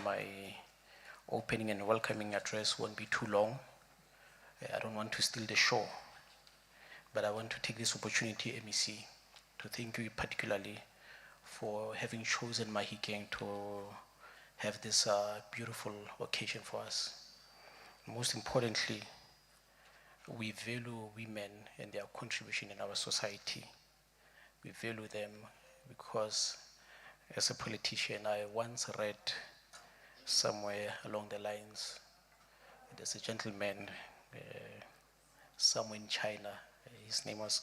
my opening and welcoming address won't be too long. I don't want to steal the show, but I want to take this opportunity, MEC, to thank you particularly for having chosen Mahikeng to have this beautiful occasion for us. Most importantly, we value women and their contribution in our society. We value them because, as a politician, I once read somewhere along the lines, there's a gentleman somewhere in China, his name was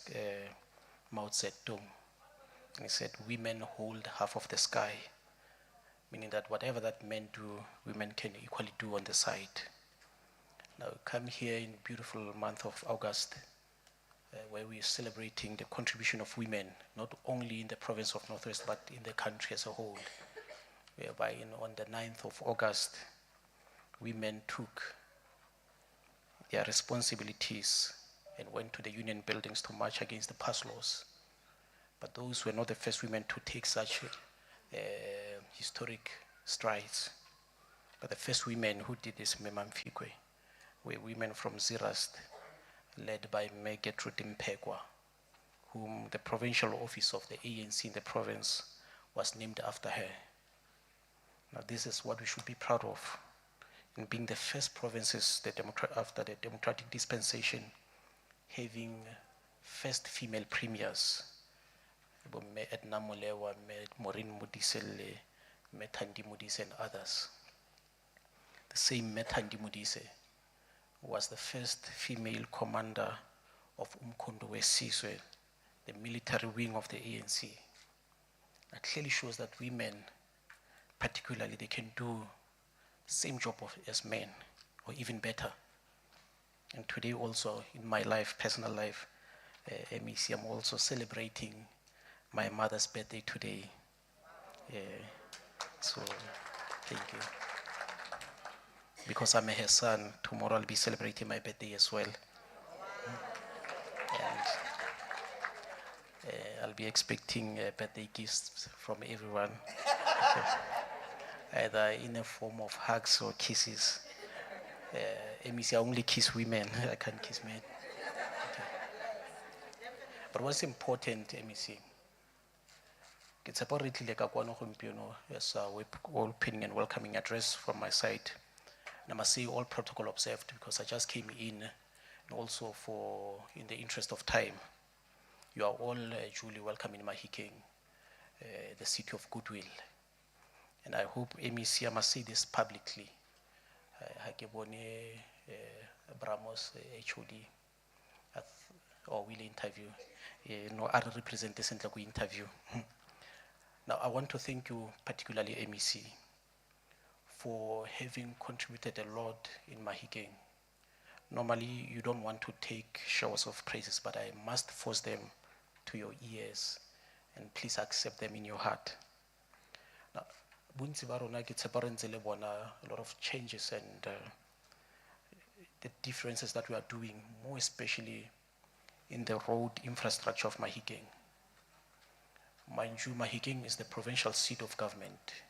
Mao Zedong, and he said, women hold half of the sky, meaning that whatever that men do, women can equally do on the side. Now, come here in beautiful month of August, where we're celebrating the contribution of women, not only in the province of Northwest, but in the country as a whole, whereby on the 9th of August, women took their responsibilities and went to the union buildings to march against the past laws. But those were not the first women to take such historic strides. But the first women who did this, Memamfikwe, were women from Zirast, led by Gertrude Mpekwa, whom the provincial office of the ANC in the province was named after her. Now this is what we should be proud of, in being the first provinces after the democratic dispensation, having first female premiers, Edna Molewa, Maureen Modise, Thandi Modise and others. The same Thandi Modise was the first female commander of Umkhonto Wesizwe, the military wing of the ANC. That clearly shows that women, particularly, they can do the same job as men, or even better. And today also, in my life, personal life, MEC, I'm also celebrating my mother's birthday today. So, thank you. Because I'm her son, tomorrow I'll be celebrating my birthday as well. And I'll be expecting birthday gifts from everyone, either in a form of hugs or kisses. MEC, I only kiss women, I can't kiss men. Okay. But what's important, MEC, it's apparently as a opening and welcoming address from my side. And I must say all protocol observed, because I just came in, and also in the interest of time, you are all duly welcome in Mahikeng, the city of goodwill. And I hope, MEC, I must say this publicly, Hakebone Bramos, HOD, or will interview, no other representatives will interview. Now, I want to thank you, particularly MEC, for having contributed a lot in Mahikeng. Normally, you don't want to take showers of praises, but I must force them to your ears, and please accept them in your heart. Now, a lot of changes and the differences that we are doing, more especially in the road infrastructure of Mahikeng. Mind you, Mahikeng is the provincial seat of government,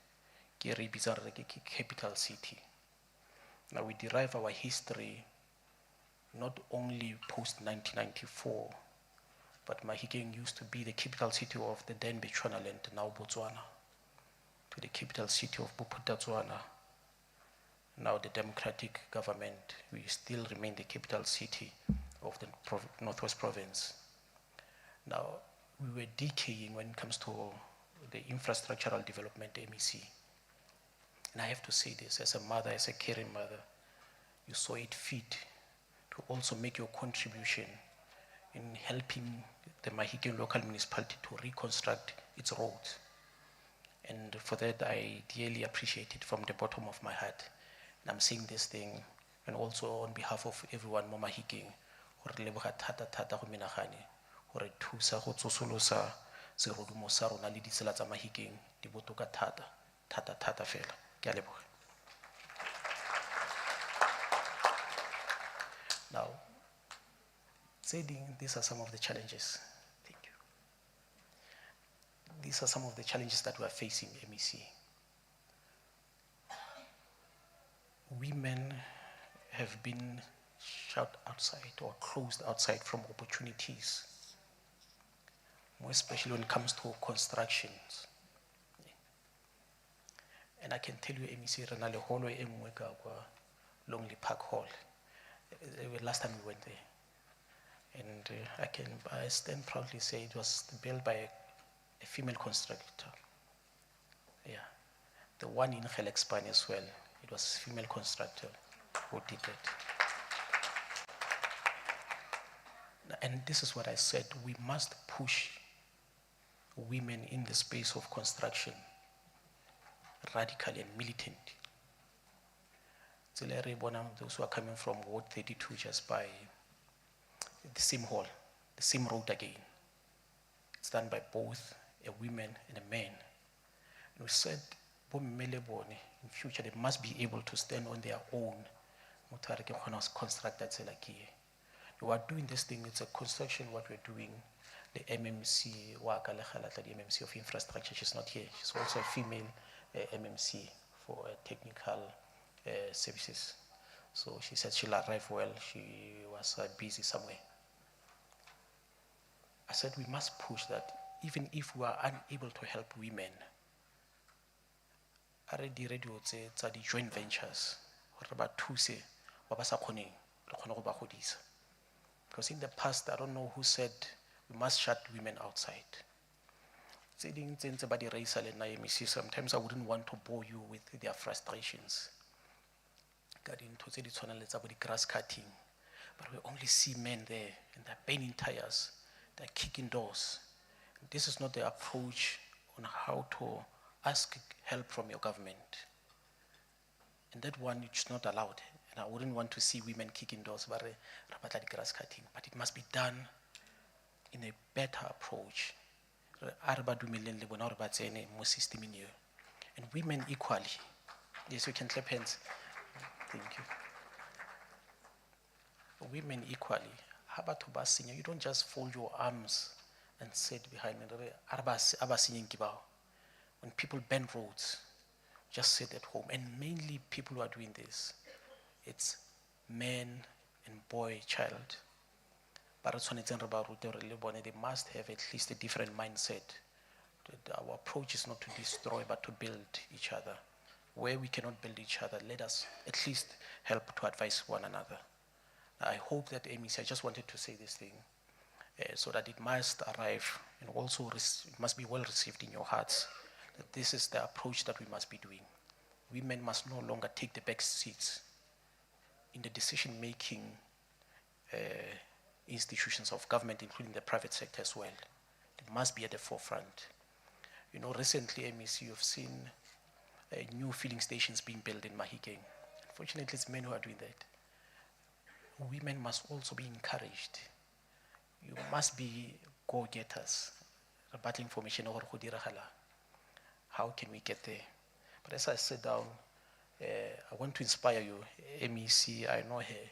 capital city. Now we derive our history not only post-1994, but Mahikeng used to be the capital city of the then Bechuanaland, now Botswana, to the capital city of Bophuthatswana, now the democratic government. We still remain the capital city of the Northwest Province. Now, we were decaying when it comes to the infrastructural development, MEC. And I have to say this, as a mother, as a caring mother, you saw it fit to also make your contribution in helping the Mahikeng local municipality to reconstruct its roads. And for that, I dearly appreciate it from the bottom of my heart. And I'm saying this thing, and also on behalf of everyone mo Mahikeng, gore leboga thata thata go menagane gore thusa go tsosolosa serodumo sa rona le ditsela tsa Mahikeng di botoka thata thata thata fela. Ke a leboga. Now, these are some of the challenges. Thank you. These are some of the challenges that we are facing, MEC. women have been shut outside or closed outside from opportunities, more especially when it comes to constructions. And I can tell you, MEC, re na le holo e nngwe ka kwa Longley Park Hall. Last time we went there. And I stand proudly say it was built by a female constructor. Yeah. The one in Gelexpan as well, it was a female constructor who did it. And this is what I said, we must push women in the space of construction radically and militant. Those who are coming from Ward 32 just by the same hall, the same road again. It's done by both a woman and a man. And we said, in future, they must be able to stand on their own. We are doing this thing, it's a construction, what we're doing. The MMC, the MMC of infrastructure, she's not here. She's also a female MMC for technical services. So she said she'll arrive well. She was busy somewhere. I said we must push that even if we are unable to help women, already radio it's the joint ventures. Because in the past, I don't know who said we must shut women outside. Sometimes I wouldn't want to bore you with their frustrations. Got into the grass cutting, but we only see men there and they're banging tires, they're kicking doors. This is not the approach on how to ask help from your government. And that one is not allowed. And I wouldn't want to see women kicking doors, but grass cutting. But it must be done in a better approach. And women equally. Yes, we can clap hands. Thank you. Women equally. You don't just fold your arms and sit behind it. When people bend roads, just sit at home. And mainly people who are doing this, it's man and boy, child. But they must have at least a different mindset. Our approach is not to destroy, but to build each other. Where we cannot build each other, let us at least help to advise one another. I hope that MEC, I just wanted to say this thing, so that it must arrive and also it must be well received in your hearts, that this is the approach that we must be doing. Women must no longer take the back seats in the decision-making institutions of government, including the private sector as well. It must be at the forefront. You know, recently, MEC, you've seen new filling stations being built in Mahikeng. Unfortunately, it's men who are doing that. Women must also be encouraged. You must be go-getters. Battling formation or how can we get there? But as I sit down, I want to inspire you. MEC, I know her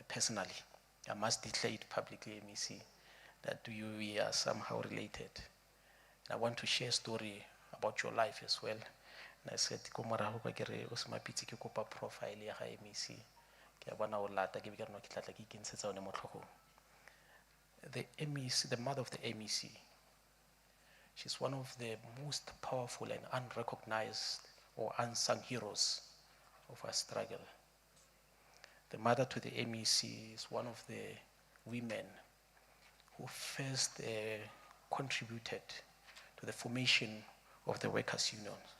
personally. I must declare it publicly, MEC, that we are somehow related. And I want to share a story about your life as well. And I said, profile MEC. The MEC, the mother of the MEC, she's one of the most powerful and unrecognized or unsung heroes of our struggle. The mother to the MEC is one of the women who first contributed to the formation of the workers' unions.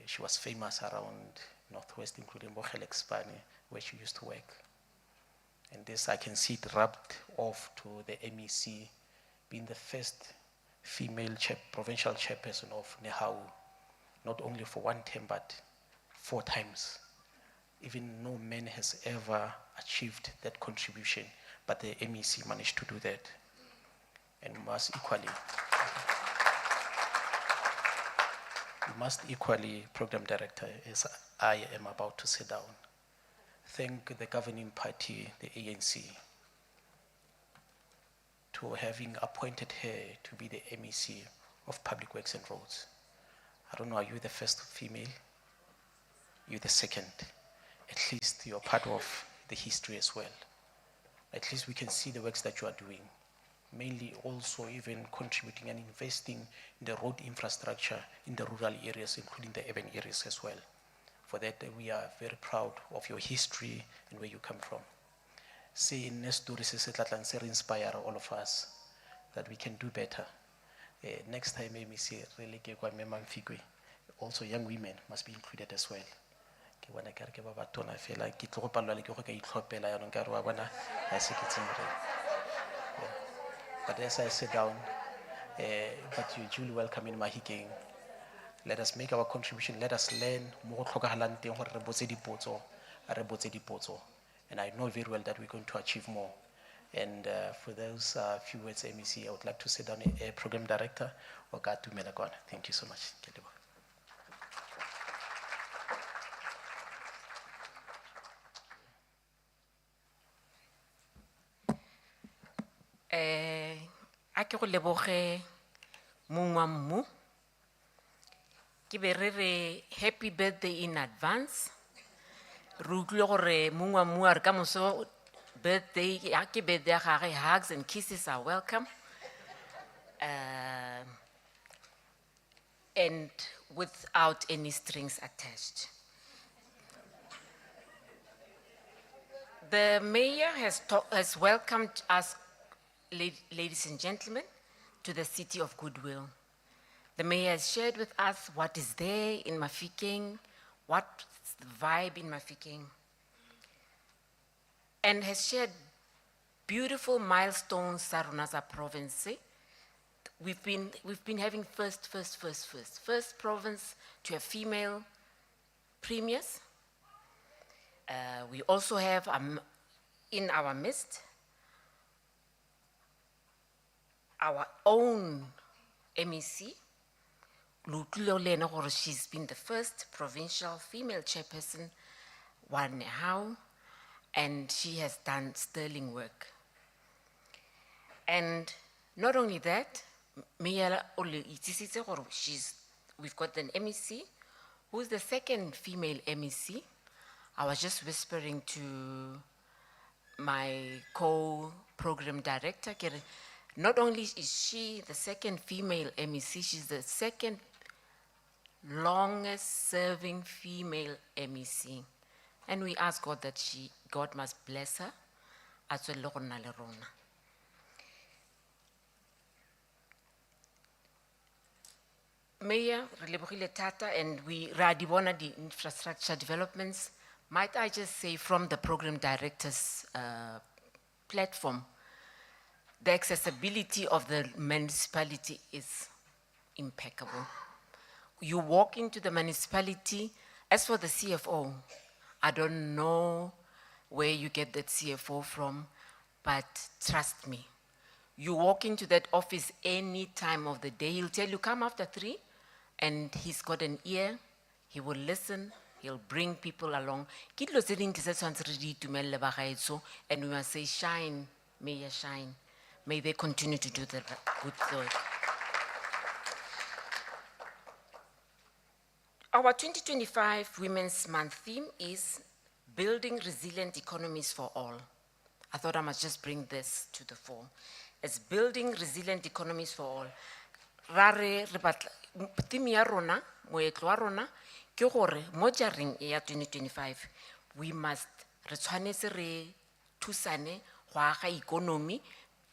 She was famous around Northwest, including Gelexpan, where she used to work. And this, I can see it rubbed off to the MEC being the first female provincial chairperson of Nehau, not only for one term, but 4 times. Even no man has ever achieved that contribution, but the MEC managed to do that. And must equally, Program Director, as I am about to sit down, thank the governing party, the ANC, to having appointed her to be the MEC of Public Works and Roads. I don't know, are you the first female? you're the second. At least you're part of the history as well. At least we can see the works that you are doing. Mainly also even contributing and investing in the road infrastructure in the rural areas, including the urban areas as well. For that, we are very proud of your history and where you come from. Say in next story, inspire all of us that we can do better. Next time, maybe see really also young women must be included as well. But as I sit down, but you're duly welcome in Mahikeng. Let us make our contribution. Let us learn more. And I know very well that we're going to achieve more. And for those few words, MEC, I would like to sit down a program director, Govt. Thank you so much. Ake go leboge mong wa mmu. Ke be re re happy birthday in advance. Re utlwile gore mong wa mmu a re ka moso birthday, ke birthday ya gagwe, hugs and kisses are welcome. And without any strings attached. The mayor has welcomed us, ladies and gentlemen, to the city of Goodwill. The mayor has shared with us what is there in Mafikeng, what's the vibe in Mafikeng, and has shared beautiful milestones Sarunaza province. We've been having first province to have female premiers. We also have in our midst our own MEC, she's been the first provincial female chairperson, and she has done sterling work. And not only that, we've got an MEC, who's the second female MEC. I was just whispering to my co-program director, not only is she the second female MEC, she's the second longest serving female MEC. And we ask God that God must bless her as well. Mayor, and we radibona the infrastructure developments. Might I just say from the program director's platform, the accessibility of the municipality is impeccable. You walk into the municipality, as for the CFO, I don't know where you get that CFO from, but trust me, you walk into that office any time of the day, he'll tell you, come after 3, and he's got an ear, he will listen, he'll bring people along. And we must say, shine, Mayor, shine. May they continue to do the good work. Our 2025 Women's Month theme is Building Resilient Economies for All. I thought I must just bring this to the fore. It's Building Resilient Economies for All. Theme ya rona, moetlo wa rona, ke gore mo jareng ya 2025, we must re tshwanetse re thusane go aga economy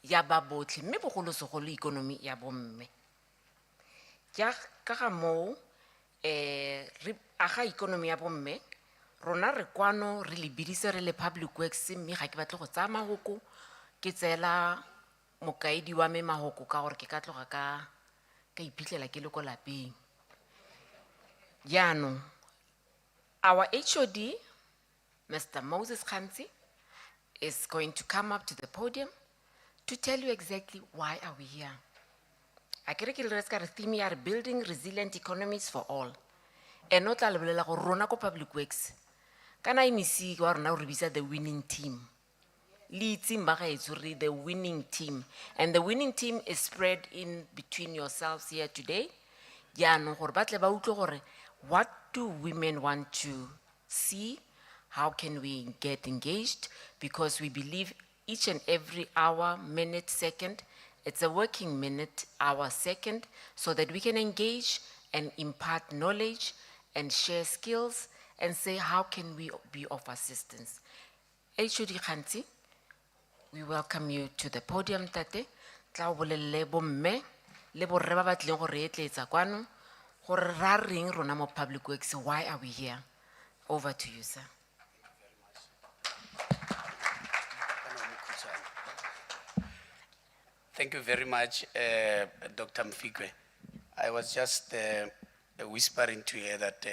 ya ba botlhe, mme bogolosegolo economy ya bomme. Ja ka ga moo re aga economy ya bomme, rona re kwano re le bidise re le public works, mme ga ke batle go tsaya mahoko ke tsela mokaedi wa me mahoko ka gore ke ka tloga ka iphitlhela ke le ko lapeng. Jaanong, our HOD, Mr. Moses Khansi, is going to come up to the podium to tell you exactly why are we here. I theme are building resilient economies for all. And not all rona ko public works. Can I see now the winning team? Lead team the winning team. And the winning team is spread in between yourselves here today. What do women want to see how can we get engaged, because we believe each and every hour, minute, second, it's a working minute, hour, second, so that we can engage and impart knowledge and share skills and say, how can we be of assistance? HOD Khanti, we welcome you to the podium, Tate. Tla o bolelle bomme, le borre ba batlileng go re etletsa kwano, gore ra reng rona mo public works, why are we here? Over to you, sir. Thank you very much, Dr. Mfikwe. I was just whispering to her that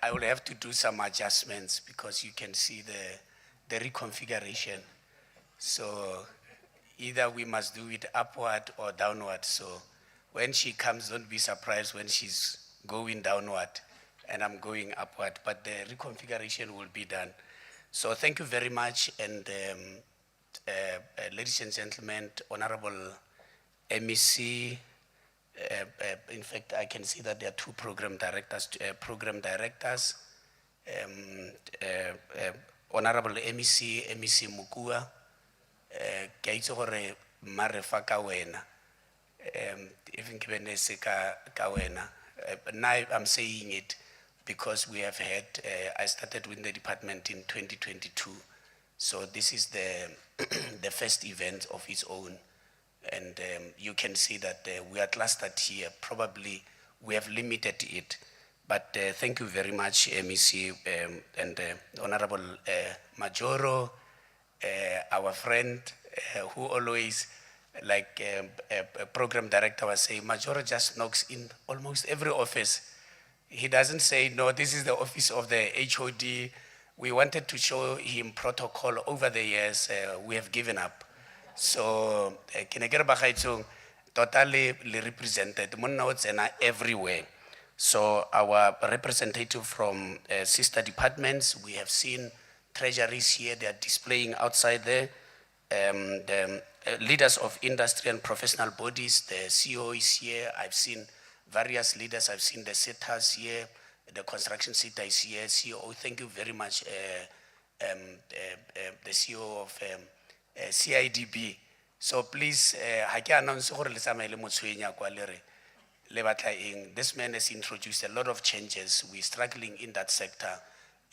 I will have to do some adjustments because you can see the reconfiguration. So either we must do it upward or downward. So when she comes, don't be surprised when she's going downward and I'm going upward, but the reconfiguration will be done. So thank you very much, and ladies and gentlemen, Honorable MEC, in fact, I can see that there are two program directors, Honorable MEC Mukua, ke itse gore marefa ka wena, even given ka wena. Now I'm saying it because we have had, I started with the department in 2022. So this is the first event of its own. And you can see that we are clustered here. Probably we have limited it. But thank you very much, MEC and Honorable Majoro, our friend who always, like a program director was saying, Majoro just knocks in almost every office. He doesn't say, no, this is the office of the HOD. We wanted to show him protocol over the years. We have given up. So, totally represented. Everywhere. So, our representative from sister departments, we have seen treasuries here. They are displaying outside there. The leaders of industry and professional bodies. The CEO is here. I've seen various leaders. I've seen the sitters here. The construction sector is here. CEO, thank you very much, the CEO of CIDB. So please, this man has introduced a lot of changes. We're struggling in that sector,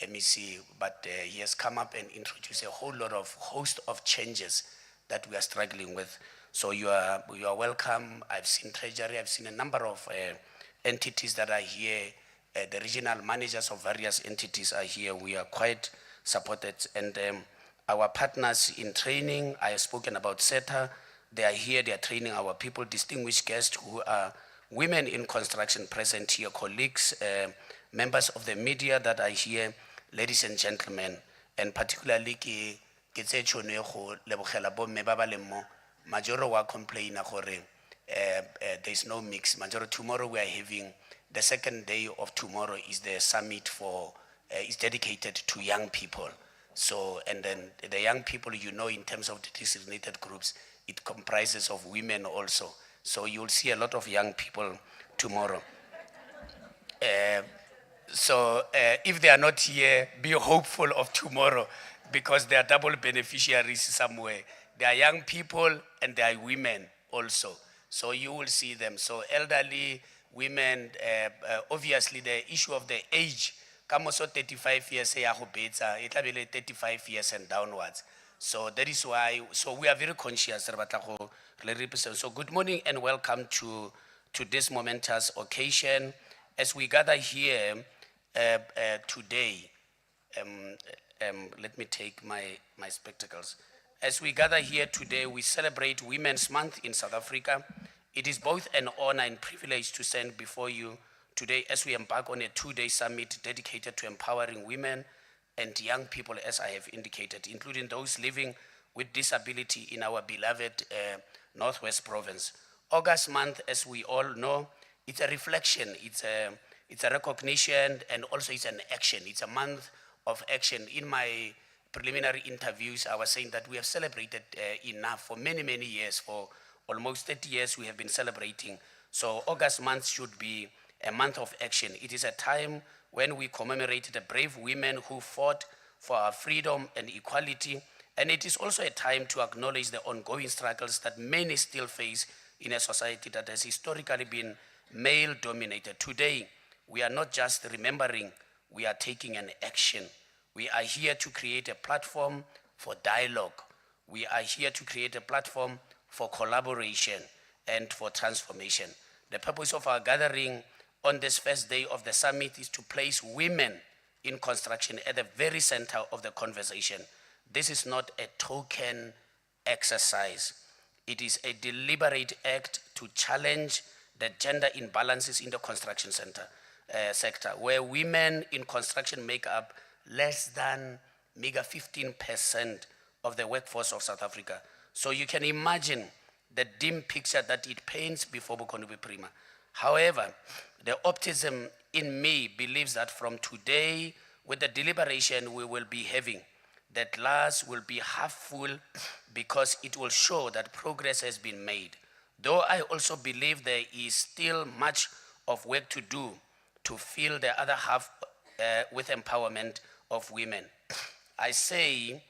MEC, but he has come up and introduced a host of changes that we are struggling with. So you are welcome. I've seen Treasury. I've seen a number of entities that are here. The regional managers of various entities are here. We are quite supported. And our partners in training, I have spoken about SETA. They are here, they are training our people, distinguished guests who are women in construction present here, colleagues, members of the media that are here, ladies and gentlemen, and particularly Majoro wa complain there's no mix. Majoro, tomorrow we are having the second day of tomorrow is the summit for, is dedicated to young people. So, and then the young people, you know, in terms of the designated groups, it comprises of women also. So you'll see a lot of young people tomorrow. So if they are not here, be hopeful of tomorrow because they are double beneficiaries somewhere. There are young people and there are women also. So you will see them. So elderly, women, obviously the issue of the age, also 35 years, 35 years and downwards. So that is why, so we are very conscious. So good morning and welcome to this momentous occasion. As we gather here today, let me take my spectacles. As we gather here today, we celebrate Women's Month in South Africa. It is both an honor and privilege to stand before you today as we embark on a two-day summit dedicated to empowering women and young people, as I have indicated, including those living with disability in our beloved Northwest Province. August month, as we all know, it's a reflection, it's a recognition, and also it's an action. It's a month of action. In my preliminary interviews, I was saying that we have celebrated enough for many, many years. For almost 30 years, we have been celebrating. So August month should be a month of action. It is a time when we commemorate the brave women who fought for our freedom and equality. And it is also a time to acknowledge the ongoing struggles that many still face in a society that has historically been male-dominated. Today, we are not just remembering, we are taking an action. We are here to create a platform for dialogue. We are here to create a platform for collaboration and for transformation. The purpose of our gathering on this first day of the summit is to place women in construction at the very center of the conversation. This is not a token exercise. It is a deliberate act to challenge the gender imbalances in the construction sector, where women in construction make up less than 15% of the workforce of South Africa. So you can imagine the dim picture that it paints before Bukonubi Prima. However, the optimism in me believes that from today, with the deliberation we will be having, the glass will be half full because it will show that progress has been made. Though I also believe there is still much of work to do to fill the other half with empowerment of women. I say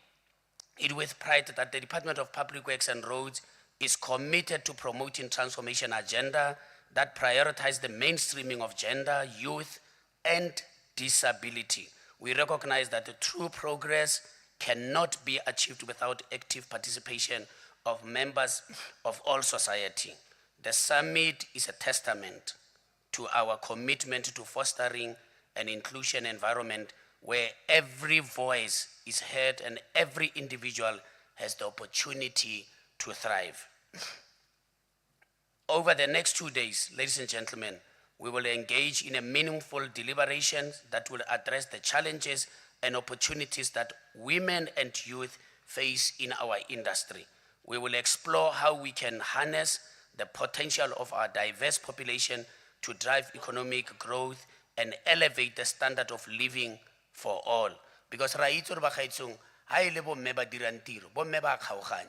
it with pride that the Department of Public Works and Roads is committed to promoting transformation agenda that prioritize the mainstreaming of gender, youth, and disability. We recognize that the true progress cannot be achieved without active participation of members of all society. The summit is a testament to our commitment to fostering an inclusion environment where every voice is heard and every individual has the opportunity to thrive. Over the next 2 days, ladies and gentlemen, we will engage in a meaningful deliberation that will address the challenges and opportunities that women and youth face in our industry. We will explore how we can harness the potential of our diverse population to drive economic growth and elevate the standard of living for all. Because ra itse re ba gaetsong ha ile bo mme ba dirang tiro, bo mme ba kgaoganya,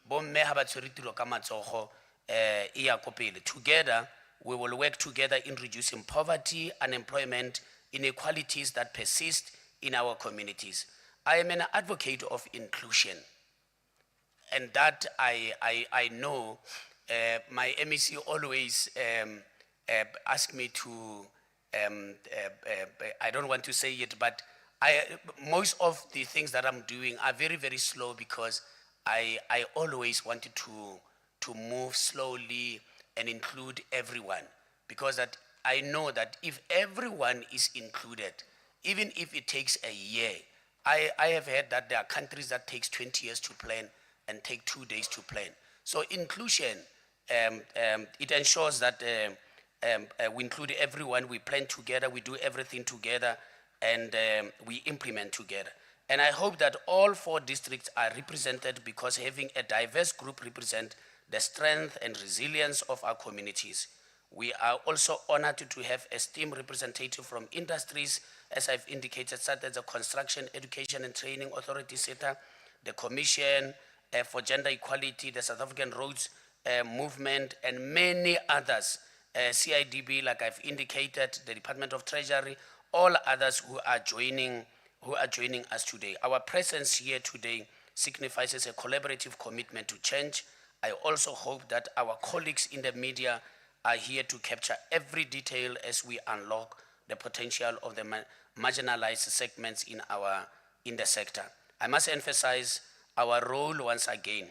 bo mme ha ba tshwere tiro ka matsogo e ya ko pele. Together, we will work together in reducing poverty, unemployment, inequalities that persist in our communities. I am an advocate of inclusion, and that I know. My MEC always ask me to, I don't want to say it, but most of the things that I'm doing are very, very slow because I always wanted to move slowly and include everyone, because that I know that if everyone is included, even if it takes a year, I have heard that there are countries that takes 20 years to plan and take 2 days to plan. So inclusion, it ensures that we include everyone, we plan together, we do everything together, and we implement together. And I hope that all 4 districts are represented, because having a diverse group represent the strength and resilience of our communities. We are also honored to have esteemed representatives from industries, as I've indicated, such as the Construction, Education and Training Authority, SETA, the Commission for Gender Equality, the South African Roads Movement, and many others, CIDB, like I've indicated, the Department of Treasury, all others who are joining us today. Our presence here today signifies a collaborative commitment to change. I also hope that our colleagues in the media are here to capture every detail as we unlock the potential of the marginalized segments in the sector. I must emphasize our role once again.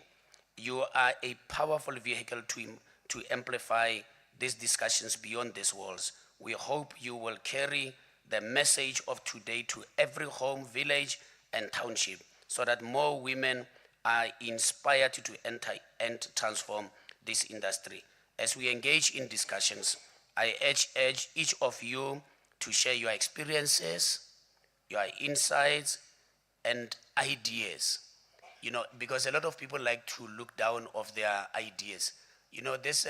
You are a powerful vehicle to amplify these discussions beyond these walls. We hope you will carry the message of today to every home, village, and township, so that more women are inspired to enter and transform this industry. As we engage in discussions, I urge each of you to share your experiences, your insights, and ideas. You know, because a lot of people like to look down of their ideas. You know, this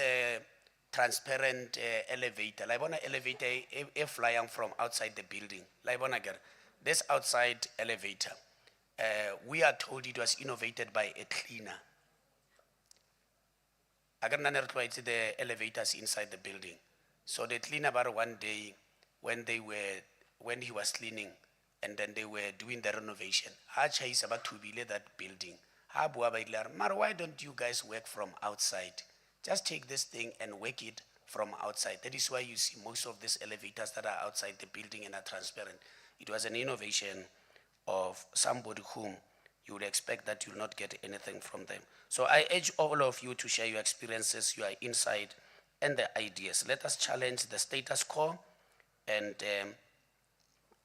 transparent elevator, like one elevator, flying from outside the building. Like one again, this outside elevator, we are told it was innovated by a cleaner. Again, the elevators inside the building. So the cleaner bar one day, when he was cleaning, and then they were doing the renovation, Hacha is about to build that building. Ha bua ba ile a re, "Mara, why don't you guys work from outside? Just take this thing and work it from outside." That is why you see most of these elevators that are outside the building and are transparent. It was an innovation of somebody whom you would expect that you will not get anything from them. So I urge all of you to share your experiences, your insight, and the ideas. Let us challenge the status quo and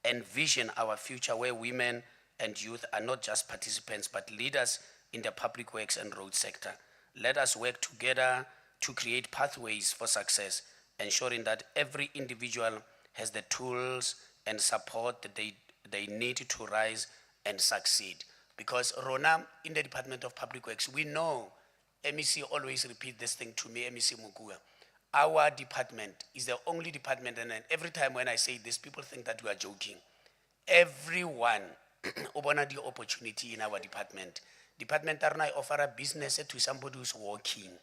envision our future where women and youth are not just participants but leaders in the public works and road sector. Let us work together to create pathways for success, ensuring that every individual has the tools and support that they need to rise and succeed. Because Rona, in the Department of Public Works, we know, MEC always repeat this thing to me, MEC Mukua, our department is the only department, and then every time when I say this, people think that we are joking. Everyone obona the opportunity in our department. Department Arna offer a business to somebody who's working.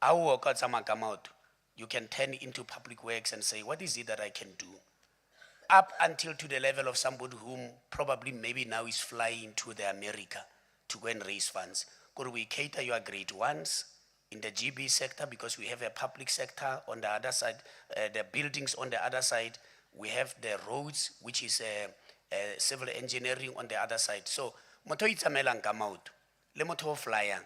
Our work come out, you can turn into public works and say, what is it that I can do? Up until to the level of somebody whom probably maybe now is flying to the America to go and raise funds. Could we cater your grade ones in the GB sector, because we have a public sector on the other side, the buildings on the other side, we have the roads, which is civil engineering on the other side. So, motho itsamaelang ka maoto, le motho o flyang,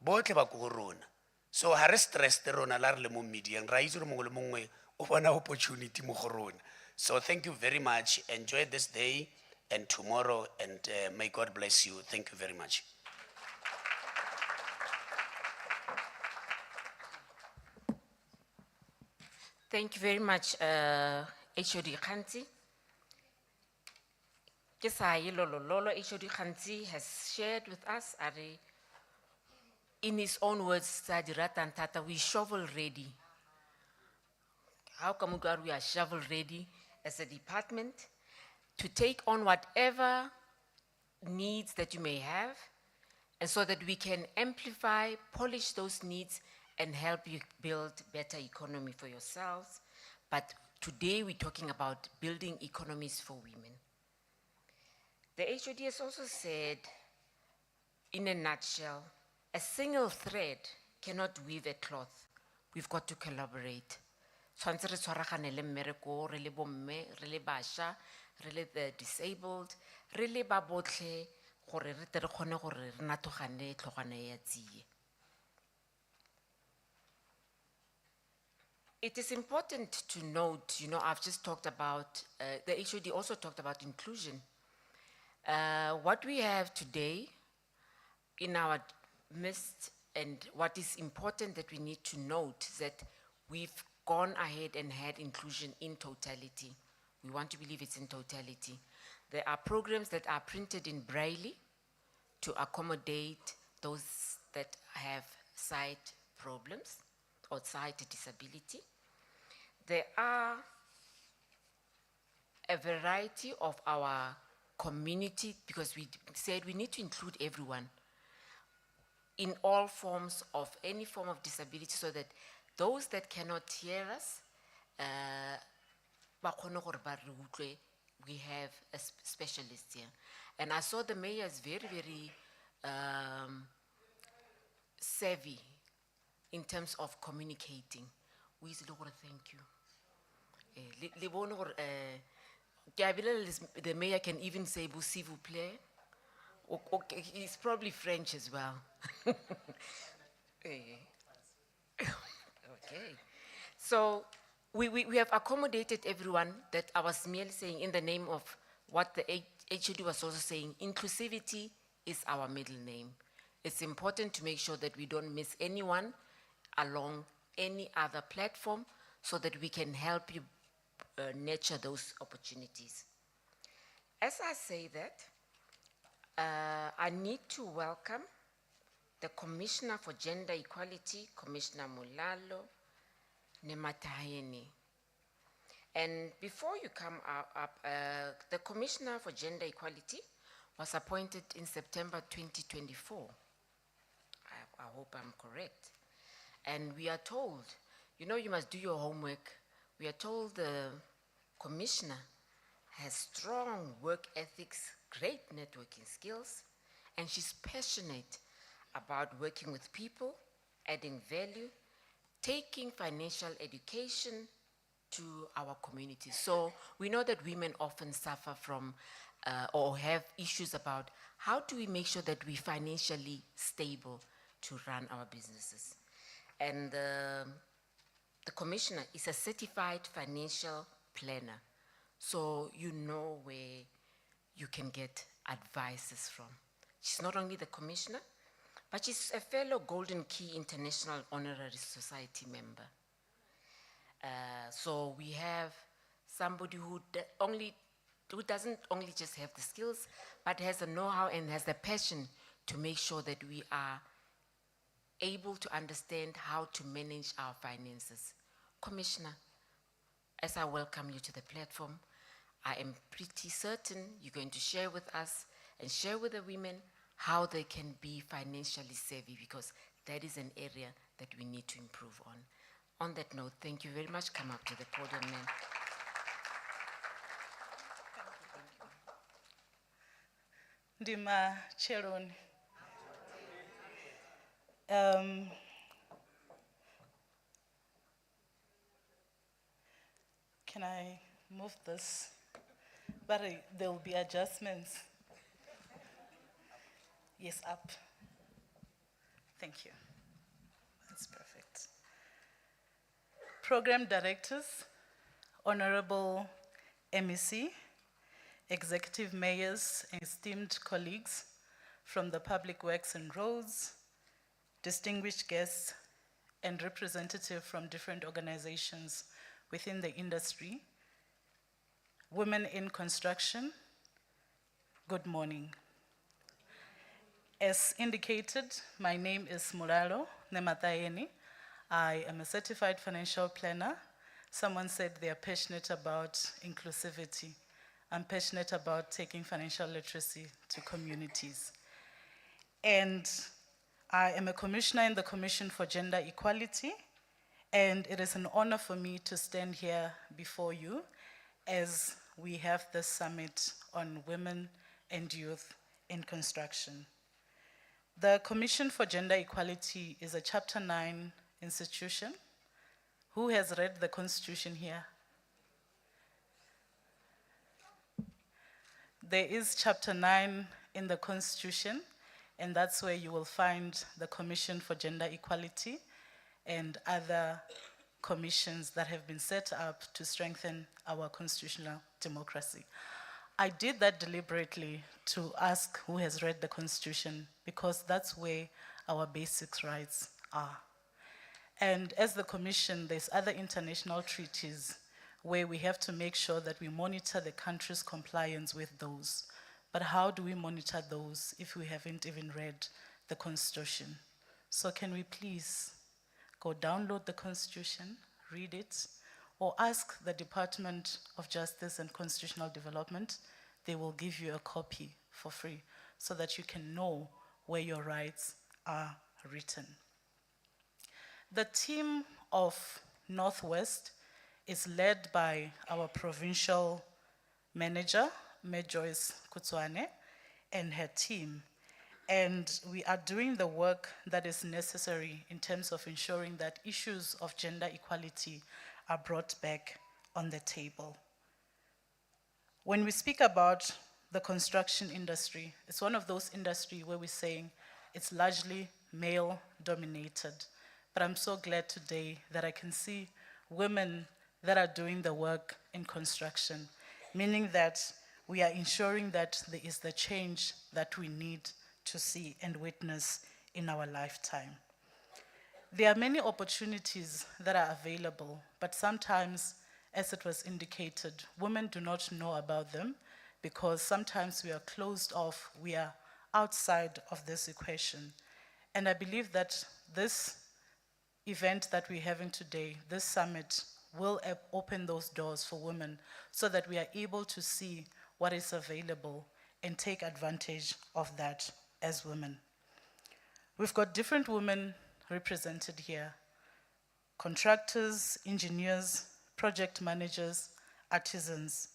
botlhe ba ko go rona. So, ha re stress rona la re le mo mediang, ra itse re mongwe le mongwe o bona opportunity mo go rona. So, thank you very much. Enjoy this day and tomorrow, and may God bless you. Thank you very much. Thank you very much, HOD Khanti. HOD Khanti has shared with us, in his own words, Tata, we shovel ready. How come we are shovel ready as a department to take on whatever needs that you may have, and so that we can amplify, polish those needs, and help you build better economy for yourselves. But today we're talking about building economies for women. The HOD has also said, in a nutshell, a single thread cannot weave a cloth. We've got to collaborate. Tshwantse re tshwaragane le mmereko, re le bomme, re le basha, re le the disabled, re le ba botlhe gore re tle re kgone gore re natogane tlhogwana ya tsie. It is important to note, I've just talked about, the HOD also talked about inclusion. What we have today in our midst, and what is important that we need to note, is that we've gone ahead and had inclusion in totality. We want to believe it's in totality. There are programs that are printed in Braille to accommodate those that have sight problems or sight disability. There are a variety of our community, because we said we need to include everyone in all forms of any form of disability, so that those that cannot hear us, we have a specialist here. And I saw the mayor is very, very savvy in terms of communicating. We say, thank you. The mayor can even say, s'il vous plaît. Okay, he's probably French as well. Okay. So we have accommodated everyone. That I was merely saying in the name of what the HOD was also saying, inclusivity is our middle name. It's important to make sure that we don't miss anyone along any other platform, so that we can help you nurture those opportunities. As I say that, I need to welcome the Commissioner for Gender Equality, Commissioner Mulalo Nemataheni. And before you come up, the Commissioner for Gender Equality was appointed in September 2024. I hope I'm correct. And we are told You know, you must do your homework. We are told the commissioner has strong work ethics, great networking skills, and she's passionate about working with people, adding value, taking financial education to our community. So we know that women often suffer from or have issues about how do we make sure that we're financially stable to run our businesses. And the commissioner is a certified financial planner. So you know where you can get advices from. She's not only the commissioner, but she's a fellow Golden Key International Honorary Society member. So we have somebody who doesn't only just have the skills, but has the know-how and has the passion to make sure that we are able to understand how to manage our finances. Commissioner, as I welcome you to the platform, I am pretty certain you're going to share with us and share with the women how they can be financially savvy, because that is an area that we need to improve on. On that note, thank you very much. Come up to the podium, ma'am. Ndima Cheroni. Can I move this? But there will be adjustments. Yes, up. Thank you. That's perfect. Program directors, honorable MEC, executive mayors, and esteemed colleagues from the Public Works and Roads, distinguished guests, and representatives from different organizations within the industry, women in construction, good morning. As indicated, my name is Muralo Nematayeni. I am a certified financial planner. Someone said they are passionate about inclusivity. I'm passionate about taking financial literacy to communities. And I am a commissioner in the Commission for Gender Equality, and it is an honor for me to stand here before you as we have this summit on women and youth in construction. The Commission for Gender Equality is a Chapter 9 institution. Who has read the Constitution here? There is Chapter 9 in the Constitution, and that's where you will find the Commission for Gender Equality and other commissions that have been set up to strengthen our constitutional democracy. I did that deliberately to ask who has read the Constitution, because that's where our basic rights are. And as the Commission, there's other international treaties where we have to make sure that we monitor the country's compliance with those. But how do we monitor those if we haven't even read the Constitution? So can we please go download the Constitution, read it, or ask the Department of Justice and Constitutional Development. They will give you a copy for free so that you can know where your rights are written. The team of Northwest is led by our provincial manager, Mayor Joyce Kutswane, and her team. And we are doing the work that is necessary in terms of ensuring that issues of gender equality are brought back on the table. When we speak about the construction industry, it's one of those industries where we're saying it's largely male dominated. But I'm so glad today that I can see women that are doing the work in construction, meaning that we are ensuring that there is the change that we need to see and witness in our lifetime. There are many opportunities that are available, but sometimes, as it was indicated, women do not know about them because sometimes we are closed off, we are outside of this equation. And I believe that this event that we're having today, this summit, will open those doors for women so that we are able to see what is available and take advantage of that as women. We've got different women represented here. contractors, engineers, project managers, artisans.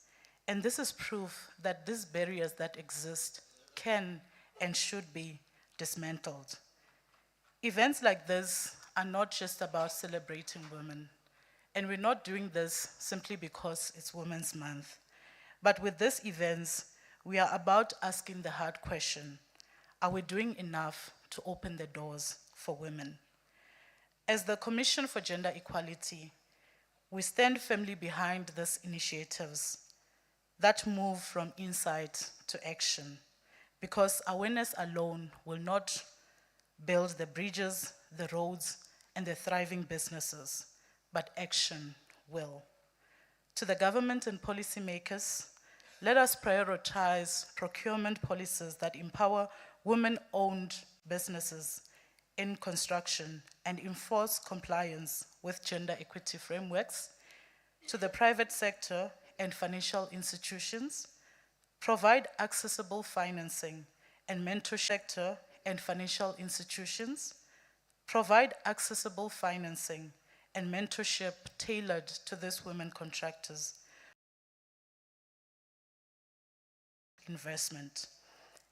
And this is proof that these barriers that exist can and should be dismantled. Events like this are not just about celebrating women, and we're not doing this simply because it's Women's Month. But with these events, we are about asking the hard question, are we doing enough to open the doors for women? As the Commission for Gender Equality, we stand firmly behind these initiatives that move from insight to action, because awareness alone will not build the bridges, the roads, and the thriving businesses, but action will. To the government and policymakers, let us prioritize procurement policies that empower women-owned businesses in construction and enforce compliance with gender equity frameworks. To the private sector and financial institutions, provide accessible financing and mentorship sector and financial institutions, provide accessible financing and mentorship tailored to these women contractors. Investment.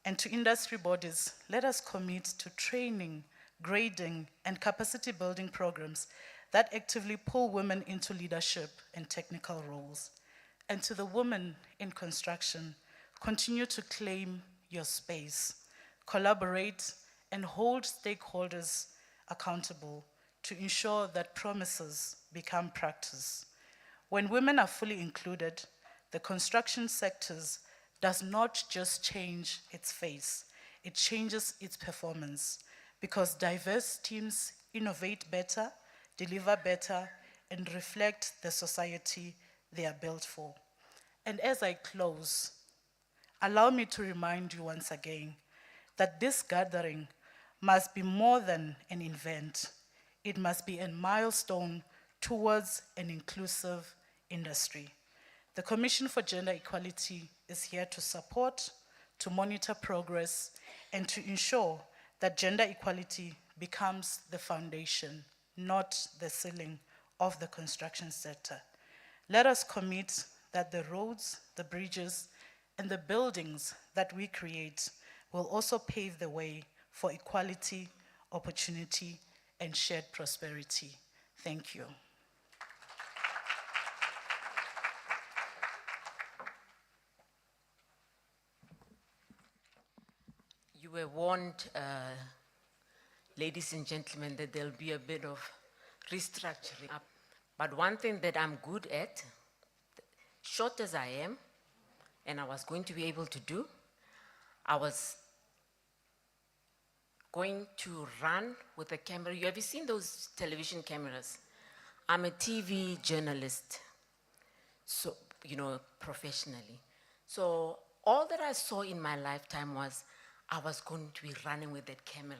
And to industry bodies, let us commit to training, grading, and capacity building programs that actively pull women into leadership and technical roles. And to the women in construction, continue to claim your space, collaborate, and hold stakeholders accountable to ensure that promises become practice. When women are fully included, the construction sectors does not just change its face, it changes its performance, because diverse teams innovate better, deliver better, and reflect the society they are built for. And as I close, allow me to remind you once again that this gathering must be more than an event. It must be a milestone towards an inclusive industry. The Commission for Gender Equality is here to support, to monitor progress, and to ensure that gender equality becomes the foundation, not the ceiling of the construction sector. Let us commit that the roads, the bridges, and the buildings that we create will also pave the way for equality, opportunity, and shared prosperity. Thank you. You were warned, ladies and gentlemen, that there'll be a bit of restructuring up. But one thing that I'm good at, short as I am, and I was going to be able to do, I was going to run with a camera. Have you seen those television cameras? I'm a TV journalist, so, professionally. So all that I saw in my lifetime was I was going to be running with that camera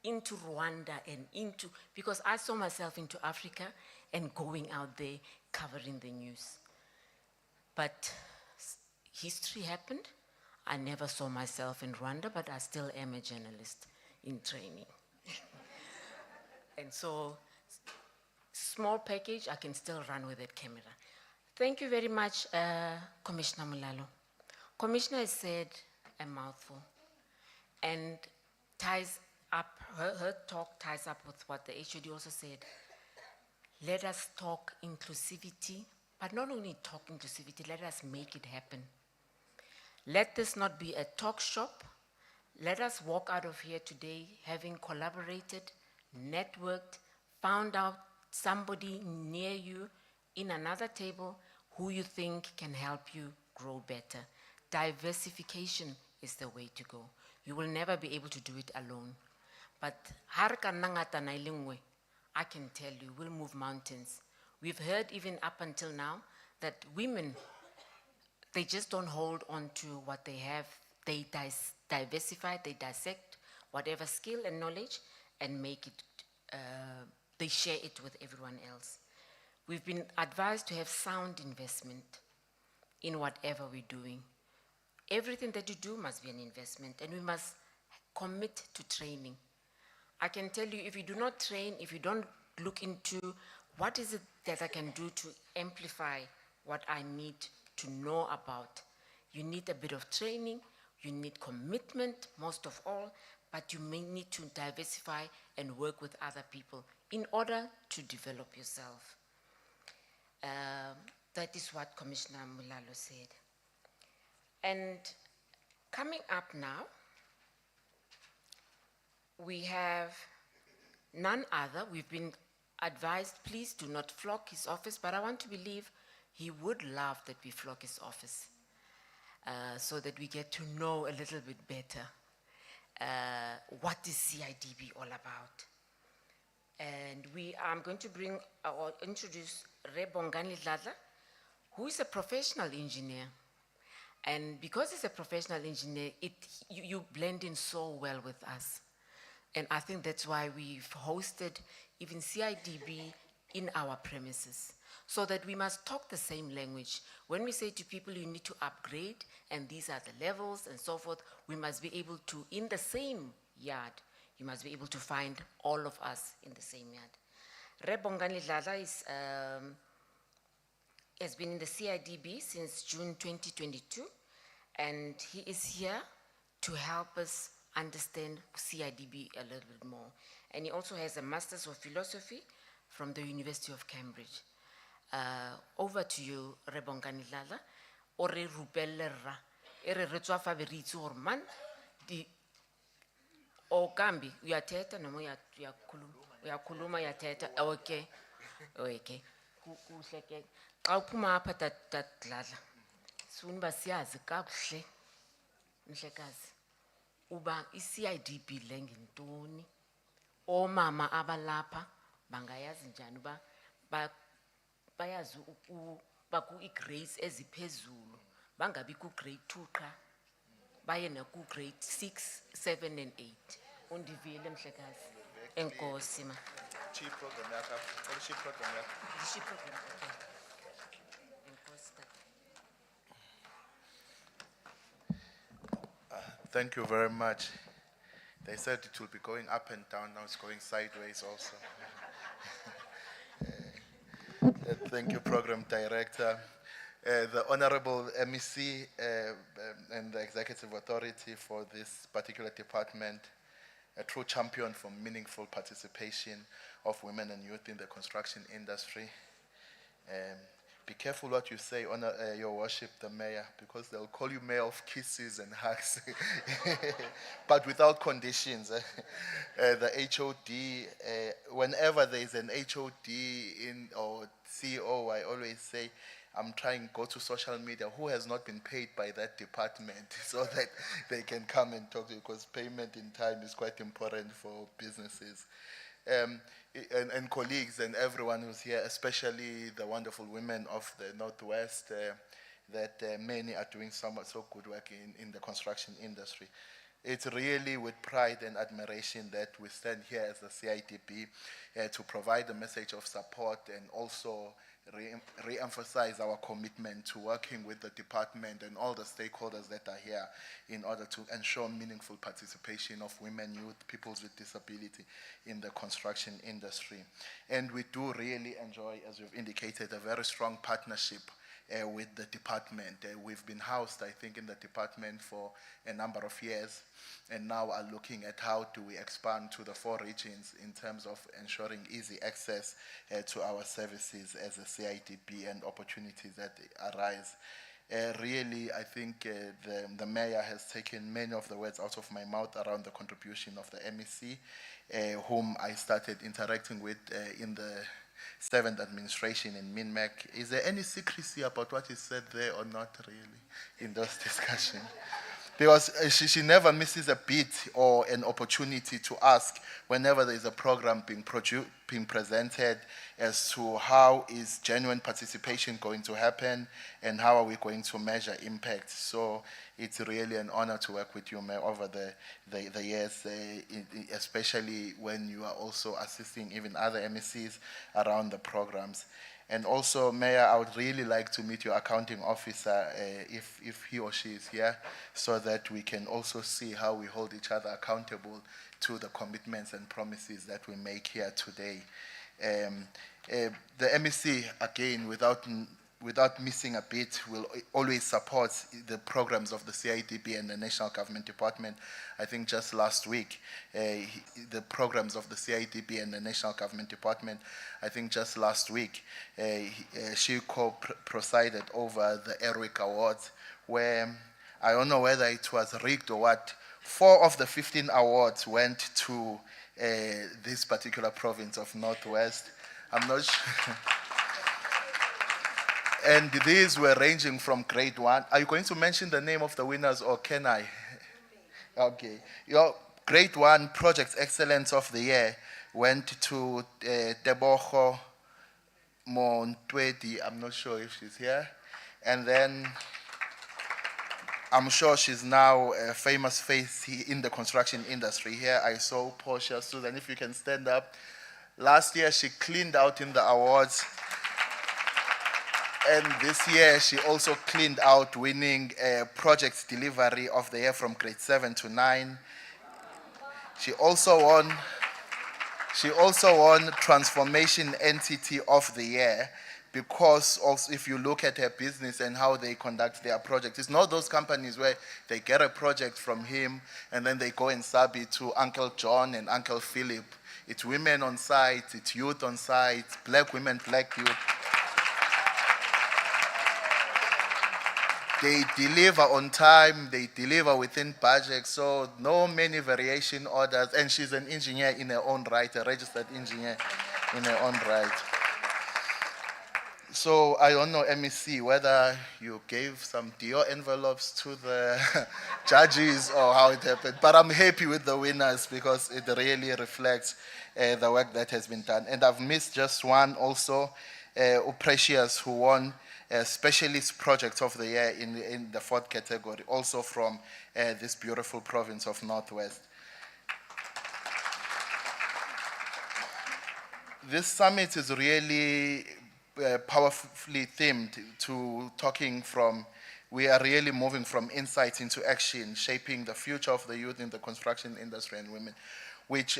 into Rwanda and because I saw myself into Africa and going out there covering the news. But history happened. I never saw myself in Rwanda, but I still am a journalist in training. And so, small package, I can still run with that camera. Thank you very much, Commissioner Mulalo. Commissioner has said a mouthful, and ties up, her talk ties up with what the HOD also said. Let us talk inclusivity, but not only talk inclusivity, let us make it happen. Let this not be a talk shop. Let us walk out of here today having collaborated, networked, found out somebody near you in another table who you think can help you grow better. Diversification is the way to go. You will never be able to do it alone. But I can tell you, we'll move mountains. We've heard even up until now that women, they just don't hold on to what they have. They diversify, they dissect whatever skill and knowledge and make it, they share it with everyone else. We've been advised to have sound investment in whatever we're doing. Everything that you do must be an investment, and we must commit to training. I can tell you, if you do not train, if you don't look into what is it that I can do to amplify what I need to know about? You need a bit of training, you need commitment, most of all, but you may need to diversify and work with other people in order to develop yourself. That is what Commissioner Mulalo said. And coming up now, we have none other. We've been advised, please do not flock his office, but I want to believe he would love that we flock his office so that we get to know a little bit better what is CIDB all about. And I'm going to bring or introduce Rebongani Dladla, who is a professional engineer. And because he's a professional engineer, you blend in so well with us. And I think that's why we've hosted even CIDB in our premises, so that we must talk the same language. When we say to people, you need to upgrade, and these are the levels and so forth, we must be able to, in the same yard, you must be able to find all of us in the same yard. Rebongani Dladla has been in the CIDB since June 2022, and he is here to help us understand CIDB a little bit more. And he also has a Master's of Philosophy from the University of Cambridge. Over to you, Rebongani Dladla. O re rupellerra, e re tswa fa be re itse gore man di o kambi uyathetha noma uyakhuluma yathetha. Okay. Okay. Kuhle ke. Xa uphuma apha Dladla, sifuna uba siyazi kakuhle mhlekazi uba i-CIDB le ngintoni, omama abalapha bangayazi njani uba bayazi baku-grades eziphezulu, bangabi ku-grade 2 qha, baye naku-grade 6, 7 and 8. Undivile mhlekazi. Enkosi ma. Chief program yakho, chief program yakho. Leadership program, okay. Enkosi tata. Thank you very much. They said it will be going up and down, now it's going sideways also. Thank you, Program Director. The Honorable MEC and the Executive Authority for this particular department, a true champion for meaningful participation of women and youth in the construction industry. Be careful what you say, Your Worship, the Mayor, because they'll call you Mayor of kisses and hugs, but without conditions. The HOD, whenever there's an HOD or CEO, I always say, I'm trying to go to social media, who has not been paid by that department, so that they can come and talk to you, because payment in time is quite important for businesses. And colleagues and everyone who's here, especially the wonderful women of the Northwest, that many are doing so good work in the construction industry. It's really with pride and admiration that we stand here as the CIDB to provide a message of support and also re-emphasize our commitment to working with the department and all the stakeholders that are here in order to ensure meaningful participation of women, youth, people with disability in the construction industry. And we do really enjoy, as you've indicated, a very strong partnership with the department. We've been housed, I think, in the department for a number of years, and now are looking at how do we expand to the 4 regions in terms of ensuring easy access to our services as a CIDB and opportunities that arise. Really, I think the Mayor has taken many of the words out of my mouth around the contribution of the MEC, whom I started interacting with in the 7th administration in MINMEC. Is there any secrecy about what is said there or not really in those discussions? Because she never misses a beat or an opportunity to ask whenever there is a program being presented as to how is genuine participation going to happen and how are we going to measure impact. So it's really an honor to work with you, Mayor, over the years, especially when you are also assisting even other MECs around the programs. And also, Mayor, I would really like to meet your accounting officer if he or she is here, so that we can also see how we hold each other accountable to the commitments and promises that we make here today. The MEC, again, without missing a beat, will always support the programs of the CIDB and the National Government Department. I think just last week, the programs of the CIDB and the National Government Department, I think just last week, she co-presided over the Airwick Awards, where I don't know whether it was rigged or what, 4 of the 15 awards went to this particular province of Northwest. I'm not sure. And these were ranging from grade 1. Are you going to mention the name of the winners, or can I? Okay. Your grade 1 Project Excellence of the Year went to Tebogo Montwedi. I'm not sure if she's here. And then I'm sure she's now a famous face in the construction industry. Here I saw Portia. Susan, if you can stand up. Last year she cleaned out in the awards. And this year she also cleaned out, winning Project Delivery of the Year from grade 7 to 9. She also won Transformation Entity of the Year, because also if you look at her business and how they conduct their projects, it's not those companies where they get a project from him and then they go and sub it to Uncle John and Uncle Philip. It's women on site, it's youth on site, black women, black youth. They deliver on time, they deliver within budget, so no many variation orders. And she's an engineer in her own right, a registered engineer in her own right. So I don't know, MEC, whether you gave some Dior envelopes to the judges or how it happened. But I'm happy with the winners because it really reflects the work that has been done. And I've missed just one also, Precious, who won Specialist Project of the Year in the 4th category, also from this beautiful province of Northwest. This summit is really powerfully themed to talking from, we are really moving from insight into action, shaping the future of the youth in the construction industry and women, which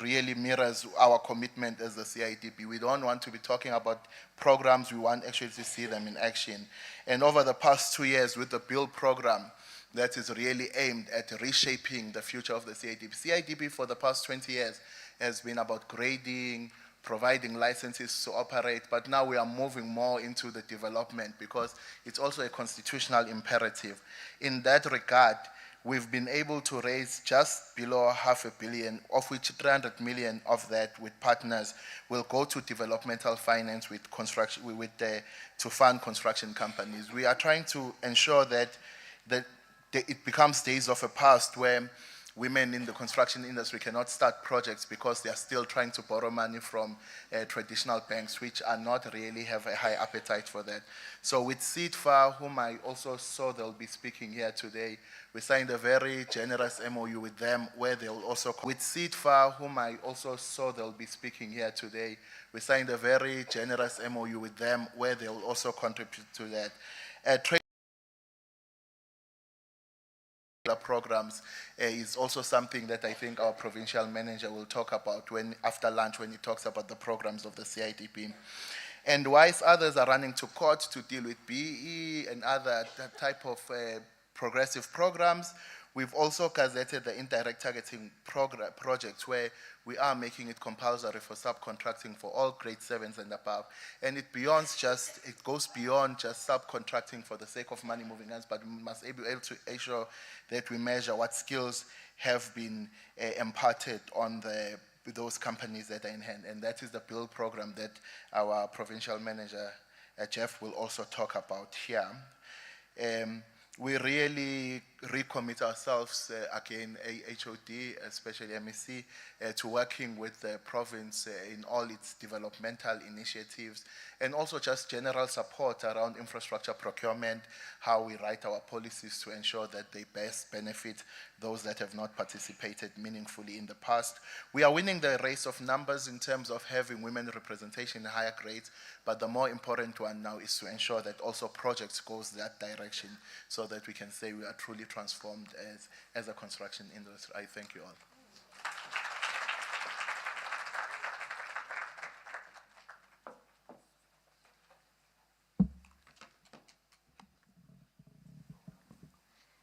really mirrors our commitment as the CIDB. We don't want to be talking about programs, we want actually to see them in action. And over the past 2 years with the BUILD program, that is really aimed at reshaping the future of the CIDB. CIDB for the past 20 years has been about grading, providing licenses to operate, but now we are moving more into the development because it's also a constitutional imperative. In that regard, we've been able to raise just below $500 million, of which 300 million of that with partners will go to developmental finance with construction, to fund construction companies. We are trying to ensure that it becomes days of a past where women in the construction industry cannot start projects because they are still trying to borrow money from traditional banks, which are not really have a high appetite for that. So with CIDFA, whom I also saw they'll be speaking here today, we signed a very generous MOU with them where they'll also, with CIDFA, whom I also saw they'll be speaking here today, we signed a very generous MOU with them where they'll also contribute to that. Programs is also something that I think our provincial manager will talk about after lunch when he talks about the programs of the CIDB. And whilst others are running to court to deal with BE and other type of progressive programs, we've also gazetted the indirect targeting project where we are making it compulsory for subcontracting for all grade 7s and above. And it goes beyond just subcontracting for the sake of money moving hands, but we must be able to ensure that we measure what skills have been imparted on those companies that are in hand. And that is the BUILD program that our provincial manager, Jeff, will also talk about here. We really recommit ourselves, again, HOD, especially MEC, to working with the province in all its developmental initiatives, and also just general support around infrastructure procurement, how we write our policies to ensure that they best benefit those that have not participated meaningfully in the past. We are winning the race of numbers in terms of having women representation in higher grades, but the more important one now is to ensure that also projects goes that direction so that we can say we are truly transformed as a construction industry. I thank you all.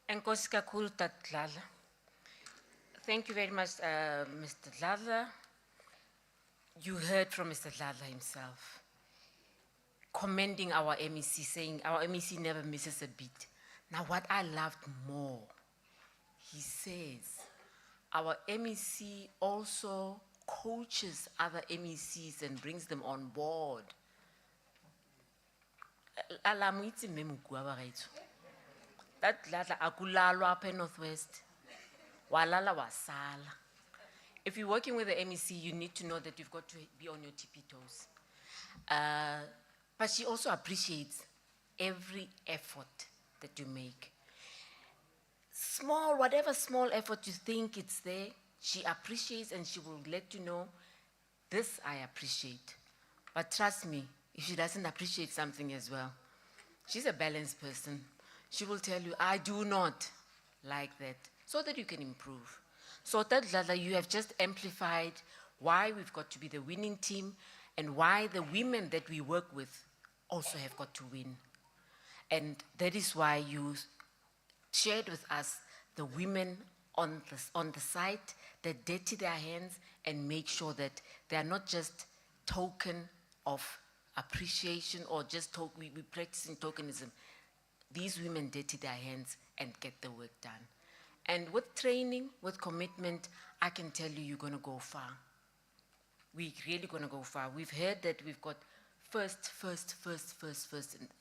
Enkosi kakhulu, Tata Dladla. Thank you very much, Mr. Dladla. You heard from Mr. Dladla himself, commending our MEC, saying our MEC never misses a beat. Now, what I loved more, he says, our MEC also coaches other MECs and brings them on board. Alamuitsi memukua bagaetsho. That Dladla akulalwa apha Northwest. Walala wasala. If you're working with the MEC, you need to know that you've got to be on your tippy toes. But she also appreciates every effort that you make. Small, whatever small effort you think it's there, she appreciates and she will let you know, this I appreciate. But trust me, if she doesn't appreciate something as well, she's a balanced person. She will tell you, I do not like that, so that you can improve. So Tata Dladla, you have just amplified why we've got to be the winning team and why the women that we work with also have got to win. And that is why you shared with us the women on the site that dirty their hands and make sure that they are not just token of appreciation or just we practicing tokenism. These women dirty their hands and get the work done. And with training, with commitment, I can tell you, you're gonna go far. We're really gonna go far. We've heard that we've got first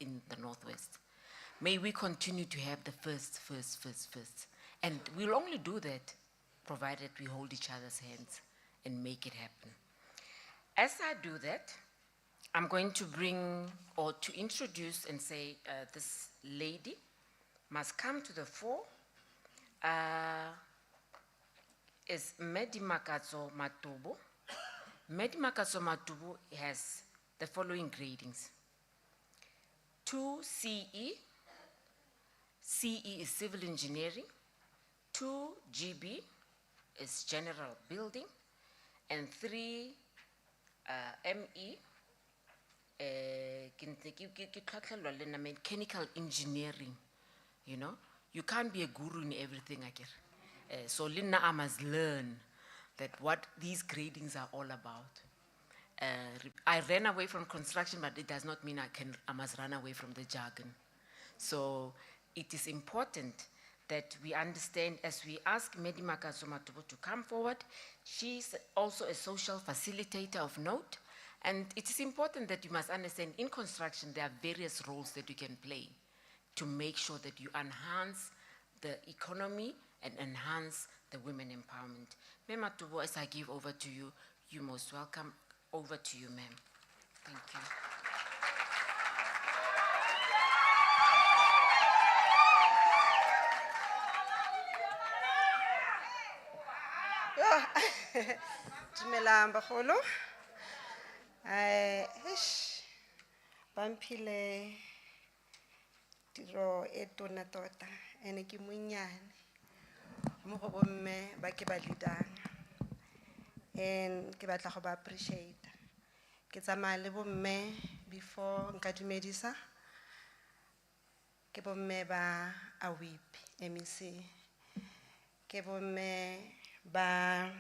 in the Northwest. May we continue to have the first. And we'll only do that provided we hold each other's hands and make it happen. As I do that, I'm going to bring or to introduce and say this lady must come to the fore. Is Medi Makatso Matubo. Medi Makatso Matubo has the following gradings. 2 CE. CE is civil engineering. 2 GB is general building. And 3 ME, mechanical engineering. You know, you can't be a guru in everything, Akir. So Lina, I must learn that what these gradings are all about. I ran away from construction, but it does not mean I must run away from the jargon. So it is important that we understand as we ask Medi Makatso Matubo to come forward. She's also a social facilitator of note. And it is important that you must understand in construction there are various roles that you can play to make sure that you enhance the economy and enhance the women empowerment. Ma'am Matubo, as I give over to you, you're most welcome. Over to you, ma'am. Thank you. Dumelang bagolo. Bampile tiro e tona tota ene ke monyane mo go bomme ba ke ba leadang and ke batla go ba appreciate ke tsamaya le bomme before nka dumedisa ke bomme ba AWIP MEC ke bomme ba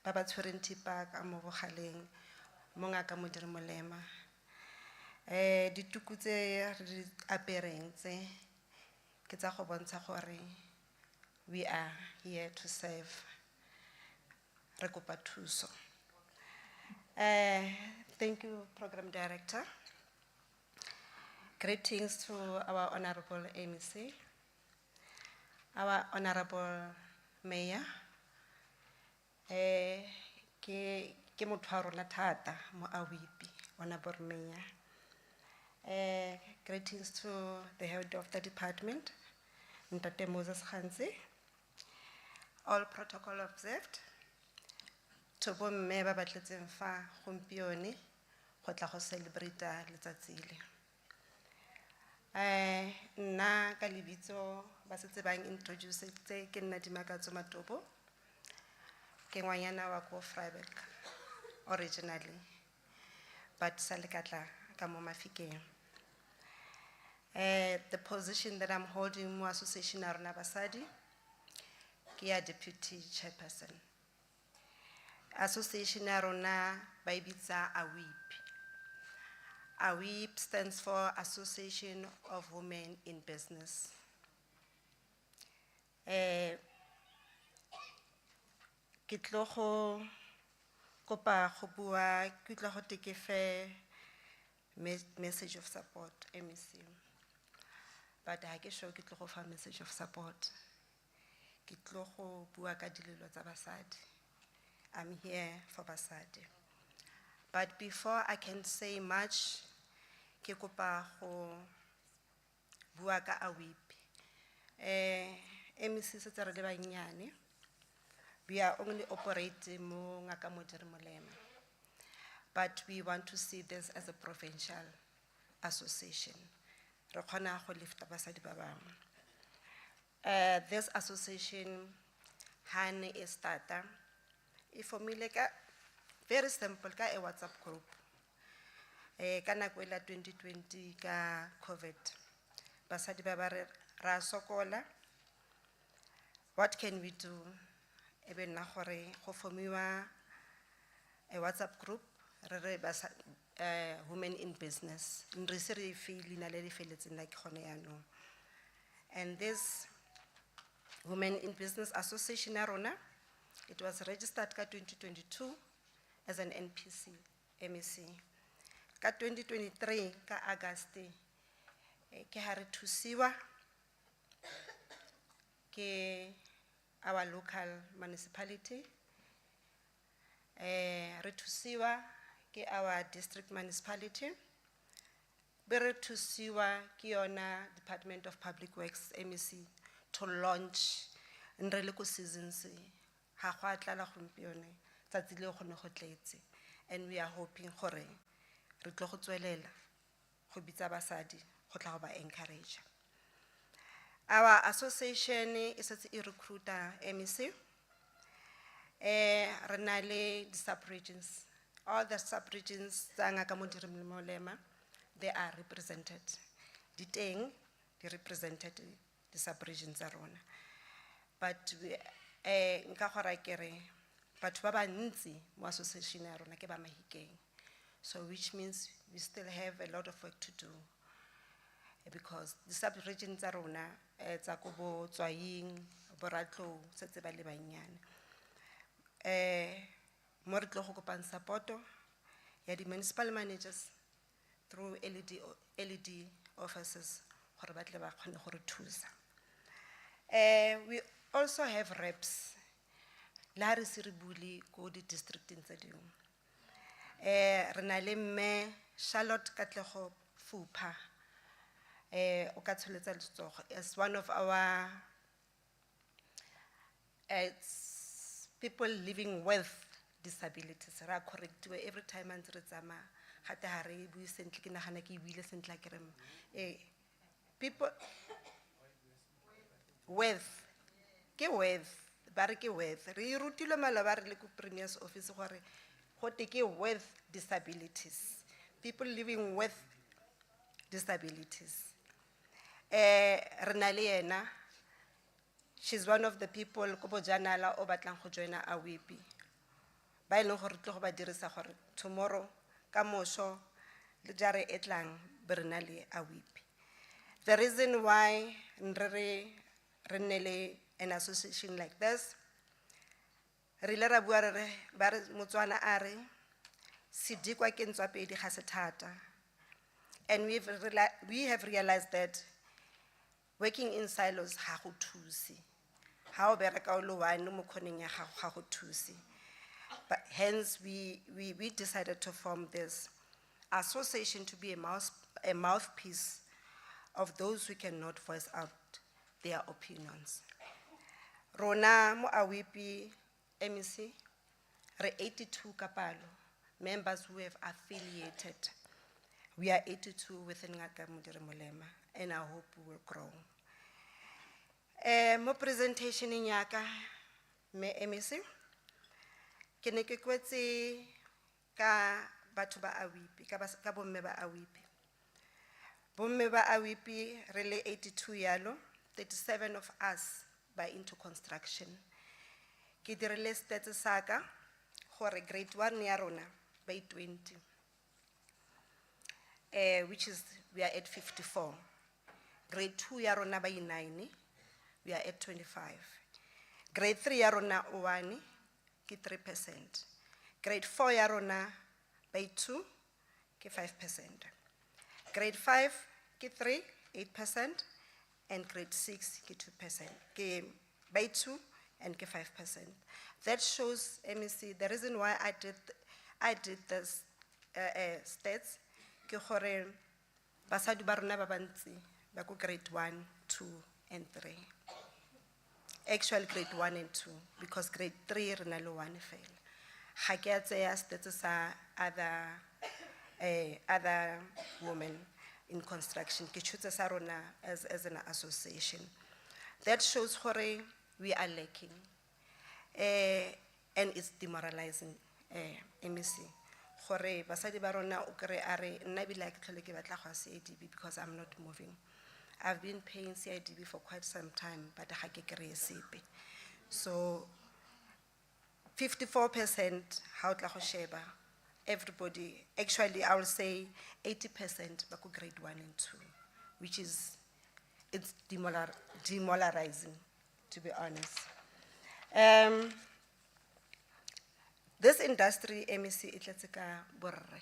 tshwereng thipa ka mo bogaleng mo ngaka modiri molema dituku tse re di apereng tse ke tsa go bontsha gore we are here to serve re kopa thuso. Thank you, Program Director. Greetings to our Honorable MEC, our Honorable Mayor, ke motho wa rona thata mo AWIP, Honorable Mayor. Greetings to the head of the department, Ntate Moses Khansi. All protocol observed. To bomme ba batletseng fa gompione go tla go celebrate letsatsi le. Nna ka lebitso ba setse bang introduce tse ke nna Medi Makatso Matubo ke ngwanyana wa ko Vryburg originally but sa le ka tla ka mo Mafikeng. The position that I'm holding mo association ya rona basadi ke ya deputy chairperson. Association ya rona ba e bitsa AWIP. AWIP stands for Association of Women in Business. Ke tlo go kopa go bua, ke tlo go tekefe message of support, MEC. But ha ke sure ke tlo go fa message of support. Ke tlo go bua ka dilelo tsa basadi. I'm here for basadi. But before I can say much, ke kopa go bua ka AWIP. MEC se tsere le banyane. We are only operating mo ngaka Modiri Molema. But we want to see this as a provincial association. Re kgona go lift basadi ba bangwe. This association hane e starta e formile ka very simple ka a WhatsApp group. Ka nako ela 2020 ka COVID. Basadi ba ba re ra sokola. What can we do? Ebe nna gore go formiwa a WhatsApp group re re women in business. Nre se re feel na le feletseng like gone yaanong. And this Women in Business Association ya rona, it was registered ka 2022 as an NPC, MEC. Ka 2023 ka August ke ha re thusiwa ke our local municipality. Re thusiwa ke our district municipality. Be re thusiwa ke yona Department of Public Works, MEC, to launch nrele ko seasons ha gwa tlala gompione tsatsi le go ne go tletse, and we are hoping gore re tlo go tswelela go bitsa basadi go tla go ba encourage. Our association is a recruiter, MEC. Re na le di sub-regions. All the sub-regions tsa ngaka Modiri Molema, they are represented. Di teng, di represented the sub-regions tsa rona. But we nka gora kere batho ba bantsi mo association ya rona ke ba Mahikeng. So which means we still have a lot of work to do. Because the sub-regions tsa rona tsa ko bo Tswaing, bo Ratlou, setse ba le banyane. Mo re tlo go kopang support ya di municipal managers through LED offices gore ba tle ba kgone go re thusa. We also have reps la re se re buli ko di districteng tse dingwe. Re na le mme Charlotte Katlego Fupha, o ka tsholetsa letsogo, as one of our people living with disabilities. Ra correctiwe every time ntse re tsama gate ha re bue sentle ke nagana ke buile sentle ke re people with bare ke with re rutilwe maloba re le ko premier's office gore gote ke with disabilities, people living with disabilities. Re na le yena, she's one of the people ko bojanala o batlang go joina AWIP. Ba e leng gore tlo go ba dirisa gore tomorrow ka moso le jare etlang be re na le AWIP. The reason why re nnele an association like this, re ile ra bua re ba re Motswana a re sidikwa ke ntswa pedi ga se thata. And we have realized that working in silos ha go thusi. Ha o bereka o le one mo khoneng ya gago ga go thusi. But hence we decided to form this association to be a mouthpiece of those who cannot voice out their opinions. Rona mo AWIP MEC re 82 kapalo members who have affiliated. We are 82 within ngaka Modiri Molema, and I hope we will grow. Mo presentation nyaka me MEC ke ne ke kwetse ka batho ba AWIP ka bomme ba AWIP. Bomme ba awipi really 82 yalo, 37 of us by into construction. Ki dirile stats saka, gore grade 1 ya rona by 20. Which is, we are at 54. Grade 2 ya rona by 9, we are at 25. Grade 3 ya rona 1, ki 3%. Grade 4 ya rona by 2, ki 5%. Grade 5, ki 3, 8%. And grade 6, ki 2%. Ki by 2 and ki 5%. That shows, MEC, the reason why I did this stats, ke gore basadi ba rona ba bantsi ba ko grade 1, 2, and 3. Actually grade 1 and 2, because grade 3 re na le 1 fela. Ga ke a tseya stats sa other women in construction, ke tshotse sa rona as an association. That shows gore we are lacking, and it's demoralizing, MEC. Gore basadi ba rona o kry are nna bile a ke tlhole ke batla go ya CIDB because I'm not moving. I've been paying CIDB for quite some time, but ga ke kry sepe. So 54% how tla go sheba everybody, actually I will say 80% ba ko grade 1 and 2, which is, it's demoralizing, to be honest. This industry, MEC, itletsi ka borre.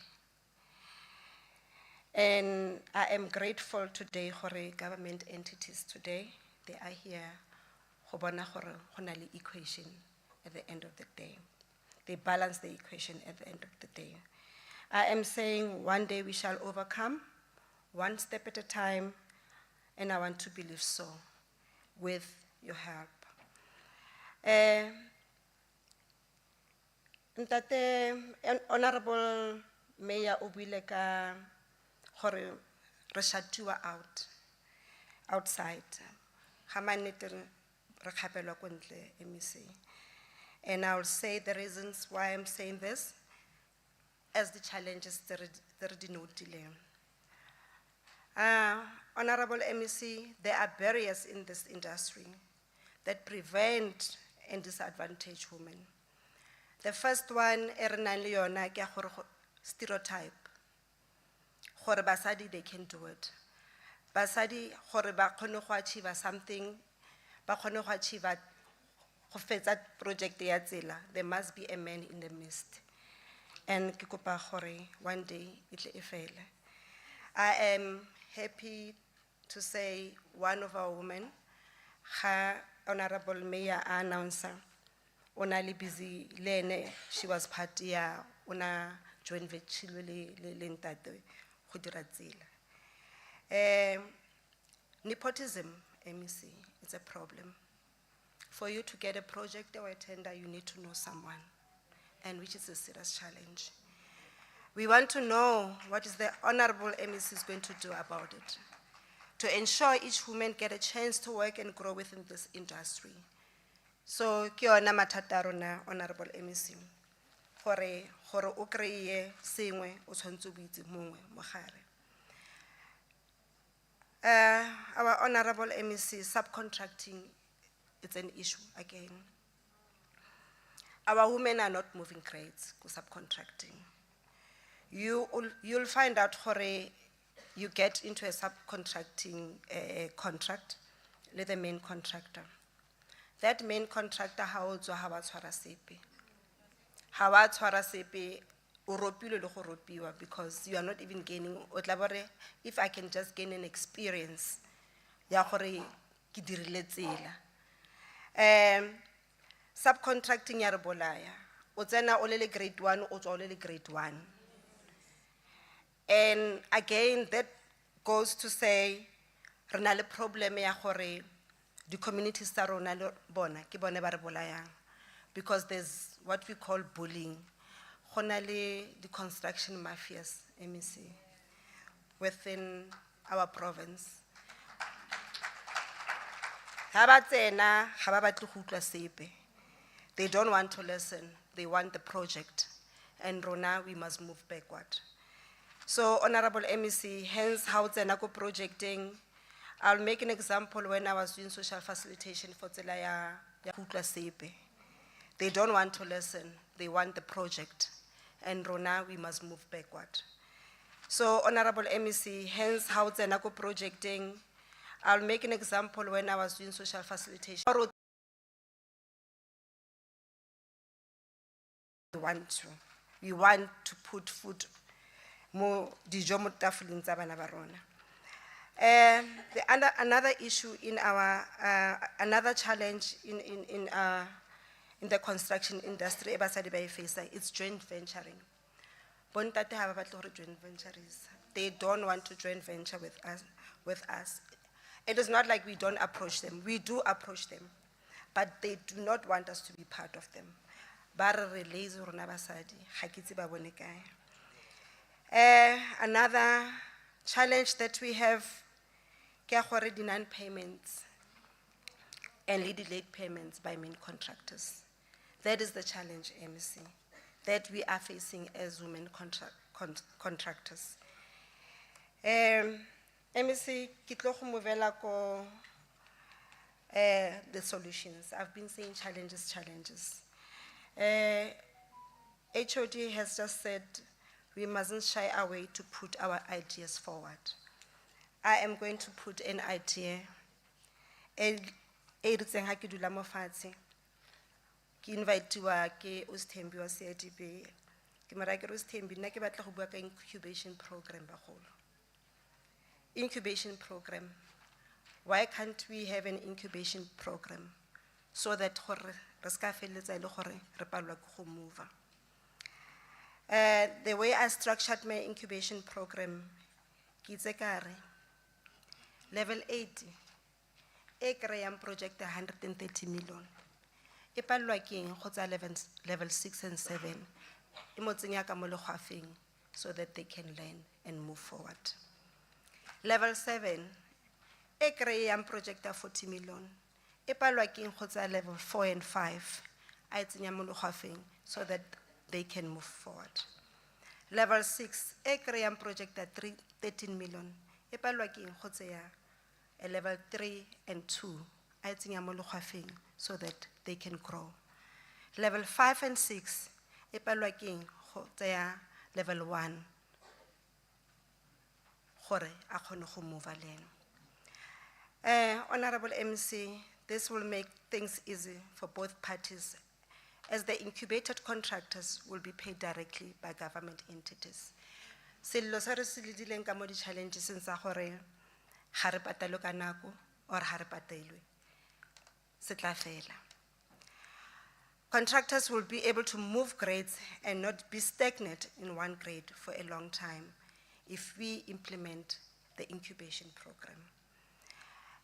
And I am grateful today for government entities today. They are here. Go bona gore go na le equation at the end of the day. They balance the equation at the end of the day. I am saying one day we shall overcome, one step at a time, and I want to believe so, with your help. Ntate, Honorable Mayor Obile ka gore re shatiwa outside. Ga mannete re kgapelwa ko ntle, MEC. And I will say the reasons why I'm saying this as the challenges that are denoted. Honorable MEC, there are barriers in this industry that prevent and disadvantage women. The first one, stereotype. Gore basadi, they can do it. Basadi, gore ba kgone go achieve something, ba kgone go achieve go fetsa project ya tsela, there must be a man in the midst. And ke kopa gore one day itle e fele. I am happy to say one of our women, Honorable Mayor announcer, ona li busy lene, she was part ya ona joint venture le ntate go dira tsela. Nepotism, MEC, it's a problem. For you to get a project or a tender, you need to know someone, and which is a serious challenge. We want to know what is the Honorable MEC is going to do about it, to ensure each woman get a chance to work and grow within this industry. So, ke yona mathata a rona, Honorable MEC, gore o kreye sengwe o tshwantse o itse mongwe mo gare. Our Honorable MEC, subcontracting, it's an issue again. Our women are not moving grades to subcontracting. You'll find out hore you get into a subcontracting contract with the main contractor. That main contractor haotswa ha ba tshwara sepe. Ha ba tshwara sepe o ropilwe le go ropiwa, because you are not even gaining. O tla bore, if I can just gain an experience ya gore ke dirile tsela. Subcontracting ya re bolaya. O tsena o le grade 1, o tswa o le grade 1. And again, that goes to say, re na le problem ya gore the communities tsa rona le bona ke bone ba re bolayang, because there's what we call bullying. Go na le the construction mafias, MEC, within our province. Ha ba tsena, ha ba batle go utlwa sepe. They don't want to listen, they want the project. And rona, we must move backward. So Honorable MEC, hence how Zenako projecting, I'll make an example when I was doing social facilitation for Tselaya Kutla Sepe. They don't want to listen, they want the project. And Rona, we must move backward. So Honorable MEC, hence how Zenako projecting, I'll make an example when I was doing social facilitation. We want to put food more dijo mo tafoleng tsa bana ba rona. Another issue in our another challenge in the construction industry, basadi ba e facing, it's joint venturing. Bontate ha ba batle hore joint ventures. They don't want to joint venture with us. It is not like we don't approach them. We do approach them, but they do not want us to be part of them. Ba re lazy rona basadi, ha ke itse ba bone kae. Another challenge that we have, ke gore di non-payments and delayed payments by main contractors. That is the challenge, MEC, that we are facing as women contractors. MEC, ke tlo go movela ko the solutions. I've been saying challenges. HOD has just said we mustn't shy away to put our ideas forward. I am going to put an idea. Ki invite-iwa ke Usthembi wa CIDB. Ke mara ke Usthembi nna ke batla go bua ka incubation program bagolo. Incubation program. Why can't we have an incubation program so that gore re ska feletsa ile gore re palwa ke go move? The way I structured my incubation program, ke itse ka re level 80 e kreyang project 130 million. E palwa ke eng go tsa level 6 and 7 e mo tsenya ka mo legwafeng so that they can learn and move forward. Level 7 e kreyang project 40 million e palwa ke eng go tsa level 4 and 5 a tsenya mo legwafeng so that they can move forward. Level 6 e kreyang project 13 million e palwa ke eng go tseya a level 3 and 2 a tsenya mo legwafeng so that they can grow. Level 5 and 6 e palwa ke eng go tseya level 1 gore a kgone go move aleng. Honorable MC, this will make things easy for both parties, as the incubated contractors will be paid directly by government entities. Sello sa re se le dileng ka mo di challenges tsa gore ga re patalo ka nako or ga re patelwe se tla fela. Contractors will be able to move grades and not be stagnant in one grade for a long time if we implement the incubation program.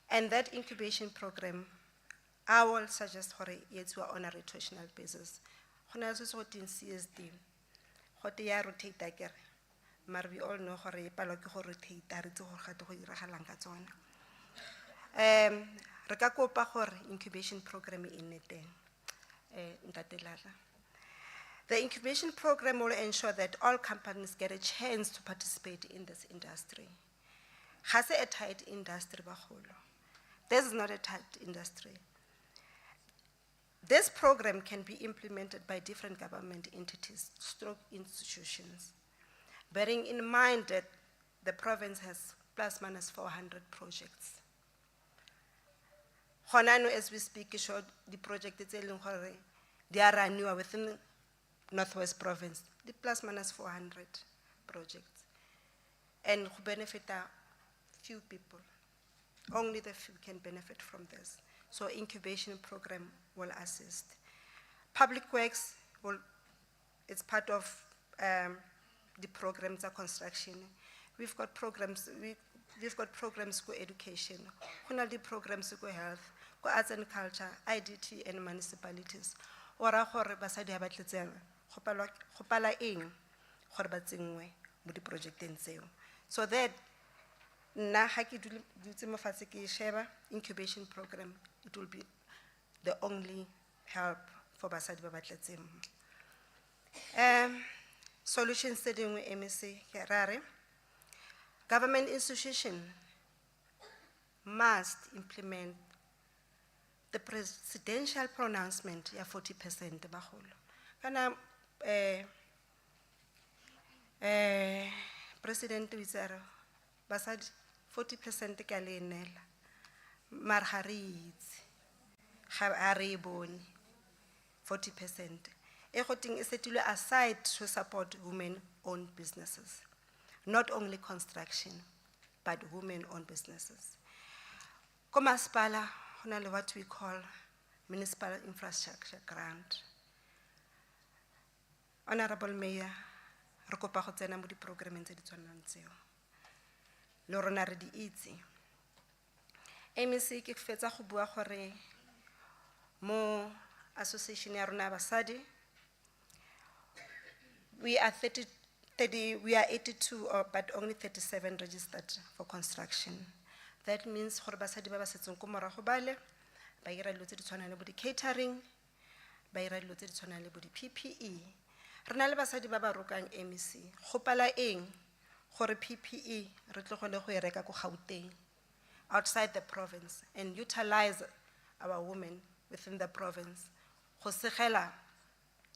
And that incubation program, I will suggest it's on a rotational basis. When I was in CSD, what they are rotate again, but we all know how to rotate. Incubation program in it. The incubation program will ensure that all companies get a chance to participate in this industry. Has a tight industry baholo. This is not a tight industry. This program can be implemented by different government entities, stroke institutions, bearing in mind that the province has plus minus 400 projects. Honano, as we speak, showed the project they are running within Northwest Province, the plus minus 400 projects. And who benefit a few people. Only the few can benefit from this. So incubation program will assist. Public Works it's part of the programs of construction. We've got programs for education. We have the programs for health, for arts and culture, IDT and municipalities. Ora gore basadi ha batletseng go pala eng gore ba tsengwe mo di projecteng tseo. So that na ha ke dutse mo fatshe ke sheba incubation program, it will be the only help for basadi ba batletseng. Solutions tse dingwe MEC ke rare government institution must implement the presidential pronouncement ya 40% bagolo. Kana President Wizara basadi 40% ka le nela mar ha re itse ga re e bone 40%. E goting e setilwe aside to support women-owned businesses, not only construction, but women-owned businesses. Komaspala, honale what we call municipal infrastructure grant. Honorable Mayor, re kopa go tsena mo di programeng tse di tshwanang tseo. Le rona re di itse. MEC ke fetsa go bua gore mo association ya rona basadi we are 82 but only 37 registered for construction. That means gore basadi ba ba setseng ko morago bale ba ira dilo tse di tshwanang le bo di catering, ba ira dilo tse di tshwanang le bo di PPE. Re na le basadi ba ba rokang MEC go pala eng gore PPE re tlogole go e reka ko Gauteng outside the province and utilize our women within the province go segela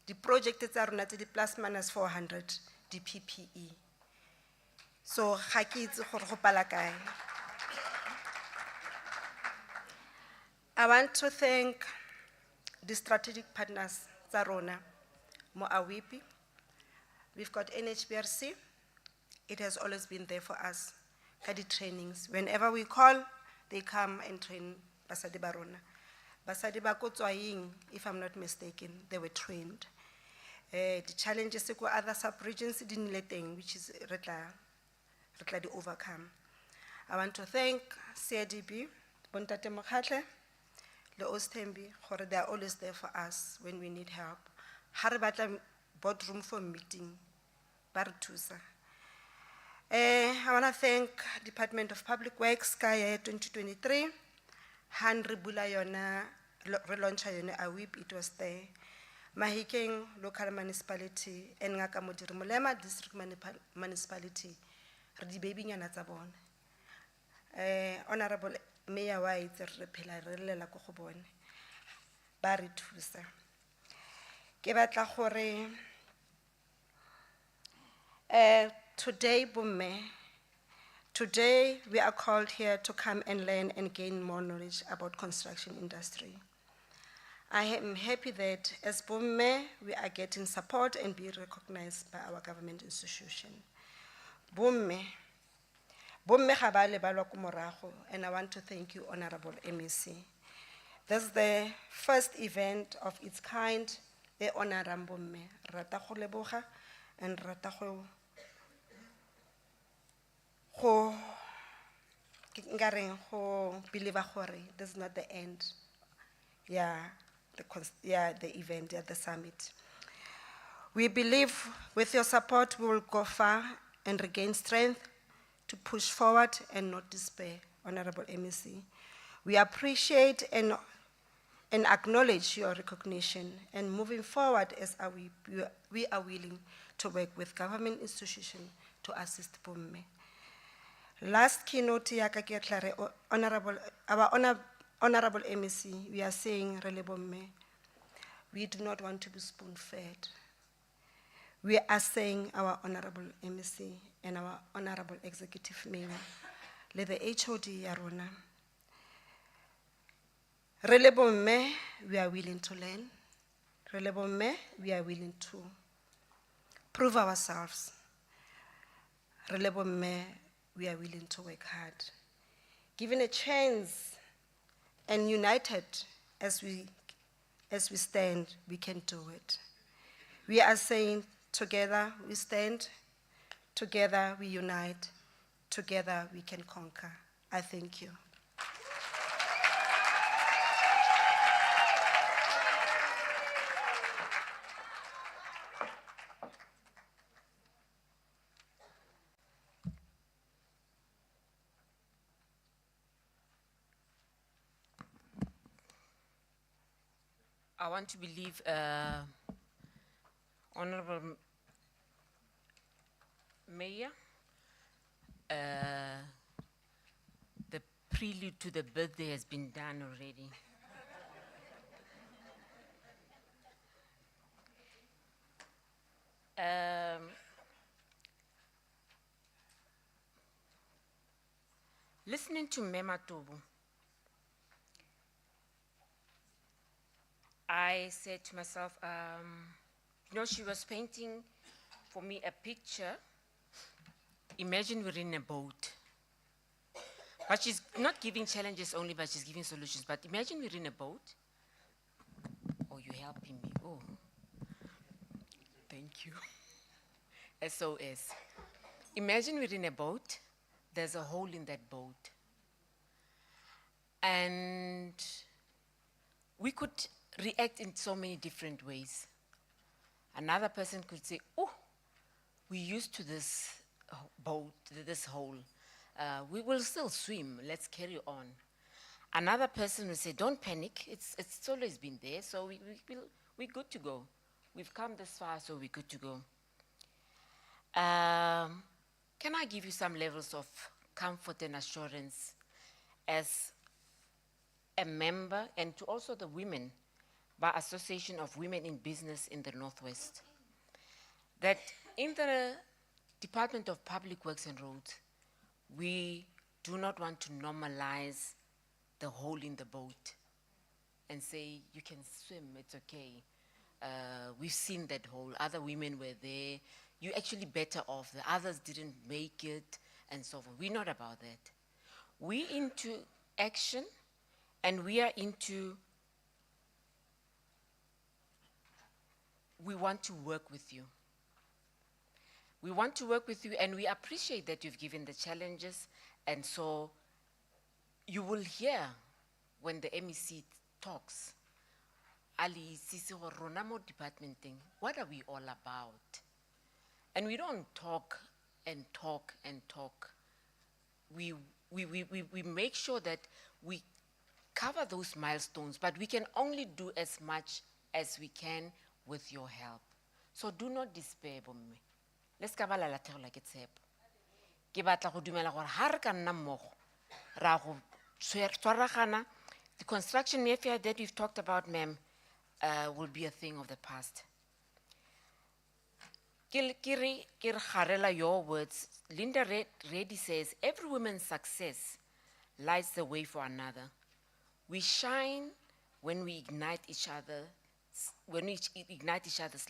di project tsa rona tse di plus minus 400 di PPE. So ga ke itse gore go pala kae. I want to thank the strategic partners tsa rona mo AWIPI. We've got NHBRC. It has always been there for us. Kadi trainings. Whenever we call, they come and train basadi ba rona. Basadi ba ko Tswaing, if I'm not mistaken, they were trained. The challenges ko other sub-regions di nnile teng, which is re tla di overcome. I want to thank CIDB, Bontate Mokhatle, le Ostembi, gore they are always there for us when we need help. Ha re batla boardroom for meeting, ba re thusa. I want to thank Department of Public Works, Kaya 2023. Henry Bula yona, relauncha yona AWIP, it was there. Mahikeng local municipality, and Ngaka Modiri Mulema district municipality, Redi baby nyana tsa bona. Honorable Mayor White, repela rele la ko go bone. Ba re thusa. Ke batla gore today we are called here to come and learn and gain more knowledge about construction industry. I am happy that as Bomme, we are getting support and be recognized by our government institution. Bomme ga ba lebalwa ko morago, and I want to thank you, Honorable MEC. This is the first event of its kind, the Honorable Bomme. Rata go leboga and rata go believe this is not the end. The event at the summit. We believe with your support we will go far and regain strength to push forward and not despair, Honorable MEC. We appreciate and acknowledge your recognition, and moving forward as we are willing to work with government institutions to assist Bomme. Last keynote yaka ke klare Honorable MEC, we are saying really Bomme, we do not want to be spoon-fed. We are saying our Honorable MEC and our Honorable Executive Mayor, le the HOD yarona. Really Bomme, we are willing to learn. Really Bomme, we are willing to prove ourselves. Really Bomme, we are willing to work hard. Given a chance and united as we stand, we can do it. We are saying together we stand, together we unite, together we can conquer. I thank you. I want to believe Honorable Mayor The prelude to the birthday has been done already. Listening to Mema Tobu, I said to myself, she was painting for me a picture. Imagine we're in a boat. But she's not giving challenges only, but she's giving solutions. But imagine we're in a boat. Oh, you're helping me. Oh, thank you. SOS. Imagine we're in a boat. There's a hole in that boat. And we could react in so many different ways. Another person could say, oh, we're used to this boat, this hole. We will still swim, let's carry on. Another person will say, don't panic, it's always been there, so we're good to go. We've come this far, so we're good to go. Can I give you some levels of comfort and assurance as a member, and to also the women, by Association of Women in Business in the Northwest, that in the Department of Public Works and Roads, we do not want to normalize the hole in the boat and say, you can swim, it's okay. We've seen that hole, other women were there, you're actually better off, the others didn't make it, and so forth. We're not about that. We're into action, and we are into, we want to work with you. We want to work with you, and we appreciate that you've given the challenges, and so you will hear when the MEC talks, Ali, Sisi, Rona mo department thing, what are we all about? And we don't talk and talk and talk. We make sure that we cover those milestones, but we can only do as much as we can with your help. So do not despair, bomme. Let's cover la lateral like it's hep. Ke batla go dumela gore ha re ka nna mmogo ra go tshwaragana. The construction mafia that we've talked about, ma'am, will be a thing of the past. Ke re garela your words. Linda Reddy says, every woman's success lights the way for another. We shine when we ignite each other's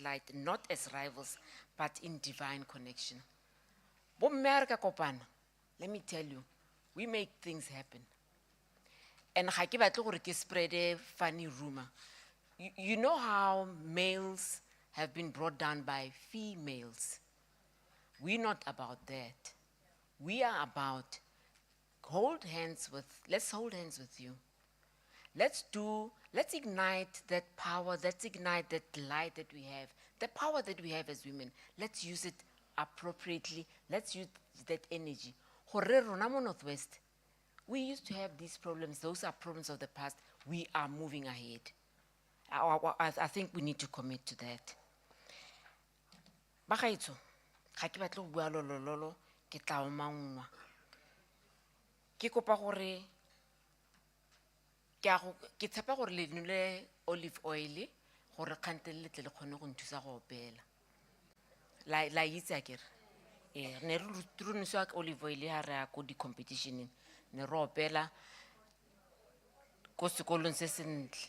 light, not as rivals, but in divine connection. Let me tell you, we make things happen. And ga ke batle gore ke spread a funny rumor. You know how males have been brought down by females. We're not about that. We are about let's hold hands with you. Let's ignite that power, let's ignite that light that we have, the power that we have as women. Let's use it appropriately. Let's use that energy. Gore rona mo Northwest, we used to have these problems. Those are problems of the past. We are moving ahead. I think we need to commit to that. Bagaetsho, ga ke batle go bua lolololo, ke tla o mangwa. Ke kopa gore ke tshepa gore le nole olive oil gore kgante le tle le kgone go nthusa go opela. La itse akere. Ne re runiswa olive oil ha re ya go di competition ne re opela ko sekolong se sentle.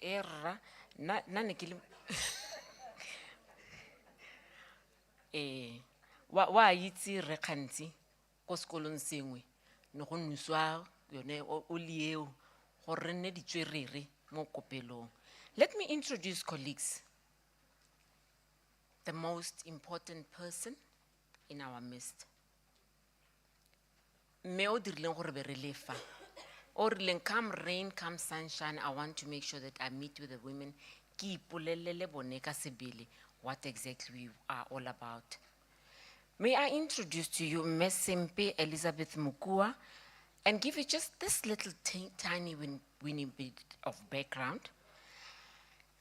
Erra na ne ke le wa itse re khantsi ko sekolong sengwe ne go nuswa yone oli eo gore nne ditswerere mo kopelong. Let me introduce colleagues. The most important person in our midst. Me o dirileng gore be re lefa. O rileng come rain, come sunshine, I want to make sure that I meet with the women. Ki ipolelele bone ka sebele what exactly we are all about. May I introduce to you Ms. Sempe Elizabeth Mukua and give you just this little tiny winning bit of background.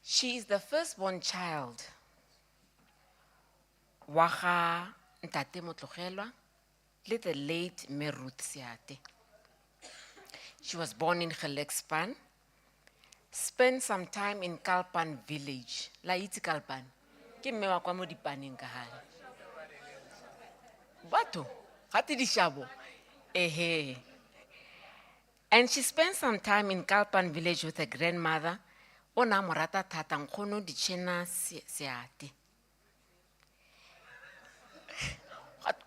She is the firstborn child Waga Ntate Motlogelwa, le the late Mme Ruth Seate. She was born in Gelexpan, spent some time in Kalpan village. La itse Kalpan. Ke mme wa kwa mo Dipaneng ka hare. Batho, gate di shabo. Ehe. And she spent some time in Kalpan village with her grandmother. Ona morata thata nkgono Ditšhena Seate.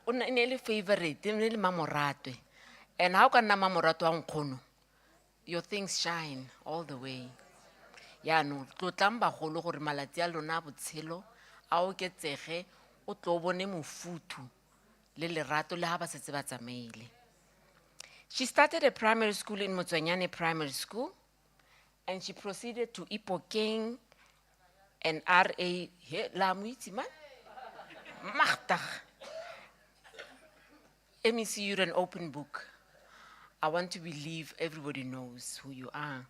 Ona ene le favorite, ene le mamoratwe. And how can na mamoratwe wa nkgono? Your things shine all the way. Ya no, tlotlang bagolo gore malatsi a lona a botshelo a oketsege o tlo bone mofutu le lerato le ha ba setse ba tsamaile. She started a primary school in Motswanyane Primary School, and she proceeded to Ipokeng and RA. La muitsi man? Magtig. MEC, you're an open book. I want to believe everybody knows who you are.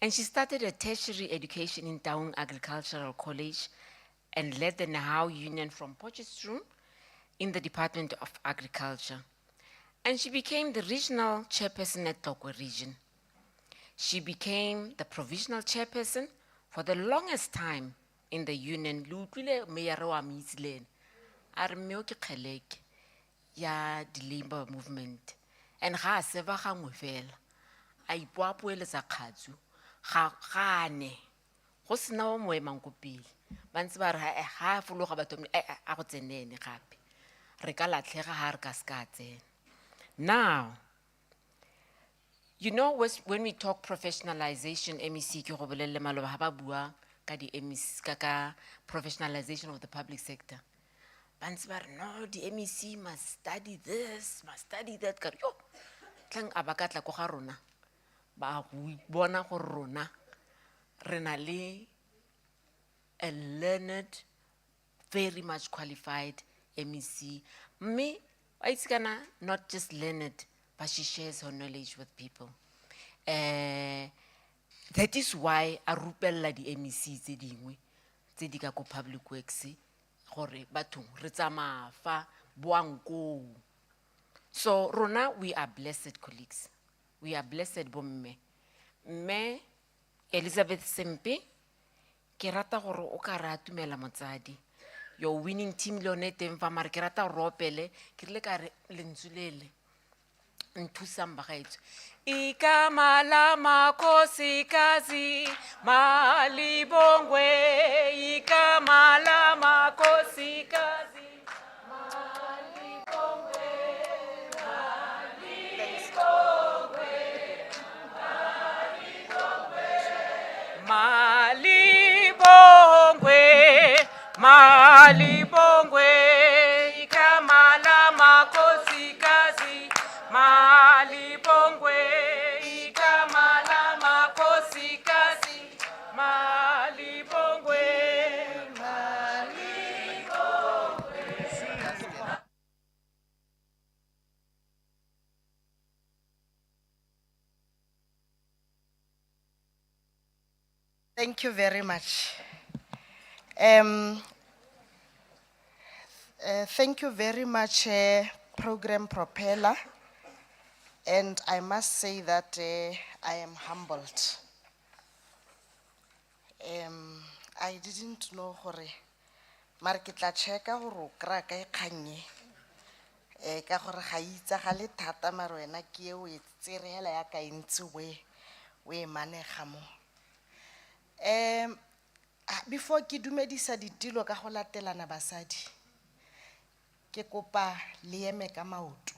And she started a tertiary education in Taung Agricultural College and led the Nahau Union from Potchefstroom in the Department of Agriculture. And she became the regional chairperson at Tokwe region. She became the provisional chairperson for the longest time in the union. Lutlile Mayor wa Mitzlen. Armeo ke kgeleke ya the labor movement. And ga seba gangwe fela. A ipoapoeletsa kgatsu. Ga gane. Go sena o moemang ko pele. Ba ntse ba re ha fologa batho a go tsenene gape. Re ka latlhega ha re ka ska tsena. Now, you know, when we talk professionalization, MEC, ke go bolelle maloba ha ba bua ka di MEC ka professionalization of the public sector. Bantse ba re no, the MEC must study this, must study that. Ka yo, tlang abakatla ko ga rona. Ba bona go rona re na le a learned, very much qualified MEC. Me, it's gonna not just learned, but she shares her knowledge with people. That is why I rupella the MEC tse dingwe tse di ka ko public works gore batho re tsamaya fa boanko. So rona, we are blessed colleagues. We are blessed bomme. Me Elizabeth Sempe ke rata gore o ka re atumela motsadi. Your winning team le one teng fa mare ke rata gore opele ke rile ka re lentsulele nthusang bagaetso. Ikamala makosikazi malibongwe, ikamala makosikazi malibongwe, malibongwe, malibongwe, ikamala makosikazi malibongwe, ikamala makosikazi malibongwe, malibongwe. Thank you very much. Thank you very much, Program Propeller. And I must say that I am humbled. I didn't know hore mara ke tla checka hore o kra ka ikganye ka gore ga itsa ga le thata mara wena ke e o e tserela ya ka intse we manega mo. Before ke dumedisa ditilo ka go latelana basadi ke kopa le eme ka maoto.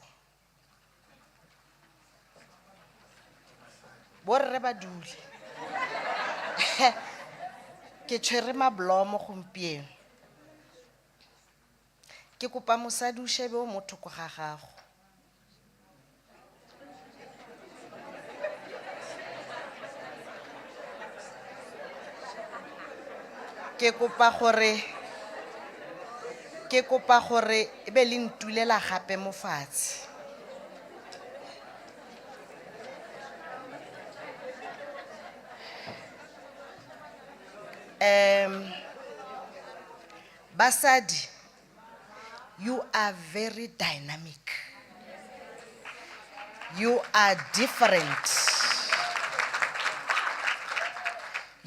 Borre ba dule. Ke tshwere mablomo gompieno. Ke kopa mosadi o shebe o motho go ga gago. Ke kopa gore e be le ntulela gape mo fatshe. Basadi You are very dynamic. You are different.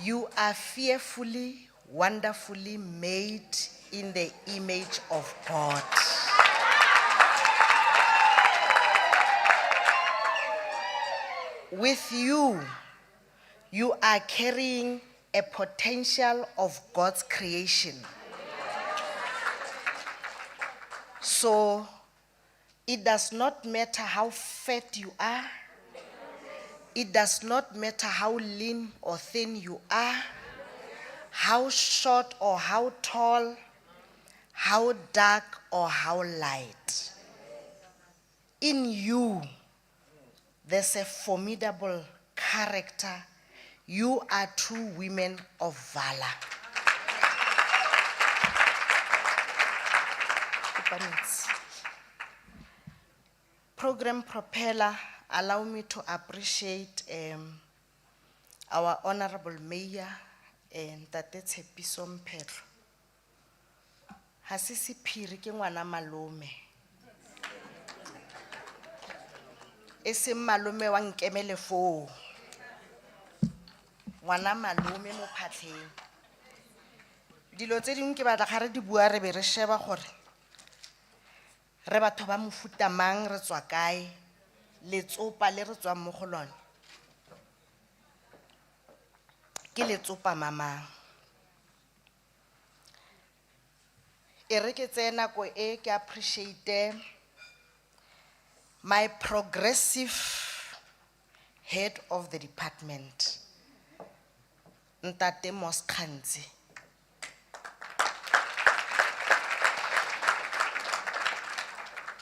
You are fearfully, wonderfully made in the image of God. With you, you are carrying a potential of God's creation. So it does not matter how fat you are. It does not matter how lean or thin you are, how short or how tall, how dark or how light. In you, there's a formidable character. You are true women of valor. Program Propeller, allow me to appreciate our Honorable Mayor and Tate Tshepiso Mphetlo. Ha se sephiri ke ngwana malome. E se malome wa nkemele foo. Ngwana malome mo phatlheng. Dilo tse dingwe ke batla ga re di bua re be re sheba gore re batho ba mofuta mang re tswa kae letsopa le re tswang mo go lone ke letsopa mamang. E re ke tsena ko e ke appreciate my progressive head of the department, Ntate Moskhanzi.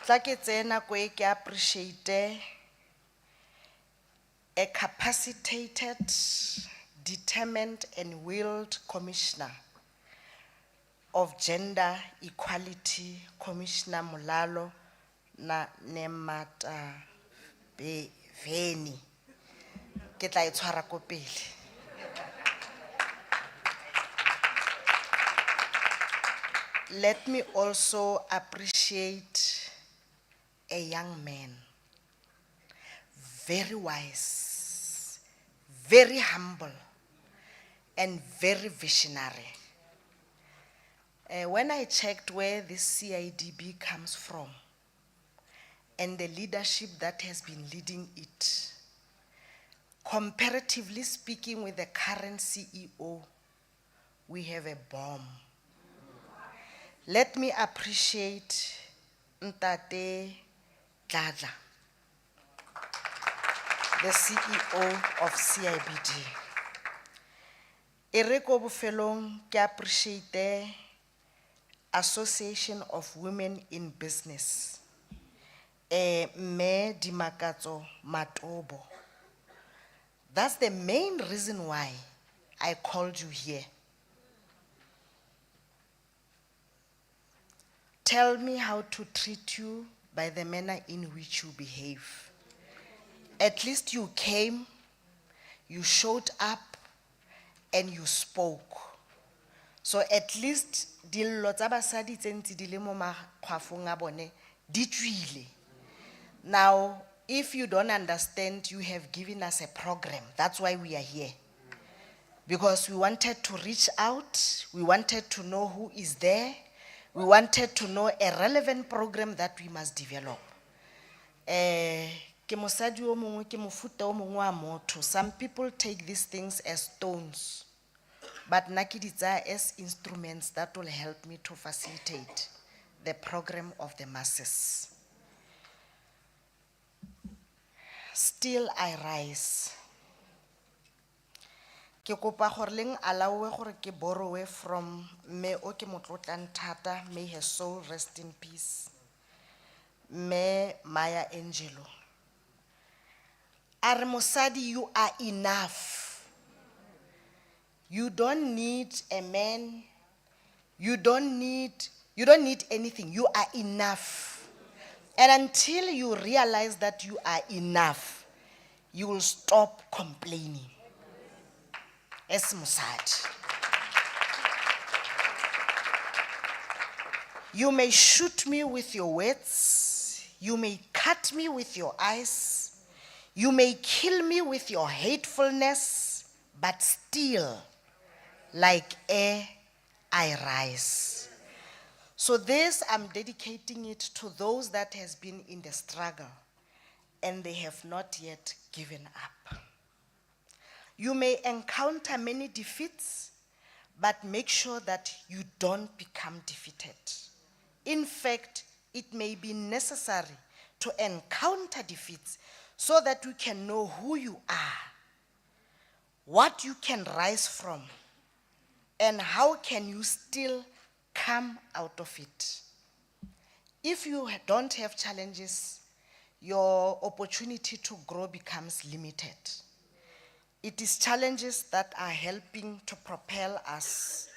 Tla ke tsena ko e ke appreciate a capacitated, determined and willed commissioner of gender equality, Commissioner Mulalo na Nemata Veni. Ke tla e tshwara ko pele. Let me also appreciate a young man, very wise, very humble, and very visionary. When I checked where this CIDB comes from and the leadership that has been leading it, comparatively speaking with the current CEO, we have a bomb. Let me appreciate Ntate Dladla, the CEO of CIBD. Ereko Bufelong ke appreciate the Association of Women in Business. Me Dimakatso Matobo. That's the main reason why I called you here. Tell me how to treat you by the manner in which you behave. At least you came, you showed up, and you spoke. So at least dillo tsa basadi tse ntse di le mo makgwafong a bone di tswile. Now, if you don't understand, you have given us a program. That's why we are here. Because we wanted to reach out, we wanted to know who is there, we wanted to know a relevant program that we must develop. Ke mosadi o mongwe ke mofuta o mongwe wa motho. Some people take these things as stones, but nna ke di tsaya as instruments that will help me to facilitate the program of the masses. Still I rise. Ke kopa gore leng alawe gore ke borrowe from me o ke motlotlang thata, may her soul rest in peace, me Maya Angelou. Are mosadi, you are enough. You don't need a man, you don't need anything, you are enough. And until you realize that you are enough, you will stop complaining. Es mosadi. You may shoot me with your words. You may cut me with your eyes. You may kill me with your hatefulness, but still, like air, I rise. So this, I'm dedicating it to those that has been in the struggle and they have not yet given up. You may encounter many defeats, but make sure that you don't become defeated. In fact, it may be necessary to encounter defeats so that you can know who you are, what you can rise from, and how can you still come out of it. If you don't have challenges, your opportunity to grow becomes limited. It is challenges that are helping to propel us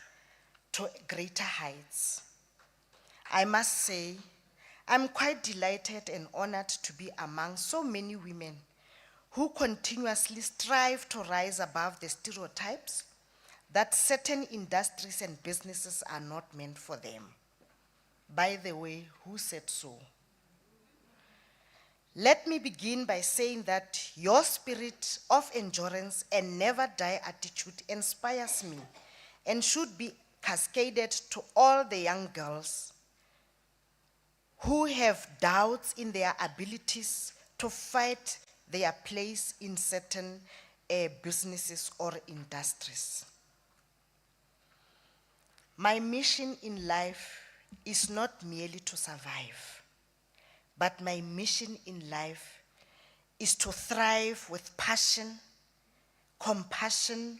to greater heights. I must say, I'm quite delighted and honored to be among so many women who continuously strive to rise above the stereotypes that certain industries and businesses are not meant for them. By the way, who said so? Let me begin by saying that your spirit of endurance and never die attitude inspires me and should be cascaded to all the young girls who have doubts in their abilities to fight their place in certain businesses or industries. My mission in life is not merely to survive, but my mission in life is to thrive with passion, compassion,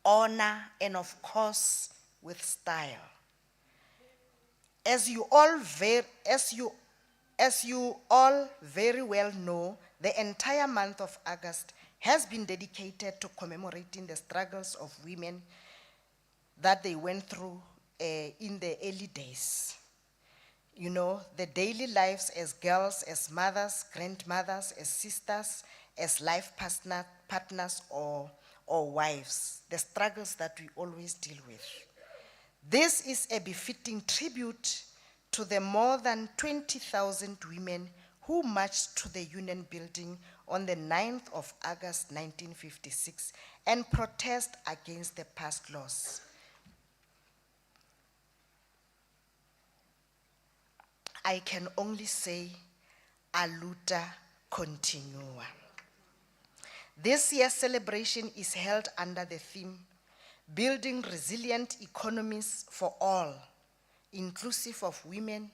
honor, and of course, with style. As you all very well know, the entire month of August has been dedicated to commemorating the struggles of women that they went through in the early days. You know, the daily lives as girls, as mothers, grandmothers, as sisters, as life partners or wives, the struggles that we always deal with. This is a befitting tribute to the more than 20,000 women who marched to the Union Building on the 9th of August 1956 and protest against the past laws. I can only say, a luta continua. This year's celebration is held under the theme, Building Resilient Economies for All, inclusive of women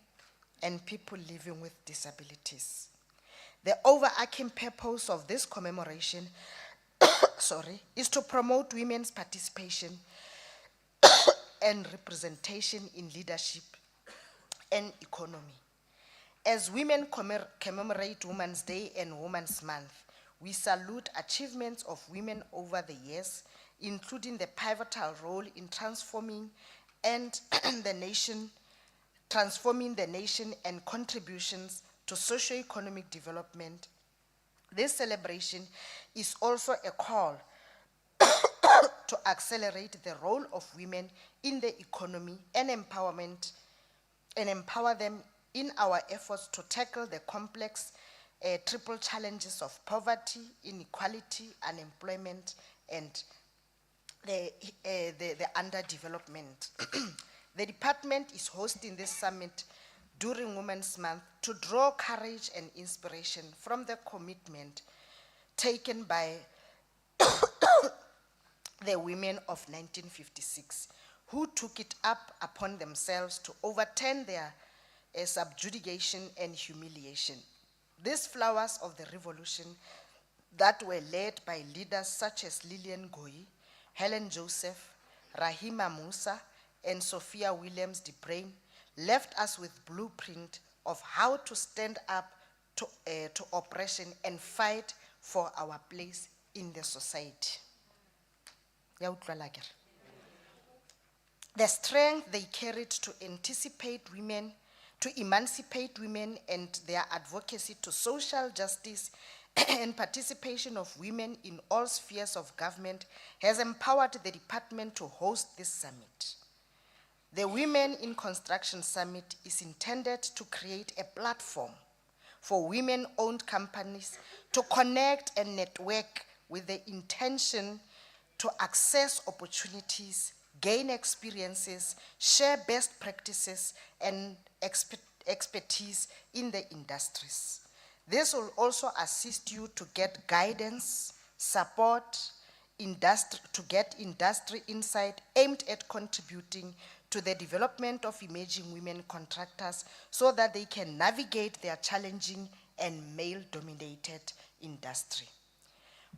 and people living with disabilities. The overarching purpose of this commemoration is to promote women's participation and representation in leadership and economy. As women commemorate Women's Day and Women's Month, we salute achievements of women over the years, including the pivotal role in transforming the nation and contributions to socio-economic development. This celebration is also a call to accelerate the role of women in the economy and empower them in our efforts to tackle the complex triple challenges of poverty, inequality, unemployment, and the underdevelopment. The department is hosting this summit during Women's Month to draw courage and inspiration from the commitment taken by the women of 1956, who took it up upon themselves to overturn their subjugation and humiliation. These flowers of the revolution that were led by leaders such as Lillian Ngoyi, Helen Joseph, Rahima Musa, and Sophia Williams de Bruyn left us with blueprint of how to stand up to oppression and fight for our place in the society. The strength they carried to emancipate women and their advocacy to social justice and participation of women in all spheres of government has empowered the department to host this summit. The Women in Construction Summit is intended to create a platform for women-owned companies to connect and network with the intention to access opportunities, gain experiences, share best practices, and expertise in the industries. This will also assist you to get guidance, support, to get industry insight aimed at contributing to the development of emerging women contractors so that they can navigate their challenging and male-dominated industry.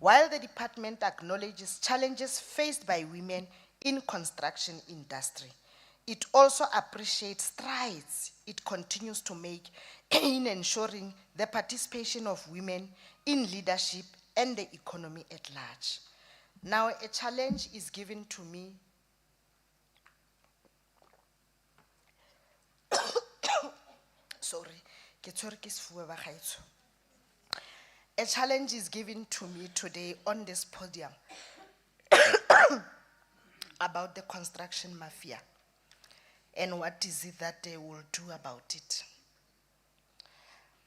While the department acknowledges challenges faced by women in construction industry, it also appreciates strides it continues to make in ensuring the participation of women in leadership and the economy at large. Now, a challenge is given to me sorry, ke tshwere ke sefuba ba gaetsho. A challenge is given to me today on this podium about the construction mafia and what is it that they will do about it.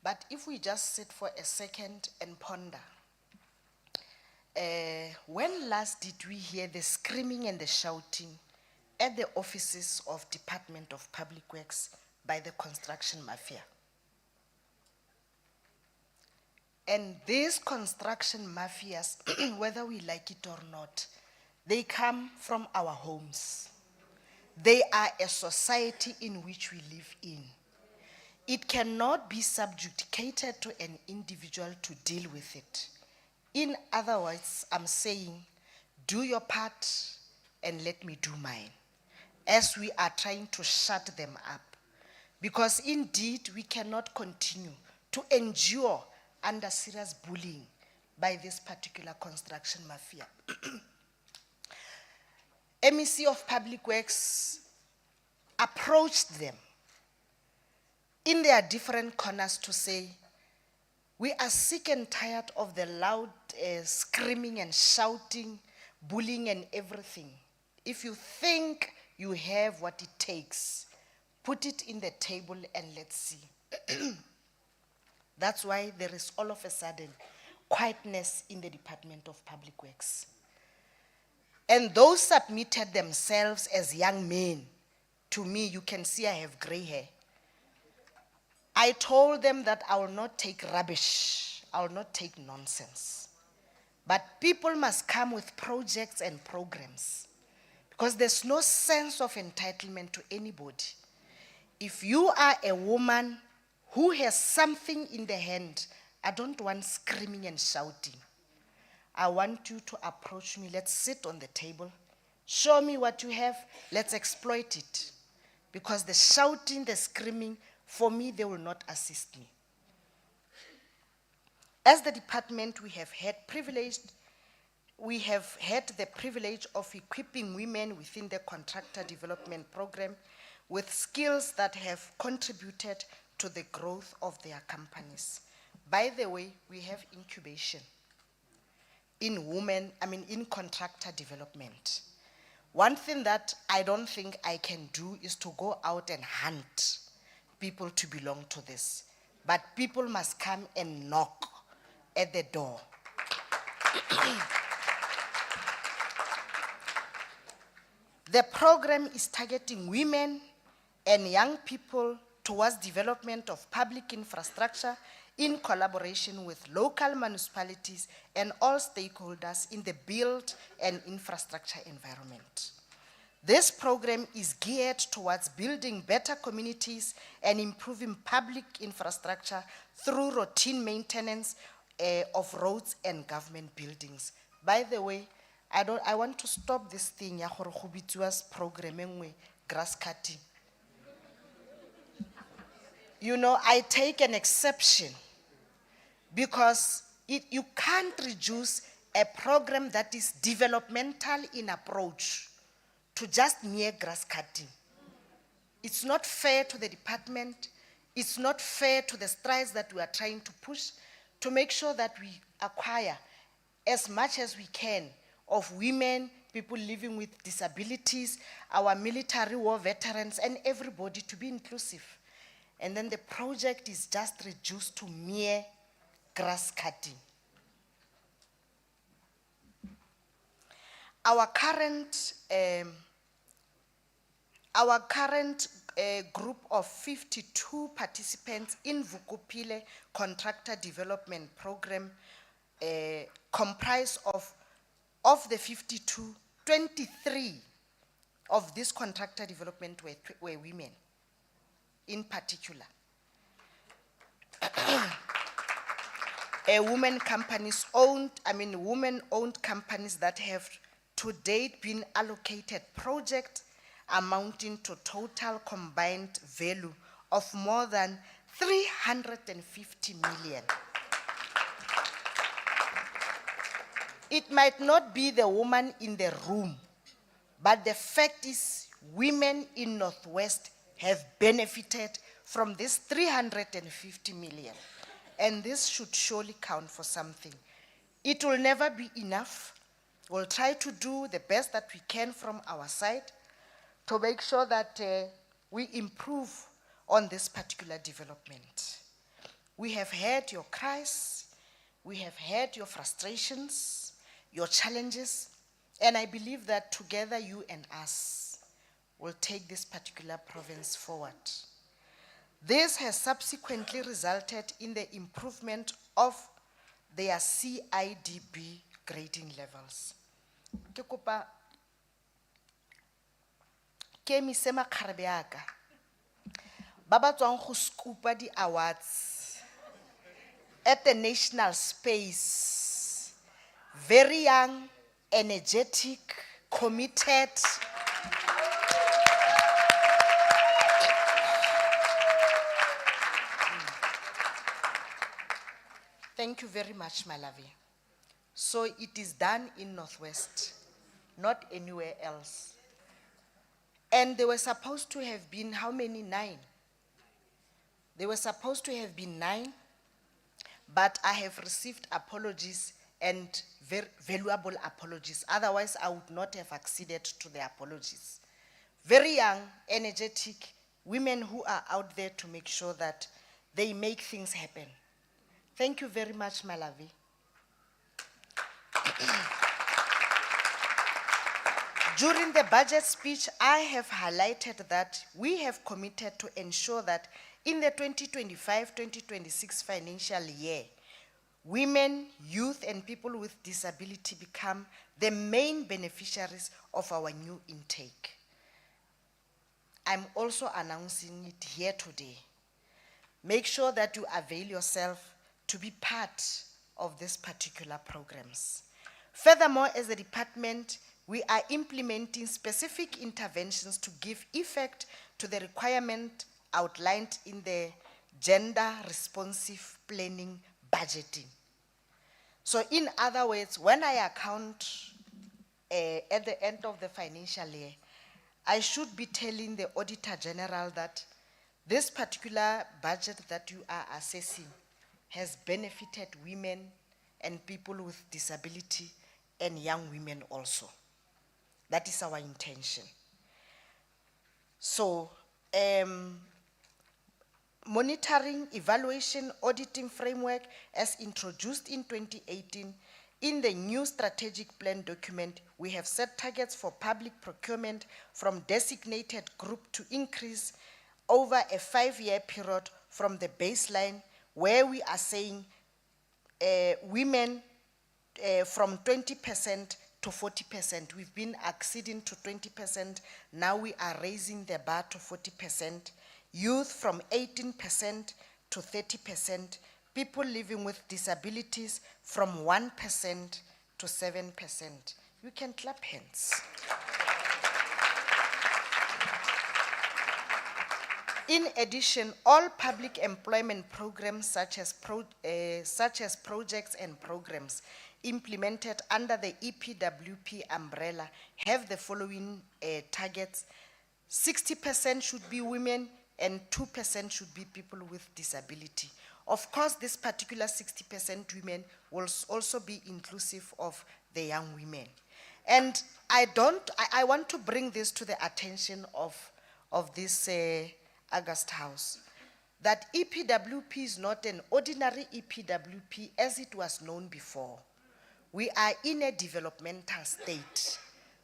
But if we just sit for a second and ponder, when last did we hear the screaming and the shouting at the offices of Department of Public Works by the construction mafia? And these construction mafias, whether we like it or not, they come from our homes. They are a society in which we live in. It cannot be subjugated to an individual to deal with it. In other words, I'm saying, do your part and let me do mine, as we are trying to shut them up. Because indeed, we cannot continue to endure under serious bullying by this particular construction mafia. MEC of Public Works approached them in their different corners to say, we are sick and tired of the loud screaming and shouting, bullying and everything. If you think you have what it takes, put it in the table and let's see. That's why there is all of a sudden quietness in the Department of Public Works. And those submitted themselves as young men, to me, you can see I have gray hair. I told them that I will not take rubbish, I will not take nonsense. But people must come with projects and programs, because there's no sense of entitlement to anybody. If you are a woman who has something in the hand, I don't want screaming and shouting. I want you to approach me, let's sit on the table, show me what you have, let's exploit it. Because the shouting, the screaming, for me, they will not assist me. As the department, we have had the privilege of equipping women within the contractor development program with skills that have contributed to the growth of their companies. By the way, we have incubation in contractor development. One thing that I don't think I can do is to go out and hunt people to belong to this. But people must come and knock at the door. The program is targeting women and young people towards development of public infrastructure in collaboration with local municipalities and all stakeholders in the built and infrastructure environment. This program is geared towards building better communities and improving public infrastructure through routine maintenance of roads and government buildings. By the way, I want to stop this thing, ya gore go bitsiwa program engwe grass cutting. You know, I take an exception because you can't reduce a program that is developmental in approach to just mere grass cutting. It's not fair to the department. It's not fair to the strides that we are trying to push to make sure that we acquire as much as we can of women people living with disabilities, our military war veterans, and everybody to be inclusive. And then the project is just reduced to mere grass cutting. Our current group of 52 participants in Vukupile Contractor Development Program comprise of the 52, 23 of this contractor development were women in particular. Women-owned companies that have to date been allocated projects amounting to total combined value of more than 350 million. It might not be the woman in the room, but the fact is women in Northwest have benefited from this 350 million. And this should surely count for something. It will never be enough. We'll try to do the best that we can from our side to make sure that we improve on this particular development. We have heard your cries, we have heard your frustrations, your challenges, and I believe that together you and us will take this particular province forward. This has subsequently resulted in the improvement of their CIDB grading levels. Ke kopa ke emise makgarebe a ka ba ba tswang go skupa di awards at the national space, very young, energetic, committed. Thank you very much, my lovey. So it is done in Northwest, not anywhere else. And they were supposed to have been how many? 9. They were supposed to have been 9, but I have received apologies and very valuable apologies. Otherwise, I would not have acceded to the apologies. Very young, energetic women who are out there to make sure that they make things happen. Thank you very much, my lovey. During the budget speech, I have highlighted that we have committed to ensure that in the 2025-2026 financial year, women, youth, and people with disability become the main beneficiaries of our new intake. I'm also announcing it here today. Make sure that you avail yourself to be part of these particular programs. Furthermore, as a department, we are implementing specific interventions to give effect to the requirement outlined in the gender responsive planning budgeting. So in other words, when I account at the end of the financial year, I should be telling the Auditor General that this particular budget that you are assessing has benefited women and people with disability and young women also. That is our intention. So, monitoring, evaluation, auditing framework as introduced in 2018, in the new strategic plan document, we have set targets for public procurement from designated group to increase over a 5-year period from the baseline, where we are saying women from 20% to 40%. We've been acceding to 20%. Now we are raising the bar to 40%. Youth from 18% to 30%. People living with disabilities from 1% to 7%. You can clap hands. In addition, all public employment programs such as projects and programs implemented under the EPWP umbrella have the following targets. 60% should be women and 2% should be people with disability. Of course, this particular 60% women will also be inclusive of the young women. And I want to bring this to the attention of this August House, that EPWP is not an ordinary EPWP as it was known before. We are in a developmental state,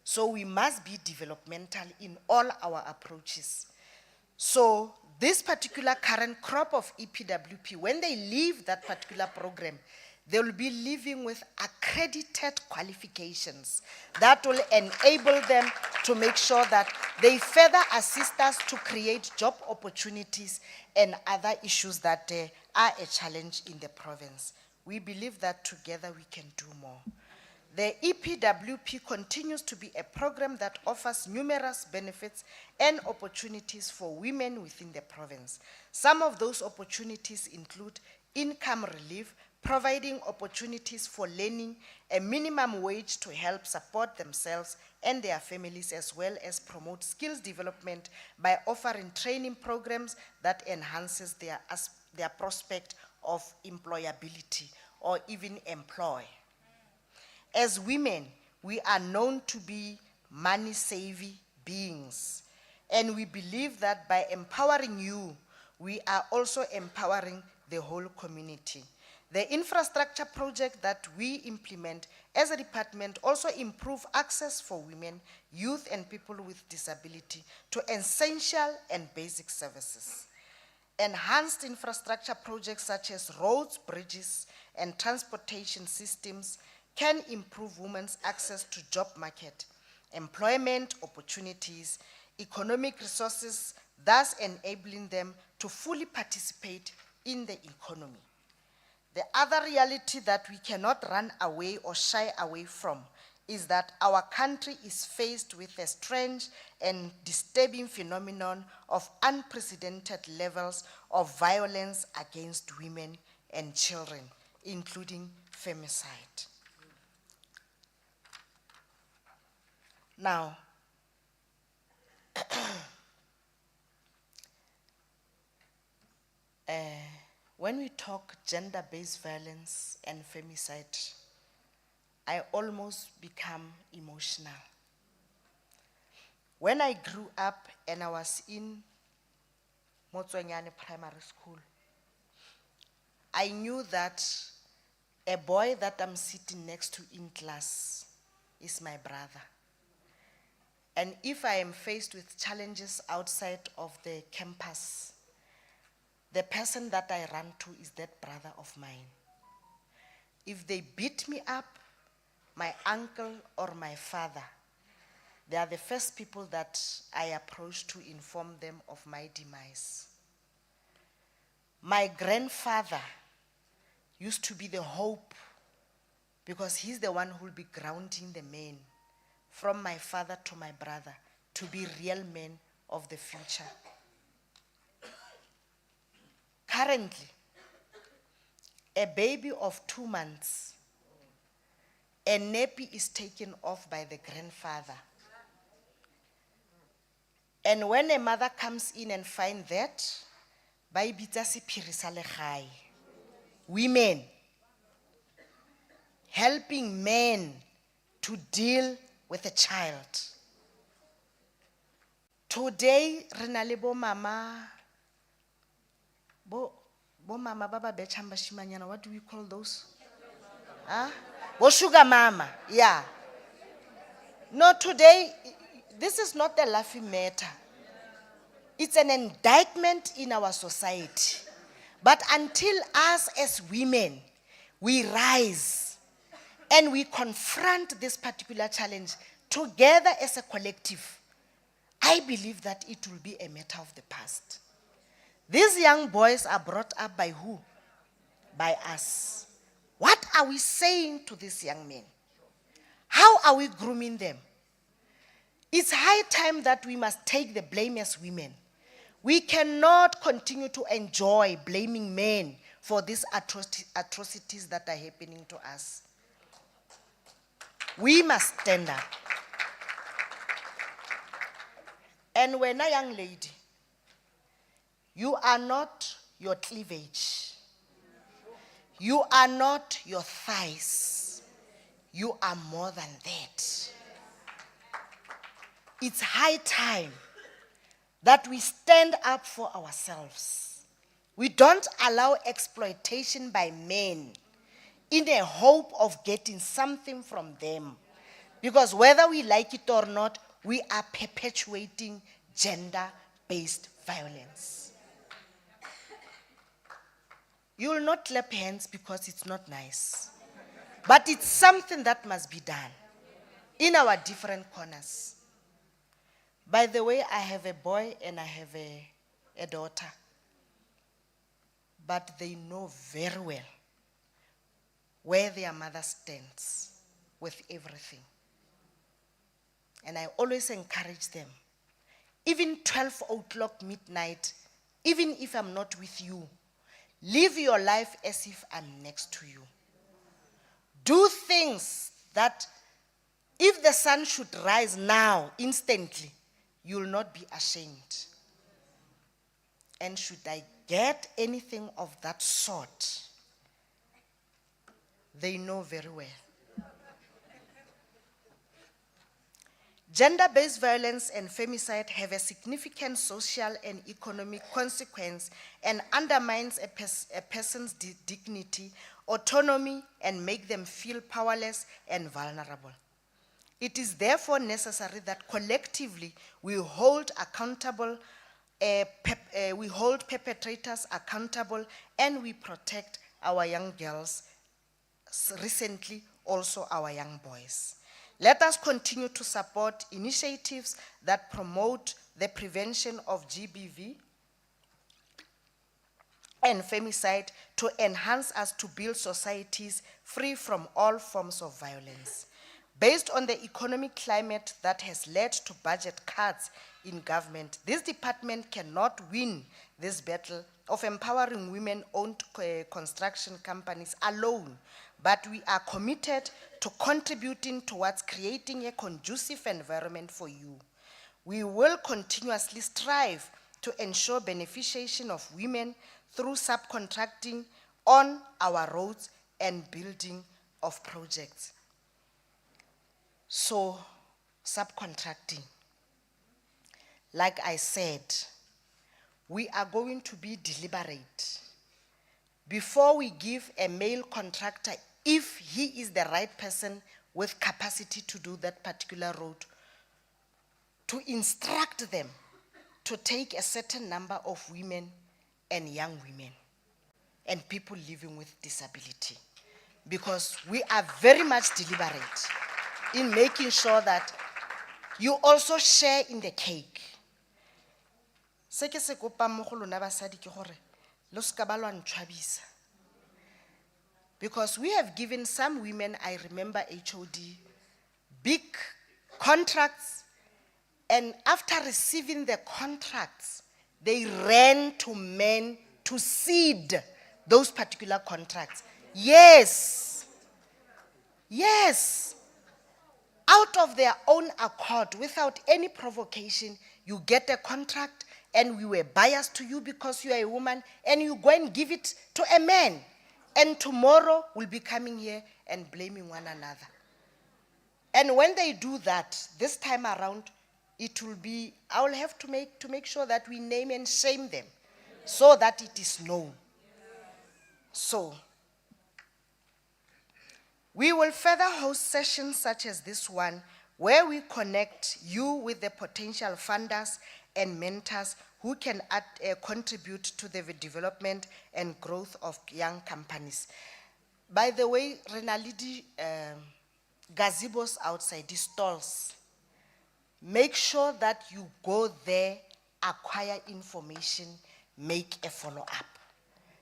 so we must be developmental in all our approaches. So this particular current crop of EPWP, when they leave that particular program, they will be living with accredited qualifications that will enable them to make sure that they further assist us to create job opportunities and other issues that are a challenge in the province. We believe that together we can do more. The EPWP continues to be a program that offers numerous benefits and opportunities for women within the province. Some of those opportunities include income relief, providing opportunities for learning, a minimum wage to help support themselves and their families, as well as promote skills development by offering training programs that enhances their prospect of employability or even employ. As women, we are known to be money-savvy beings, and we believe that by empowering you, we are also empowering the whole community. The infrastructure project that we implement as a department also improve access for women, youth, and people with disability to essential and basic services. Enhanced infrastructure projects such as roads, bridges, and transportation systems can improve women's access to job market, employment opportunities, economic resources, thus enabling them to fully participate in the economy. The other reality that we cannot run away or shy away from is that our country is faced with a strange and disturbing phenomenon of unprecedented levels of violence against women and children, including femicide. Now, when we talk gender-based violence and femicide, I almost become emotional. When I grew up and I was in Motswanyane Primary School, I knew that a boy that I'm sitting next to in class is my brother. And if I am faced with challenges outside of the campus, the person that I run to is that brother of mine. If they beat me up, my uncle or my father, they are the first people that I approach to inform them of my demise. My grandfather used to be the hope, because he's the one who will be grounding the men from my father to my brother to be real men of the future. Currently, a baby of 2 months, a nappy is taken off by the grandfather. And when a mother comes in and finds that, ba ibitsa sephiri sa legae. Women helping men to deal with a child. Today, re na le bo mama baba betshang bashimanyana, what do we call those? Huh? Bo sugar mama, yeah. No, today, this is not a laughing matter. It's an indictment in our society. But until us as women, we rise and we confront this particular challenge together as a collective, I believe that it will be a matter of the past. These young boys are brought up by who? By us. What are we saying to these young men? How are we grooming them? It's high time that we must take the blame as women. We cannot continue to enjoy blaming men for these atrocities that are happening to us. We must stand up. And when a young lady, you are not your cleavage. You are not your thighs. You are more than that. it's high time that we stand up for ourselves. We don't allow exploitation by men in a hope of getting something from them. Because whether we like it or not, we are perpetuating gender-based violence. You will not clap hands because it's not nice. But it's something that must be done in our different corners. By the way, I have a boy and I have a daughter. But they know very well where their mother stands with everything. And I always encourage them, even 12 o'clock midnight, even if I'm not with you, live your life as if I'm next to you. Do things that if the sun should rise now, instantly, you'll not be ashamed. And should I get anything of that sort, they know very well. Gender-based violence and femicide have a significant social and economic consequence and undermines a person's dignity, autonomy, and make them feel powerless and vulnerable. It is therefore necessary that collectively we hold perpetrators accountable and we protect our young girls, recently also our young boys. Let us continue to support initiatives that promote the prevention of GBV and femicide to enhance us to build societies free from all forms of violence. Based on the economic climate that has led to budget cuts in government, this department cannot win this battle of empowering women-owned construction companies alone, but we are committed to contributing towards creating a conducive environment for you. We will continuously strive to ensure beneficiation of women through subcontracting on our roads and building of projects. So, subcontracting, like I said, we are going to be deliberate. Before we give a male contractor, if he is the right person with capacity to do that particular road, to instruct them to take a certain number of women and young women and people living with disability. Because we are very much deliberate in making sure that you also share in the cake. Se ke se kopang mo go lona basadi ke gore lo ska ba lwa ntshwabisa. Because we have given some women, I remember HOD, big contracts, and after receiving the contracts, they ran to men to cede those particular contracts. Yes. Yes. Out of their own accord, without any provocation, you get a contract and we were biased to you because you are a woman, and you go and give it to a man. And tomorrow we'll be coming here and blaming one another. And when they do that, this time around, it will be, I will have to make sure that we name and shame them so that it is known. So, we will further host sessions such as this one where we connect you with the potential funders and mentors who can contribute to the development and growth of young companies. By the way, Renalidi, gazebos outside, these stalls, make sure that you go there, acquire information, make a follow-up.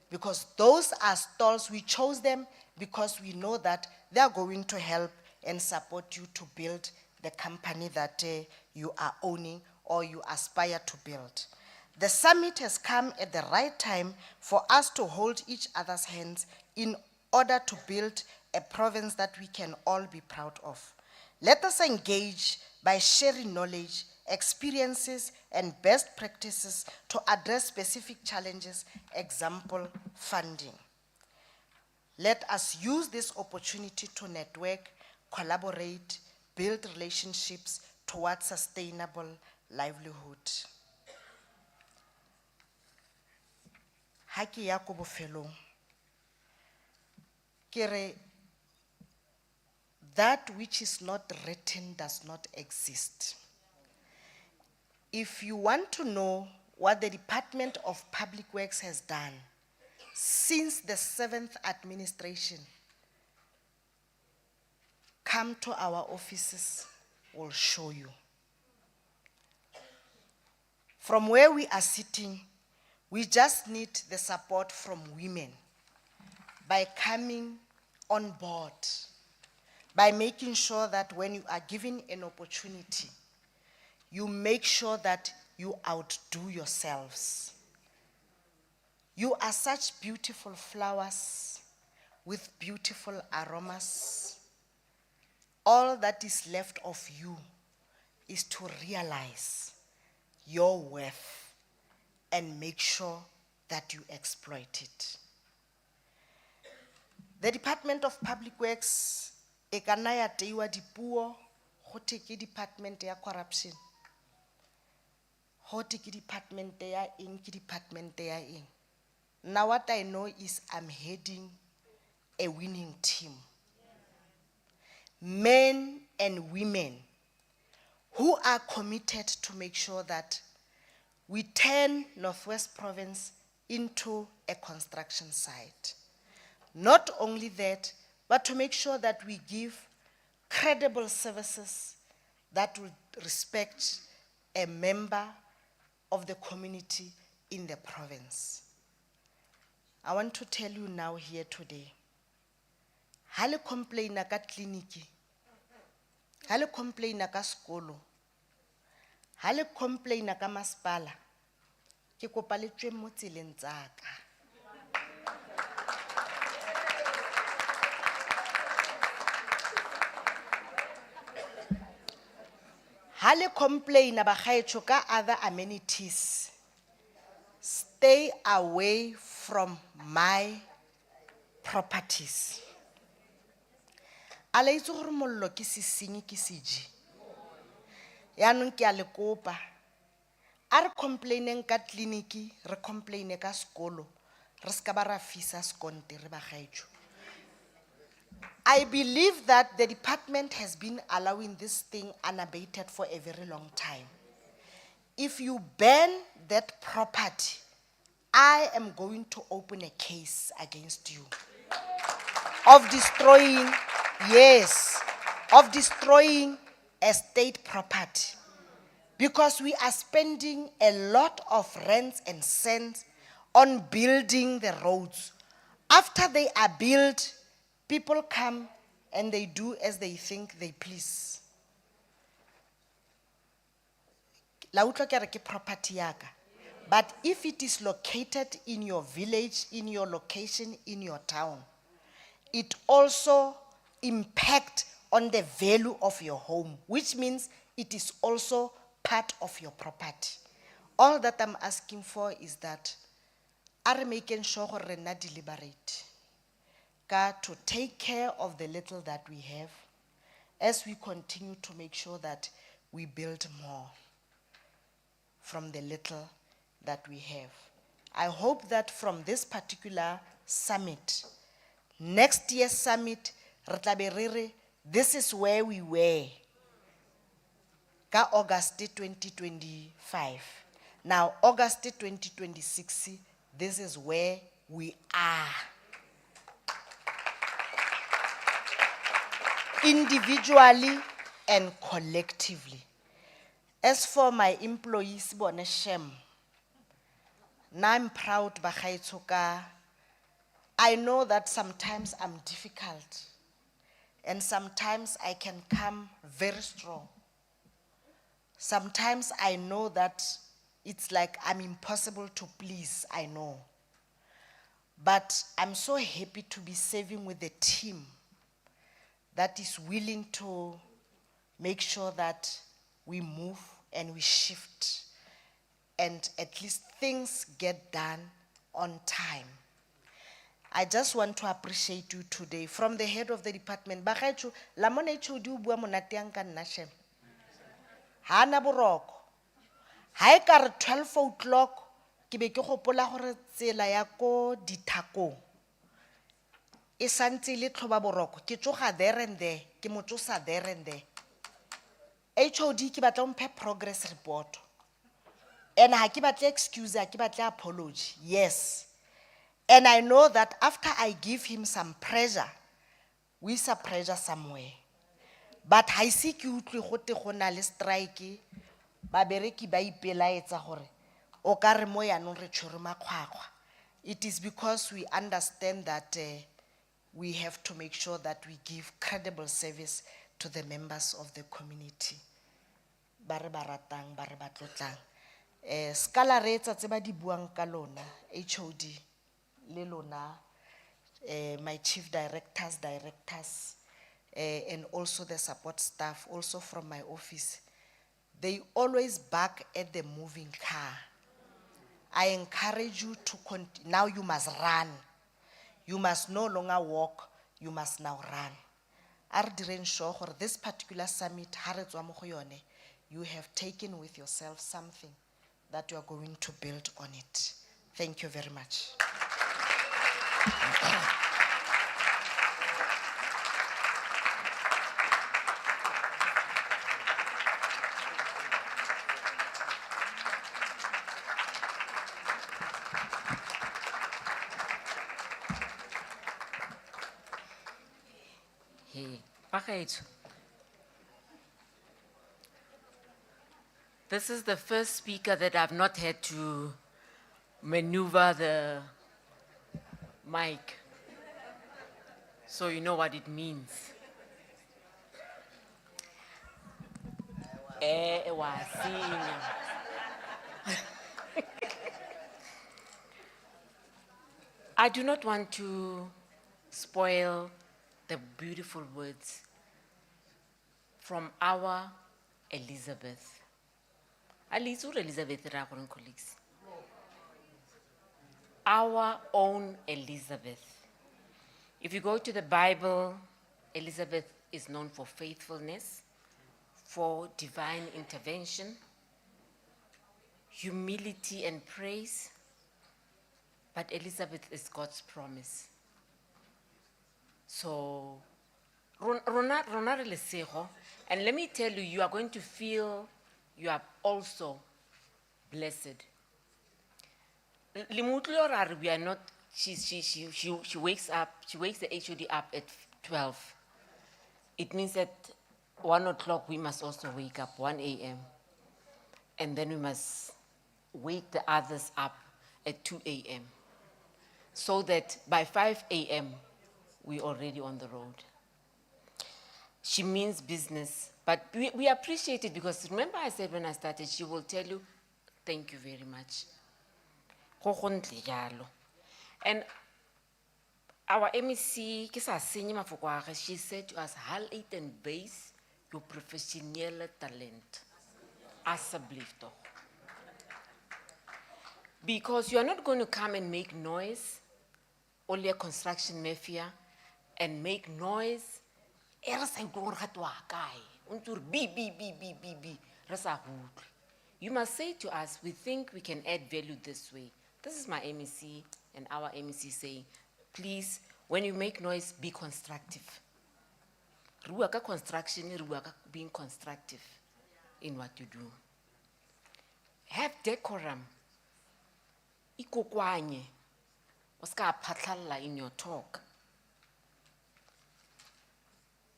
Because those are stalls, we chose them because we know that they are going to help and support you to build the company that you are owning or you aspire to build. The summit has come at the right time for us to hold each other's hands in order to build a province that we can all be proud of. Let us engage by sharing knowledge, experiences, and best practices to address specific challenges, example, funding. Let us use this opportunity to network, collaborate, build relationships to towards sustainable livelihood. Ha ke ya ko bofelong, ke re, that which is not written does not exist. If you want to know what the Department of Public Works has done since the 7th administration, come to our offices, we'll show you. From where we are sitting, we just need the support from women by coming on board, by making sure that when you are given an opportunity, you make sure that you outdo yourselves. You are such beautiful flowers with beautiful aromas. All that is left of you is to realize your worth and make sure that you exploit it. The Department of Public Works, e ka nna ya teiwa dipuo, go te ke department ya corruption. Go te ke department ya eng, ke department ya eng. Now what I know is I'm heading a winning team. Men and women who are committed to make sure that we turn Northwest Province into a construction site. Not only that, but to make sure that we give credible services that will respect a member of the community in the province. I want to tell you now here today, hale complain ka kliniki, hale complain ka skolo, hale complain ka maspala, ke kopa le tswe mo tseleng tsaka. Hale complain ba gaetsho ka other amenities, stay away from my properties. Ale itse gore mollo ke sisinyi ke seji. Yaanong ke a le kopa, a re complaineng ka kliniki, re complaine ka skolo, re ska ba ra fisa skonte re ba gaetsho. I believe that the department has been allowing this thing unabated for a very long time. If you ban that property, I am going to open a case against you of destroying, yes, of destroying a state property. Because we are spending a lot of rents and cents on building the roads. After they are built, people come and they do as they think they please. La utlwa ke re ke property yaka. But if it is located in your village, in your location, in your town, it also impacts on the value of your home, which means it is also part of your property. All that I'm asking for is that are making sure re na deliberate to take care of the little that we have as we continue to make sure that we build more from the little that we have. I hope that from this particular summit, next year's summit, re tla be re re, this is where we were ka August 2025. Now, August 2026, this is where we are. Individually and collectively. As for my employees, bone shem, now I'm proud bagaetsho. I know that sometimes I'm difficult and sometimes I can come very strong. Sometimes I know that it's like I'm impossible to please, I know. But I'm so happy to be serving with a team that is willing to make sure that we move and we shift and at least things get done on time. I just want to appreciate you today from the head of the department. Bagaetsho, la mona e tshodi o bua monate yang ka nna shem. hana boroko. Ha e ka re 12 o'clock, ke be ke gopola gore tsela ya ko Dithakong e santse e le tlhoba boroko, ke tsoga there and there, ke mo tsosa there and there. HOD ke batla o mphe progress report. And ha ke batle excuse, ha ke batle apology. Yes. And I know that after I give him some pressure, we isa pressure somewhere. But ha ise ke utlwe gote go na le strike, babereki ba ipelaetsa gore o ka re mo yanong re tshwere makgwakgwa. It is because we understand that we have to make sure that we give credible service to the members of the community. Ba re ba ratang, ba re ba tlotlang. Skala re etsa tse ba di buang ka lona, HOD, le lona, my chief directors, and also the support staff, also from my office. They always back at the moving car. I encourage you to continue. Now you must run. You must no longer walk, you must now run. Are direng sure gore this particular summit, ha re tswa mo go yone, you have taken with yourself something that you are going to build on it. Thank you very much. Hey, bagaetsho. This is the first speaker that I've not had to maneuver the mic. So you know what it means. Wasinya. I do not want to spoil the beautiful words from our Elizabeth. Elizabeth, colleagues. Our own Elizabeth. If you go to the Bible, Elizabeth is known for faithfulness, for divine intervention, humility and praise, but Elizabeth is God's promise. So, rona re lesego, and let me tell you, you are going to feel you are also blessed. Limutlo we are not. She wakes up. She wakes the HOD up at 12. It means at 1 o'clock we must also wake up, 1 a.m. And then we must wake the others up at 2 a.m. so that by 5 a.m. we're already on the road. She means business, but we appreciate it because remember I said when I started, she will tell you, thank you very much. And our MEC, she said to us, "Hal eat and base your professional talent." Asseblief. Because you are not going to come and make noise, only a construction mafia, and make noise. You must say to us, we think we can add value this way. This is my MEC and our MEC saying, please, when you make noise, be constructive. Ruaka construction, ruaka being constructive in what you do. Have decorum. Ikokwanye. Oska patlala in your talk.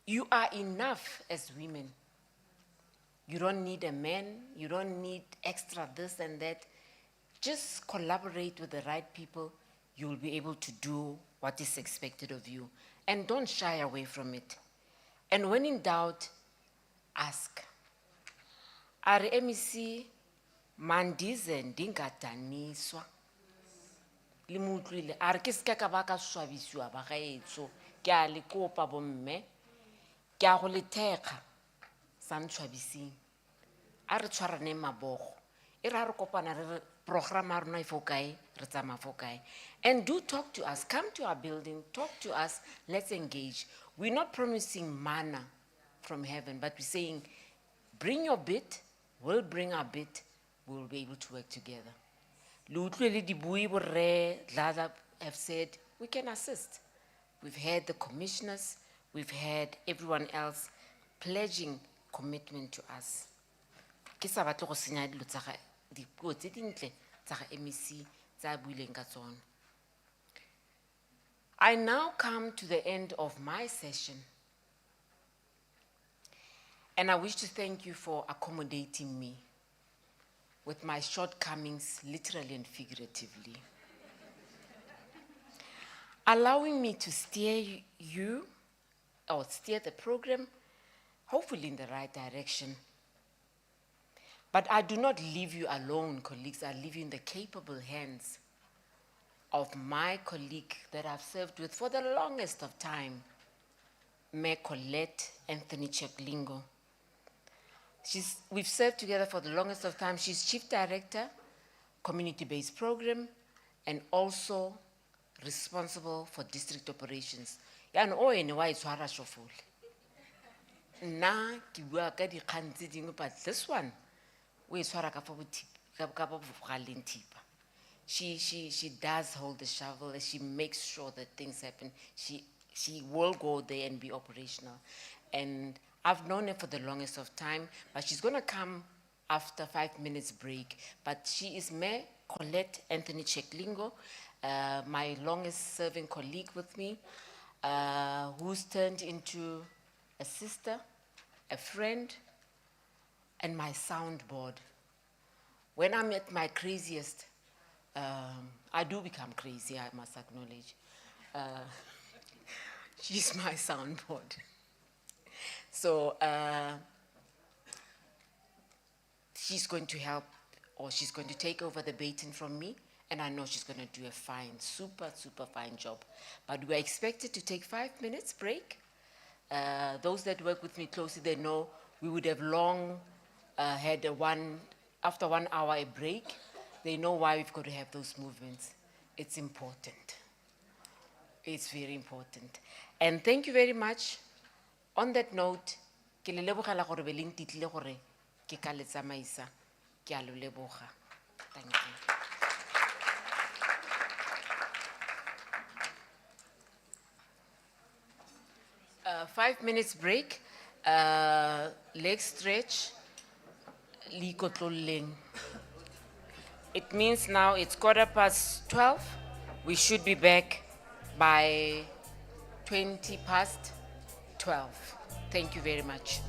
You are enough as women. You don't need a man. You don't need extra this and that. Just collaborate with the right people. You will be able to do what is expected of you. And don't shy away from it. And when in doubt, ask. Are MEC mandize ndingadaniswa? Limutlile. Are kiska baka swabiswa bagaetso. Ke a le kopa bomme. Ke a go le thekga sa ntshwabising. A re tshwarane mabogo. E ra re kopana re program a rona ifo kae, re tsamaya fo kae. And do talk to us. Come to our building, talk to us, let's engage. We're not promising manna from heaven, but we're saying, bring your bit, will bring our bit, we'll be able to work together. Le utlwele dibui borre Dladla have said, we can assist. We've had the commissioners, we've had everyone else pledging commitment to us. Ke sa batle go senya dilo tsa ga dipuo tse dintle tsa ga MEC tsa buileng ka tsona. I now come to the end of my session, and I wish to thank you for accommodating me with my shortcomings, literally and figuratively. Allowing me to steer you, or steer the program, hopefully in the right direction. But I do not leave you alone, colleagues. I leave you in the capable hands of my colleague that I've served with for the longest of time, Mayor Colette Anthony Cheklingo. We've served together for the longest of time. She's Chief Director, Community-Based Program, and also responsible for district operations. Yan o ene wa itshwara shofole. Nna ke bua ka dikgang tse dingwe, but this one, we itshwara ka fa bogaleng thipa. She does hold the shovel and she makes sure that things happen. She will go there and be operational. And I've known her for the longest of time, but she's gonna come after 5 minutes break. But she is Mayor Colette Anthony Cheklingo, my longest serving colleague with me, who's turned into a sister, a friend, and my soundboard. When I'm at my craziest, I do become crazy, I must acknowledge. She's my soundboard. So she's going to help, or she's going to take over the baton from me, and I know she's going to do a fine, super fine job. But we're expected to take 5 minutes break. Those that work with me closely, they know we would have long had after 1 hour a break. They know why we've got to have those movements. It's important. It's very important. And thank you very much. On that note, ke le lebogela gore be le ntitlile gore ke ka le tsamaisa. Ke a lo leboga. Thank you. 5 minutes break, leg stretch, le ikotloleng. It means now it's 12:15. We should be back by 12:20. Thank you very much.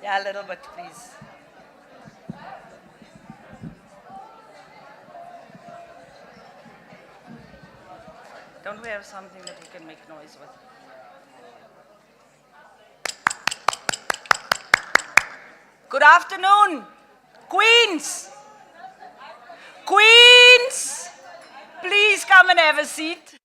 Yeah, a little bit, please. Don't we have something that we can make noise with? Good afternoon, Queens. Queens, please come and have a seat.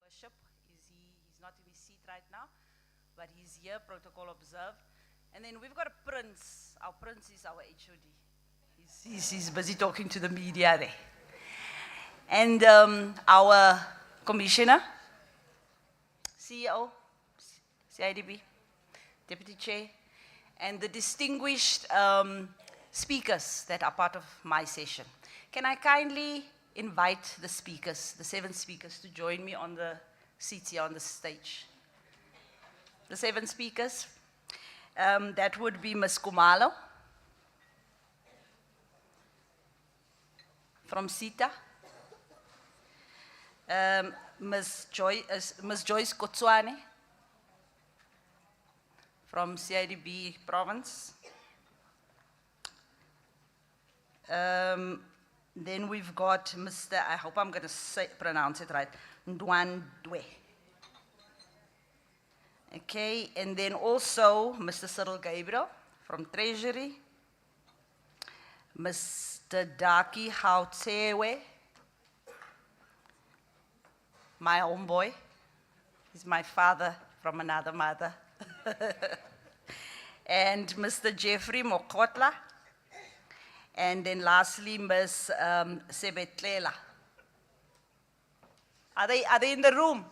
Worship, he's not in his seat right now, but he's here, protocol observed. And then we've got a prince. Our prince is our HOD. He's busy talking to the media there. And our commissioner, CEO, CIDB, deputy chair, and the distinguished speakers that are part of my session. Can I kindly invite the speakers, the 7 speakers, to join me on the seats here on the stage? The 7 speakers, that would be Ms. Kumalo from SITA, Ms. Joyce Kotswane from CIDB Province. Then we've got Mr., I hope I'm going to pronounce it right, Ndwandwe. Okay, and then also Mr. Cyril Gabriel from Treasury, Mr. Daki Hautsewe, my homeboy. He's my father from another mother. And Mr. Jeffrey Mokotla. And then lastly, Ms. Sebetlela. Are they in the room?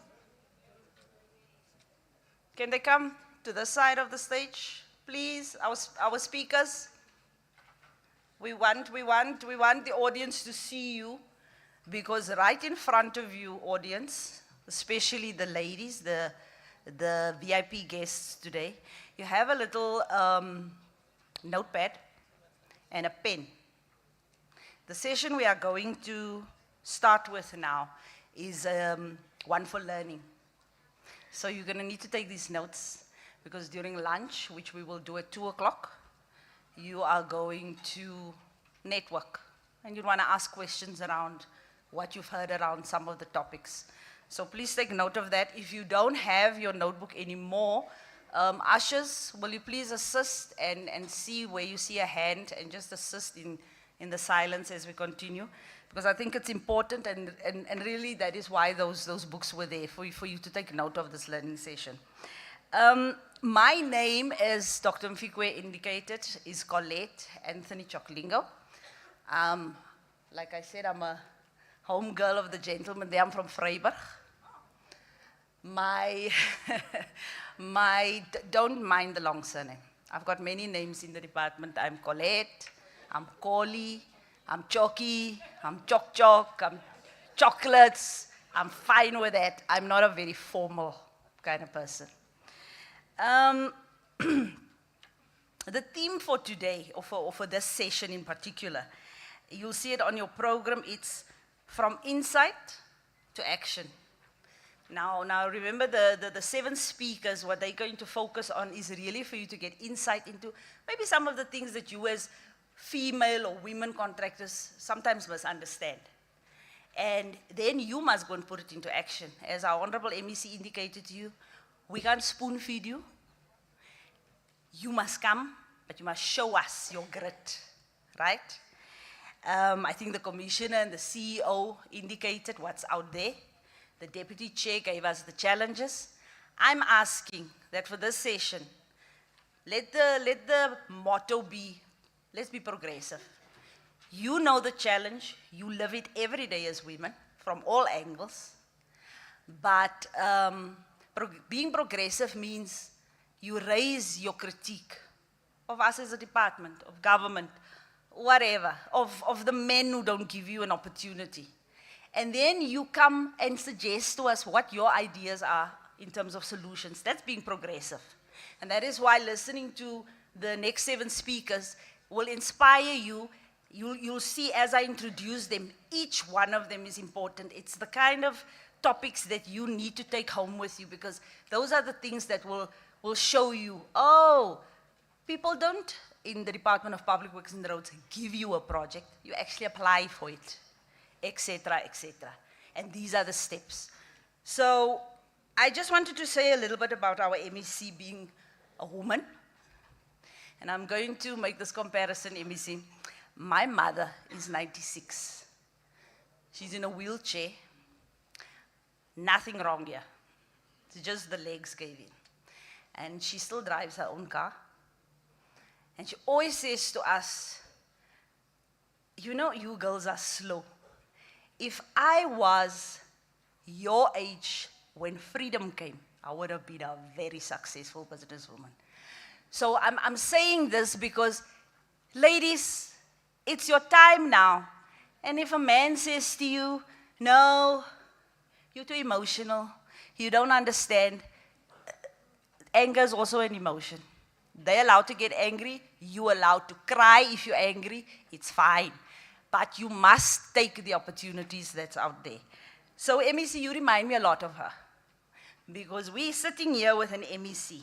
Can they come to the side of the stage, please? Our speakers. We want the audience to see you, because right in front of you, audience, especially the ladies, the VIP guests today, you have a little notepad and a pen. The session we are going to start with now is one for learning. So you're going to need to take these notes, because during lunch, which we will do at 2 o'clock, you are going to network, and you want to ask questions around what you've heard around some of the topics. So please take note of that. If you don't have your notebook anymore, ushers, will you please assist and see where you see a hand, and just assist in the silence as we continue, because I think it's important, and really that is why those books were there, for you to take note of this learning session. My name, as Dr. Mfikwe indicated, is Colette Anthony Choklingo. Like I said, I'm a home girl of the gentleman there. I'm from Vryburg. Don't mind the long surname. I've got many names in the department. I'm Colette, I'm Collie, I'm Chocky, I'm Chok Chok, I'm Chocolates. I'm fine with that. I'm not a very formal kind of person. The theme for today, or for this session in particular, you'll see it on your program. It's from insight to action. Now remember the 7 speakers, what they're going to focus on is really for you to get insight into maybe some of the things that you as female or women contractors sometimes misunderstand. And then you must go and put it into action. As our Honorable MEC indicated to you, we can't spoon feed you. You must come, but you must show us your grit, right? I think the Commissioner and the CEO indicated what's out there. The Deputy Chair gave us the challenges. I'm asking that for this session, let the motto be, let's be progressive. You know the challenge, you live it every day as women, from all angles. But being progressive means you raise your critique of us as a department, of government, whatever, of the men who don't give you an opportunity. And then you come and suggest to us what your ideas are in terms of solutions. That's being progressive. And that is why listening to the next 7 speakers will inspire you. You'll see as I introduce them, each one of them is important. It's the kind of topics that you need to take home with you, because those are the things that will show you, oh, people don't, in the Department of Public Works and Roads, give you a project. You actually apply for it, etc., etc. And these are the steps. So I just wanted to say a little bit about our MEC being a woman. And I'm going to make this comparison, MEC. My mother is 96. She's in a wheelchair. Nothing wrong here. It's just the legs gave in. And she still drives her own car. And she always says to us, you know, you girls are slow. If I was your age when freedom came, I would have been a very successful businesswoman. So I'm saying this because, ladies, it's your time now. And if a man says to you, no, you're too emotional, you don't understand, anger is also an emotion. They're allowed to get angry, you're allowed to cry if you're angry, it's fine. But you must take the opportunities that's out there. So MEC, you remind me a lot of her. Because we're sitting here with an MEC.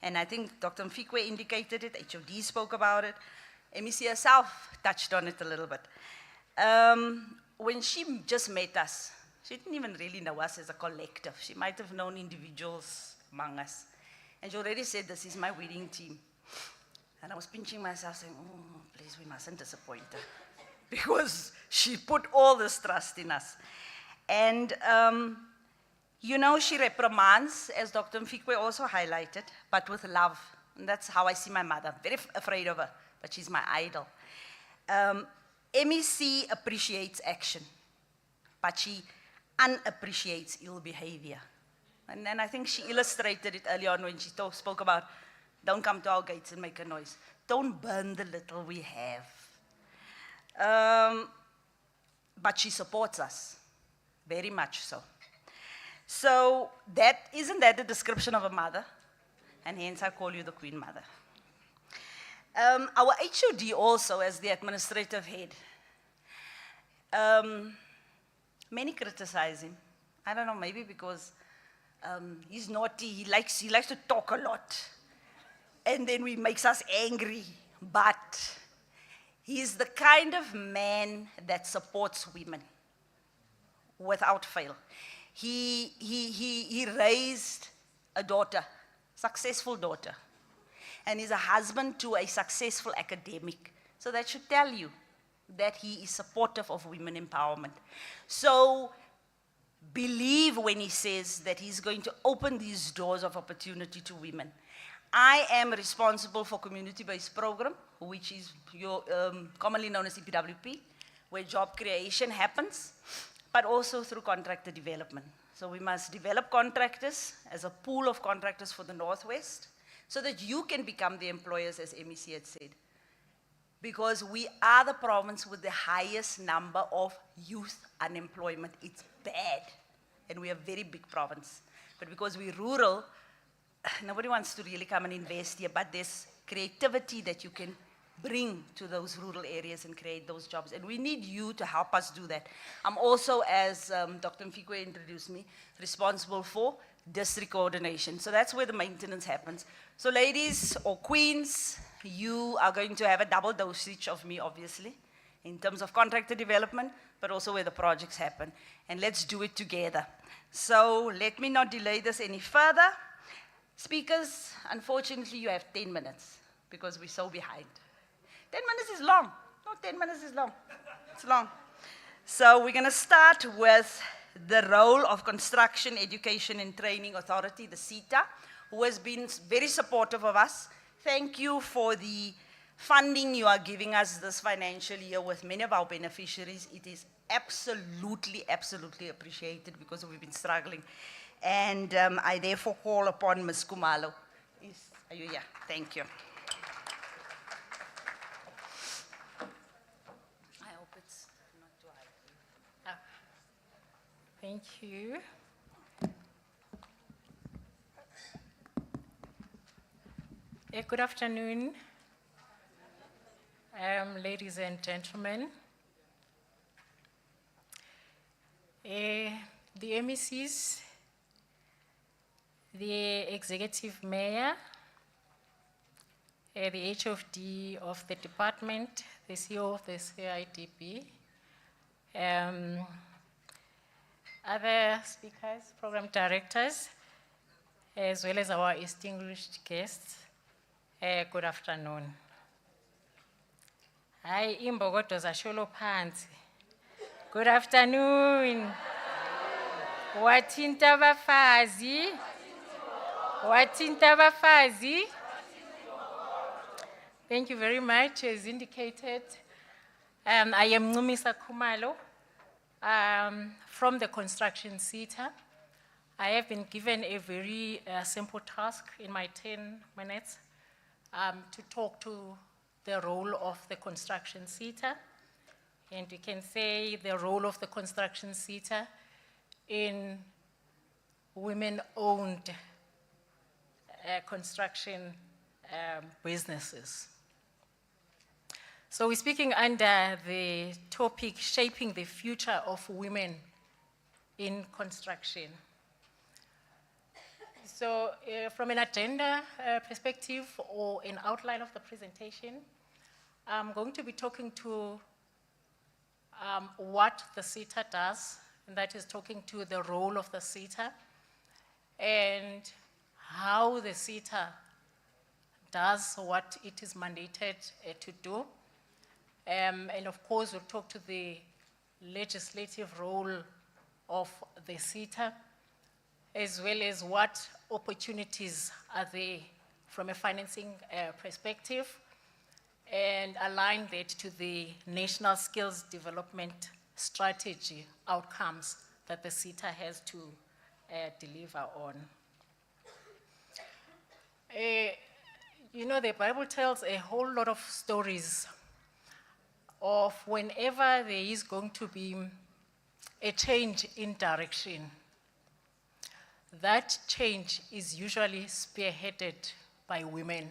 And I think Dr. Mfikwe indicated it, HOD spoke about it. MEC herself touched on it a little bit. When she just met us, she didn't even really know us as a collective. She might have known individuals among us. And she already said, this is my winning team. And I was pinching myself saying, oh, please, we mustn't disappoint her. Because she put all this trust in us. And, you know, she reprimands, as Dr. Mfikwe also highlighted, but with love. And that's how I see my mother. Very afraid of her, but she's my idol. MEC appreciates action, but she unappreciates ill behavior. And then I think she illustrated it early on when she spoke about, don't come to our gates and make a noise. Don't burn the little we have. But she supports us, very much so. So isn't that the description of a mother? And hence I call you the Queen Mother. Our HOD also, as the administrative head, many criticize him. I don't know, maybe because he's naughty, he likes to talk a lot. And then he makes us angry. But he's the kind of man that supports women without fail. He raised a daughter, successful daughter. And he's a husband to a successful academic. So that should tell you that he is supportive of women empowerment. So believe when he says that he's going to open these doors of opportunity to women. I am responsible for community-based program, which is commonly known as EPWP, where job creation happens, but also through contractor development. So we must develop contractors as a pool of contractors for the Northwest, so that you can become the employers, as MEC had said. Because we are the province with the highest number of youth unemployment. It's bad, and we are a very big province. But because we're rural, nobody wants to really come and invest here, but there's creativity that you can bring to those rural areas and create those jobs. And we need you to help us do that. I'm also, as Dr. Mfikwe introduced me, responsible for district coordination. So that's where the maintenance happens. So ladies or queens, you are going to have a double dosage of me, obviously, in terms of contractor development, but also where the projects happen. And let's do it together. So let me not delay this any further. Speakers, unfortunately, you have 10 minutes because we're so behind. 10 minutes is long. No, 10 minutes is long. It's long. So we're going to start with the role of Construction, Education and Training Authority, the CETA, who has been very supportive of us. Thank you for the funding you are giving us this financial year with many of our beneficiaries. It is absolutely, absolutely appreciated because we've been struggling. And I therefore call upon Ms. Kumalo. Are you here? Thank you. I hope it's not too high. Thank you. Good afternoon, ladies and gentlemen. The MECs, the executive mayor, the HOD of the department, the CEO of the CIDB, other speakers, program directors, as well as our distinguished guests, good afternoon. Hi, imbogodo zasholo phansi. Good afternoon. Wathinta abafazi? Wathinta abafazi? Thank you very much. As indicated, I am Numisa Kumalo from the construction CETA. I have been given a very simple task in my 10 minutes to talk to the role of the construction CETA. And we can say the role of the construction CETA in women-owned construction businesses. So we're speaking under the topic, Shaping the Future of Women in Construction. So from an agenda perspective or an outline of the presentation, I'm going to be talking to what the CETA does, and that is talking to the role of the CETA and how the CETA does what it is mandated to do. And of course, we'll talk to the legislative role of the CETA, as well as what opportunities are there from a financing perspective, and align that to the national skills development strategy outcomes that the CETA has to deliver on. You know, the Bible tells a whole lot of stories of whenever there is going to be a change in direction. That change is usually spearheaded by women.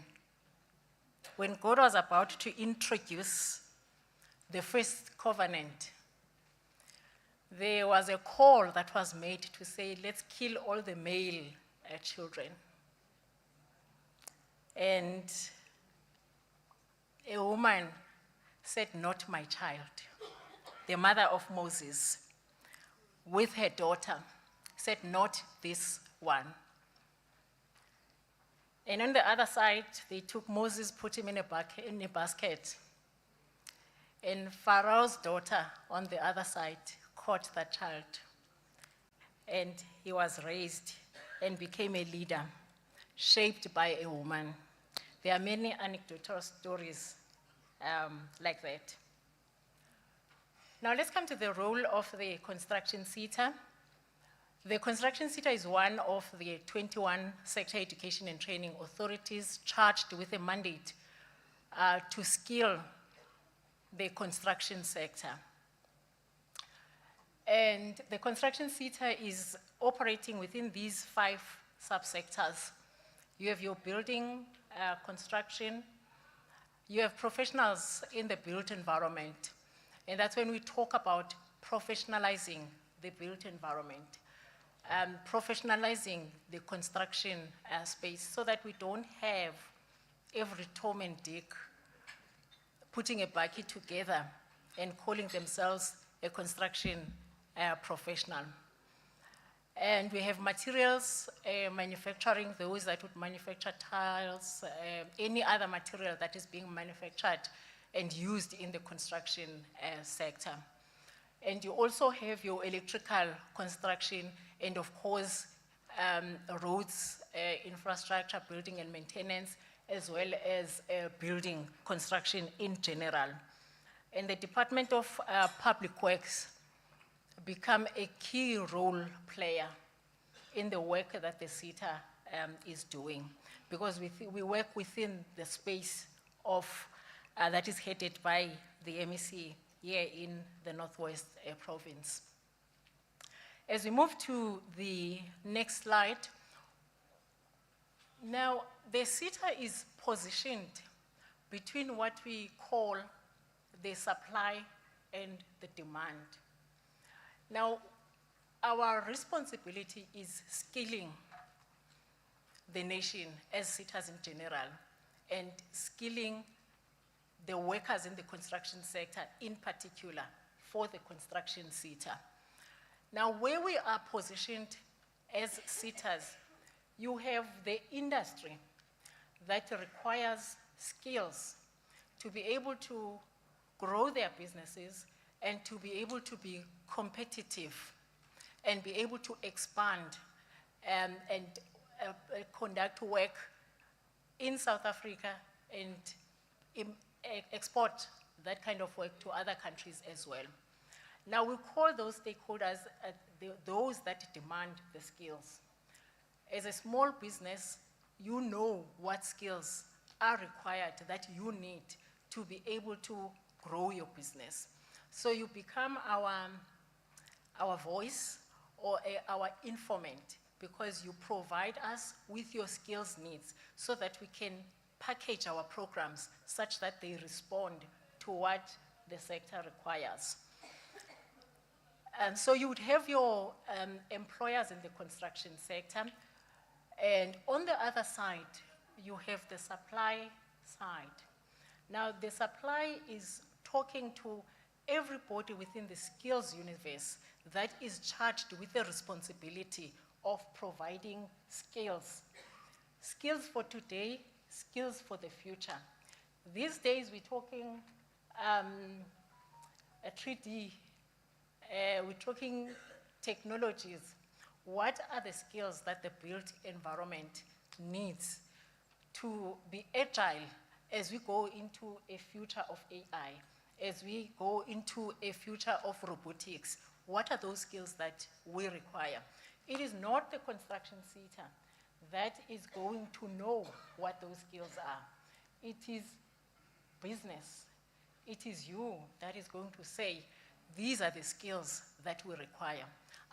When God was about to introduce the first covenant, there was a call that was made to say, let's kill all the male children. And a woman said, not my child. The mother of Moses, with her daughter, said, not this one. And on the other side, they took Moses, put him in a basket. And Pharaoh's daughter on the other side caught that child. And he was raised and became a leader, shaped by a woman. There are many anecdotal stories like that. Now let's come to the role of the construction CETA. The construction CETA is one of the 21 sector education and training authorities charged with a mandate to skill the construction sector. And the construction CETA is operating within these 5 subsectors. You have your building construction, You have professionals in the built environment, and that's when we talk about professionalizing the built environment, professionalizing the construction space so that we don't have every Tom and Dick putting a bucket together and calling themselves a construction professional. And we have materials manufacturing, those that would manufacture tiles, any other material that is being manufactured and used in the construction sector. And you also have your electrical construction and of course, roads, infrastructure, building and maintenance, as well as building construction in general. And the Department of Public Works become a key role player in the work that the SETA is doing, because we work within the space of, that is headed by the MEC here in the Northwest Province. As we move to the next slide, now the SETA is positioned between what we call the supply and the demand. Now, our responsibility is skilling the nation as SETAs in general and skilling the workers in the construction sector in particular for the construction SETA. Now, where we are positioned as SETAs, you have the industry that requires skills to be able to grow their businesses and to be able to be competitive and be able to expand and conduct work in South Africa and export that kind of work to other countries as well. Now we call those stakeholders those that demand the skills. As a small business, you know what skills are required that you need to be able to grow your business. So you become our voice or our informant, because you provide us with your skills needs so that we can package our programs such that they respond to what the sector requires. And so you would have your employers in the construction sector, and on the other side, you have the supply side. Now, the supply is talking to everybody within the skills universe that is charged with the responsibility of providing skills. Skills for today, skills for the future. These days, we're talking a 3D, we're talking technologies. What are the skills that the built environment needs to be agile as we go into a future of AI, as we go into a future of robotics? What are those skills that we require? It is not the construction sector that is going to know what those skills are. It is business. It is you that is going to say, these are the skills that we require.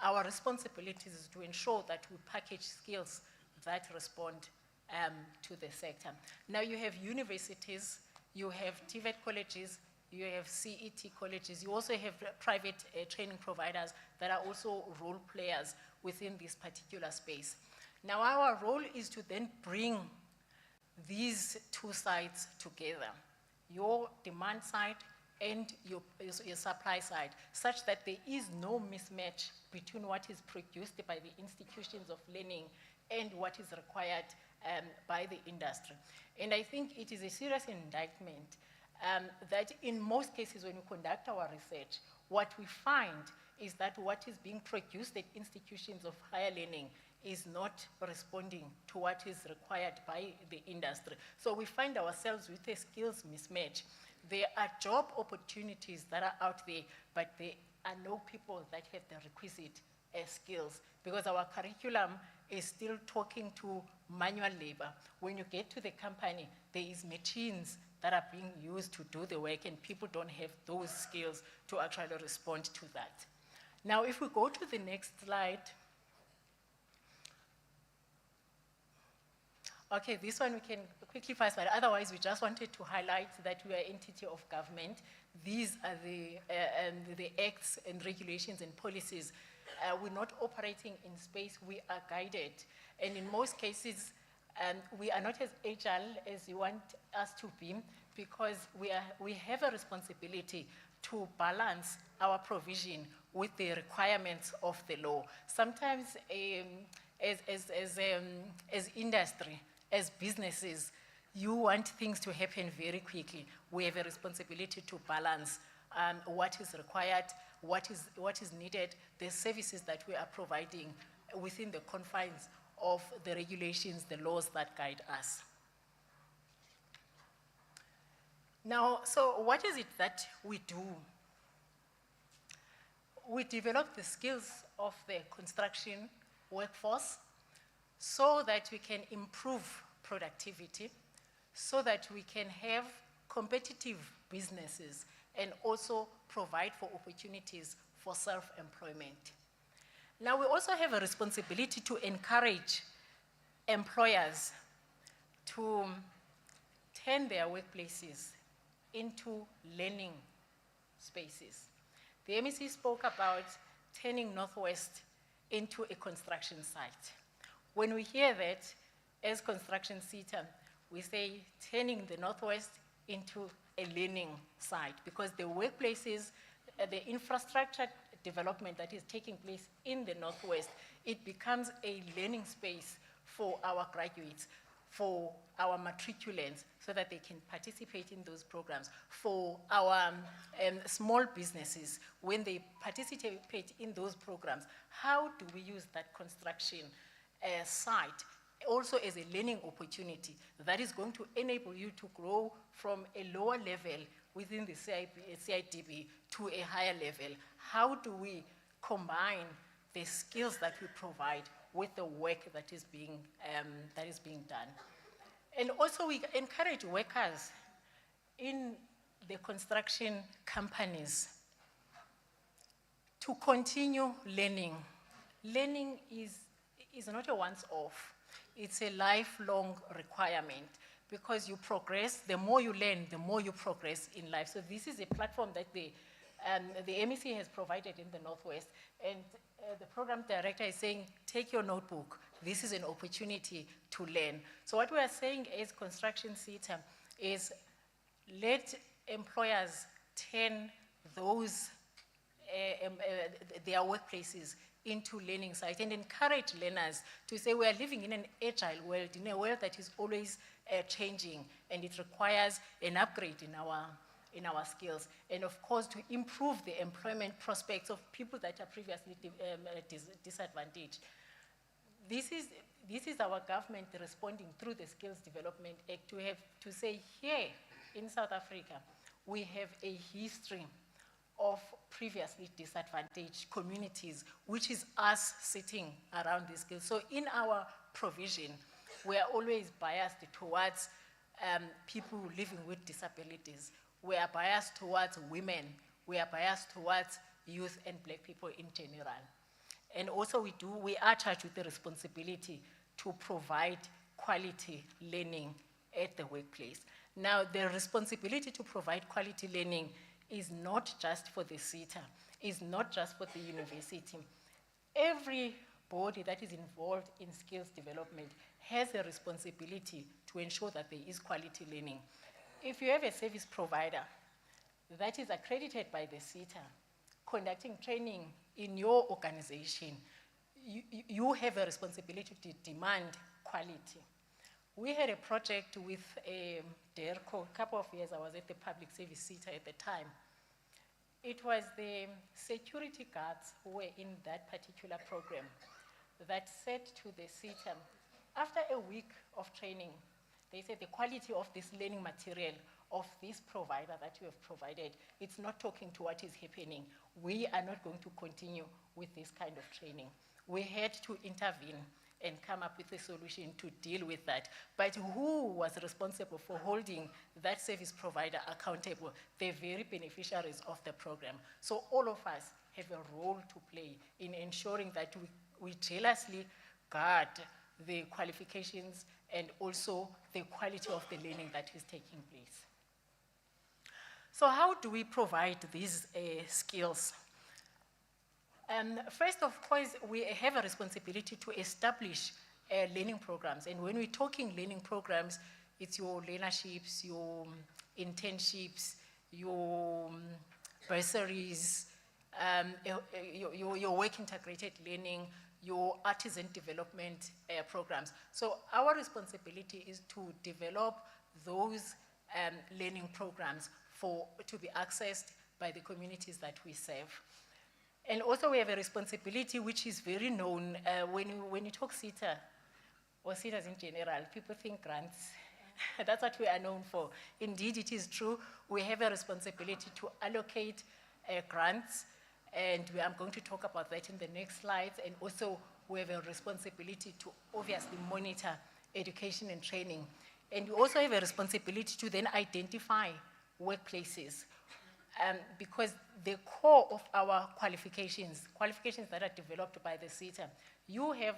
Our responsibility is to ensure that we package skills that respond to the sector. Now you have universities, you have TVET colleges, you have CET colleges, you also have private training providers that are also role players within this particular space. Now our role is to then bring these two sides together, your demand side and your supply side, such that there is no mismatch between what is produced by the institutions of learning and what is required by the industry. And I think it is a serious indictment that in most cases when we conduct our research, what we find is that what is being produced at institutions of higher learning is not responding to what is required by the industry. So we find ourselves with a skills mismatch. There are job opportunities that are out there, but there are no people that have the requisite skills, because our curriculum is still talking to manual labor. When you get to the company, there is machines that are being used to do the work, and people don't have those skills to actually respond to that. Now, if we go to the next slide, Okay, this one we can quickly pass, but otherwise we just wanted to highlight that we are an entity of government. These are the acts and regulations and policies. We're not operating in space, we are guided. And in most cases, we are not as agile as you want us to be, because we have a responsibility to balance our provision with the requirements of the law. Sometimes as industry, as businesses, you want things to happen very quickly. We have a responsibility to balance what is required, what is needed, the services that we are providing within the confines of the regulations, the laws that guide us. Now, so what is it that we do? We develop the skills of the construction workforce so that we can improve productivity, so that we can have competitive businesses and also provide for opportunities for self-employment. Now, we also have a responsibility to encourage employers to turn their workplaces into learning spaces. The MEC spoke about turning Northwest into a construction site. When we hear that, as construction SETA, we say turning the Northwest into a learning site, because the workplaces, the infrastructure development that is taking place in the Northwest, it becomes a learning space for our graduates, for our matriculants, so that they can participate in those programs, for our small businesses, when they participate in those programs, how do we use that construction site also as a learning opportunity that is going to enable you to grow from a lower level within the CIDB to a higher level? How do we combine the skills that we provide with the work that is being done? And also we encourage workers in the construction companies to continue learning. Learning is not a once-off. It's a lifelong requirement, because you progress, the more you learn, the more you progress in life. So this is a platform that the MEC has provided in the Northwest, and the program director is saying, take your notebook. This is an opportunity to learn. So what we are saying as construction SETA is let employers turn those, their workplaces into learning sites, and encourage learners to say we are living in an agile world, in a world that is always changing, and it requires an upgrade in our skills, and of course to improve the employment prospects of people that are previously disadvantaged. This is our government responding through the Skills Development Act to say here in South Africa, we have a history of previously disadvantaged communities, which is us sitting around these skills. So in our provision, we are always biased towards people living with disabilities. We are biased towards women. We are biased towards youth and Black people in general. And also we are charged with the responsibility to provide quality learning at the workplace. Now, the responsibility to provide quality learning is not just for the SETA, is not just for the university. Every body that is involved in skills development has a responsibility to ensure that there is quality learning. If you have a service provider that is accredited by the SETA, conducting training in your organization, you have a responsibility to demand quality. We had a project with DERCO, a couple of years. I was at the public service SETA at the time. It was the security guards who were in that particular program that said to the SETA, after a week of training, they said the quality of this learning material of this provider that you have provided, it's not talking to what is happening. We are not going to continue with this kind of training. We had to intervene and come up with a solution to deal with that. But who was responsible for holding that service provider accountable? The very beneficiaries of the program. So all of us have a role to play in ensuring that we jealously guard the qualifications and also the quality of the learning that is taking place. So how do we provide these skills? First, of course, we have a responsibility to establish learning programs. And when we're talking learning programs, it's your learnerships, your internships, your bursaries, your work integrated learning, your artisan development programs. So our responsibility is to develop those learning programs to be accessed by the communities that we serve. And also we have a responsibility which is very known when you talk SETA, or SETAs in general, people think grants. That's what we are known for. Indeed, it is true. We have a responsibility to allocate grants, and I'm going to talk about that in the next slides. And also, we have a responsibility to obviously monitor education and training. And we also have a responsibility to then identify workplaces, because the core of our qualifications that are developed by the SETA, you have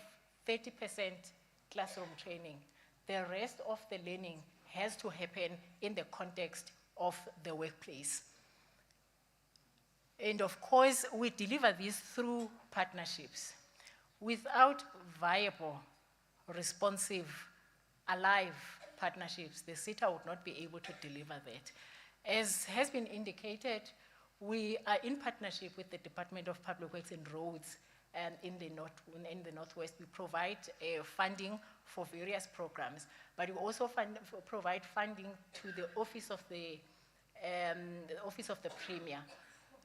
30% classroom training. The rest of the learning has to happen in the context of the workplace. And of course, we deliver this through partnerships. Without viable, responsive, alive partnerships, the SETA would not be able to deliver that. As has been indicated, we are in partnership with the Department of Public Works and Roads in the Northwest. We provide funding for various programs, but we also provide funding to the Office of the Premier.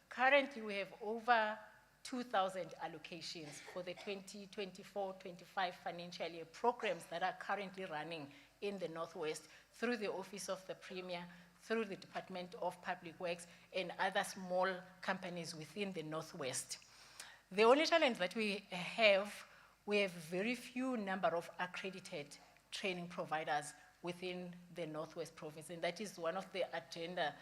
Currently, we have over 2,000 allocations for the 2024-25 financial year programs that are currently running in the Northwest through the Office of the Premier, through the Department of Public Works, and other small companies within the Northwest. The only challenge that we have very few number of accredited training providers within the Northwest province, and that is one of the agenda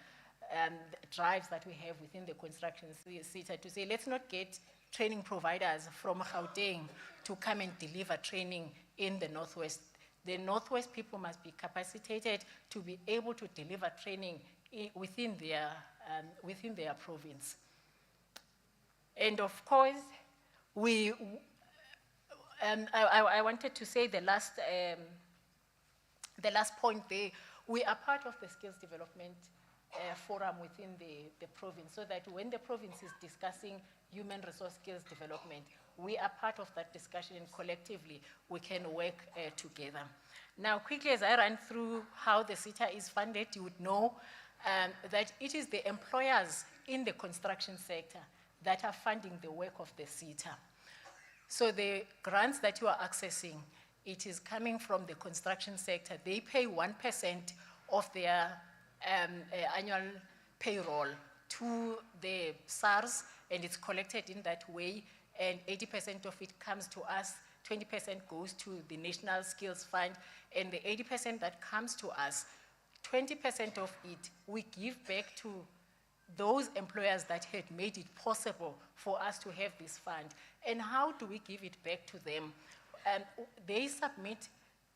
drives that we have within the construction sector, to say, let's not get training providers from Gauteng to come and deliver training in the Northwest. The Northwest people must be capacitated to be able to deliver training within their province. And of course, I wanted to say the last point there, we are part of the skills development forum within the province, so that when the province is discussing human resource skills development, we are part of that discussion, and collectively we can work together. Now, quickly, as I run through how the SETA is funded, you would know that it is the employers in the construction sector that are funding the work of the SETA. So the grants that you are accessing, it is coming from the construction sector. They pay 1% of their annual payroll to the SARS, and it's collected in that way, and 80% of it comes to us, 20% goes to the National Skills Fund, and the 80% that comes to us, 20% of it we give back to those employers that had made it possible for us to have this fund. And how do we give it back to them? They submit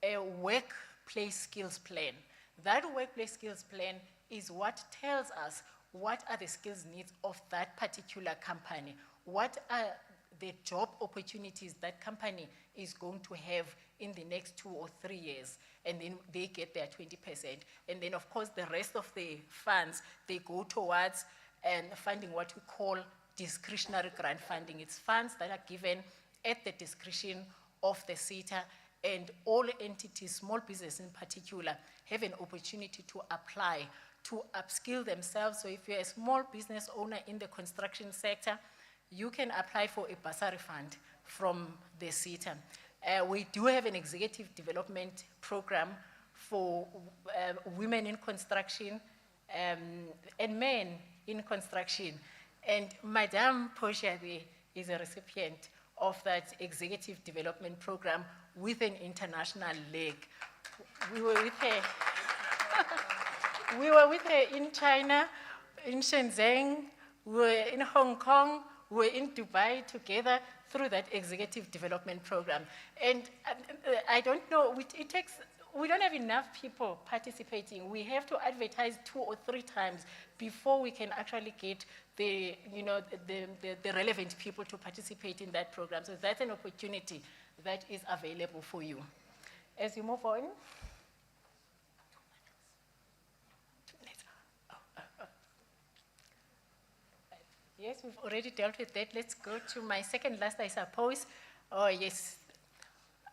a workplace skills plan. That workplace skills plan is what tells us what are the skills needs of that particular company, what are the job opportunities that company is going to have in the next 2 or 3 years, and then they get their 20%. And then, of course, the rest of the funds, they go towards funding what we call discretionary grant funding. It's funds that are given at the discretion of the SETA, and all entities, small business in particular, have an opportunity to apply to upskill themselves. So if you're a small business owner in the construction sector, you can apply for a bursary fund from the SETA. We do have an executive development program for women in construction and men in construction. And Madame Portia is a recipient of that executive development program with an international leg. We were with her. We were with her in China, in Shenzhen, we were in Hong Kong, we were in Dubai together through that executive development program. And I don't know, it takes we don't have enough people participating. We have to advertise 2 or 3 times before we can actually get the, you know, the relevant people to participate in that program. So that's an opportunity that is available for you. As you move on. Yes, we've already dealt with that. Let's go to my second last, I suppose. Oh, yes.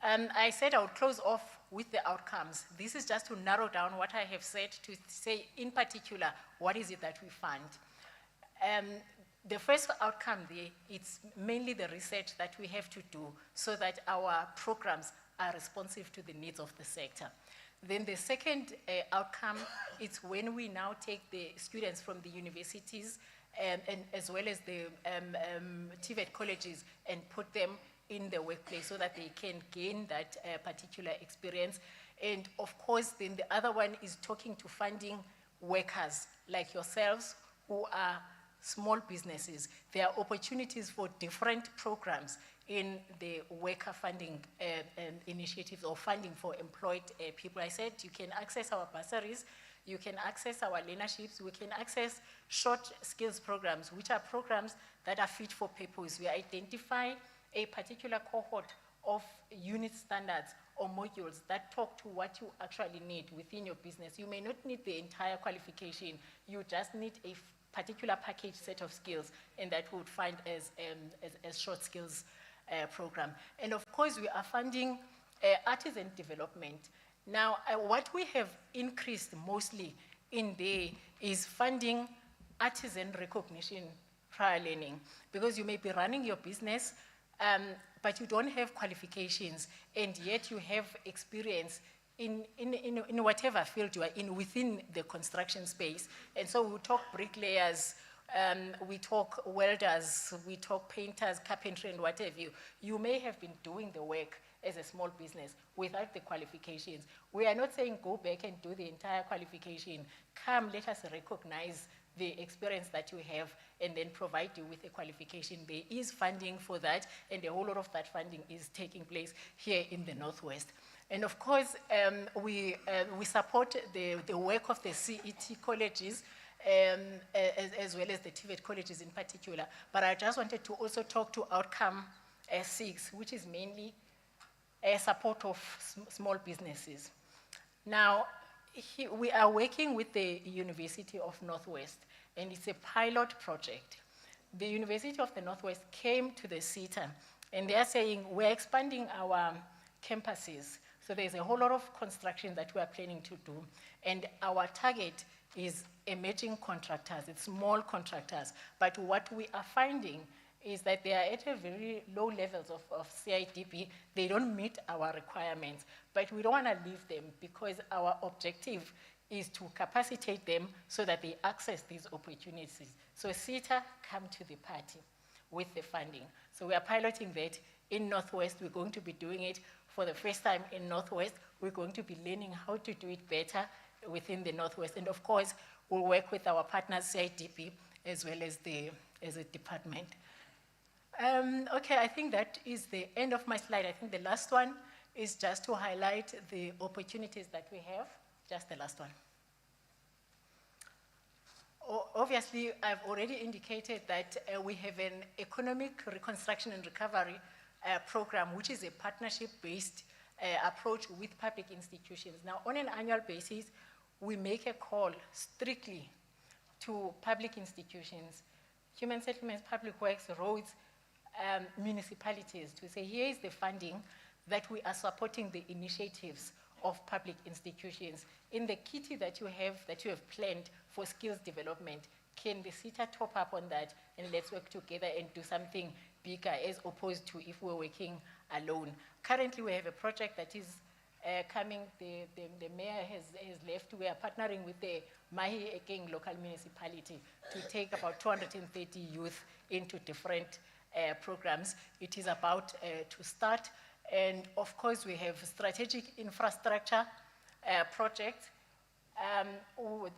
I said I would close off with the outcomes. This is just to narrow down what I have said, to say in particular, what is it that we fund. The first outcome there, it's mainly the research that we have to do so that our programs are responsive to the needs of the sector. Then the second outcome is when we now take the students from the universities and as well as the TVET colleges and put them in the workplace so that they can gain that particular experience. And of course, then the other one is talking to funding workers like yourselves who are small businesses. There are opportunities for different programs in the worker funding initiatives or funding for employed people. I said you can access our bursaries, you can access our learnerships, we can access short skills programs, which are programs that are fit for purpose. We identify a particular cohort of unit standards or modules that talk to what you actually need within your business. You may not need the entire qualification, you just need a particular package set of skills, and that we would find as short skills program. And of course, we are funding artisan development. Now, what we have increased mostly in there is funding artisan recognition prior learning, because you may be running your business, but you don't have qualifications, and yet you have experience in whatever field you are in within the construction space. And so we talk bricklayers, we talk welders, we talk painters, carpentry, and whatever. You may have been doing the work as a small business without the qualifications. We are not saying go back and do the entire qualification. Come, let us recognize the experience that you have and then provide you with a qualification. There is funding for that, and a whole lot of that funding is taking place here in the Northwest. And of course, we support the work of the CET colleges, as well as the TVET colleges in particular. But I just wanted to also talk to outcome 6, which is mainly a support of small businesses. Now, we are working with the University of Northwest, and it's a pilot project. The University of the Northwest came to the CETA, and they are saying, we're expanding our campuses. So there's a whole lot of construction that we are planning to do. And our target is emerging contractors, it's small contractors. But what we are finding is that they are at a very low levels of CIDP. They don't meet our requirements, but we don't want to leave them, because our objective is to capacitate them so that they access these opportunities. So CETA come to the party with the funding. So we are piloting that in Northwest. We're going to be doing it for the first time in Northwest. We're going to be learning how to do it better within the Northwest. And of course, we'll work with our partners, CIDP, as well as a department. Okay, I think that is the end of my slide. I think the last one is just to highlight the opportunities that we have. Just the last one. Obviously, I've already indicated that we have an economic reconstruction and recovery program, which is a partnership-based approach with public institutions. Now, on an annual basis, we make a call strictly to public institutions, human settlements, public works, roads, municipalities, to say, here is the funding that we are supporting the initiatives of public institutions. In the kitty that you have planned for skills development, can the CETA top up on that, and let's work together and do something bigger, as opposed to if we're working alone. Currently, we have a project that is coming, the mayor has left. We are partnering with the Mahi Ekeng local municipality to take about 230 youth into different programs. It is about to start. And of course, we have strategic infrastructure projects.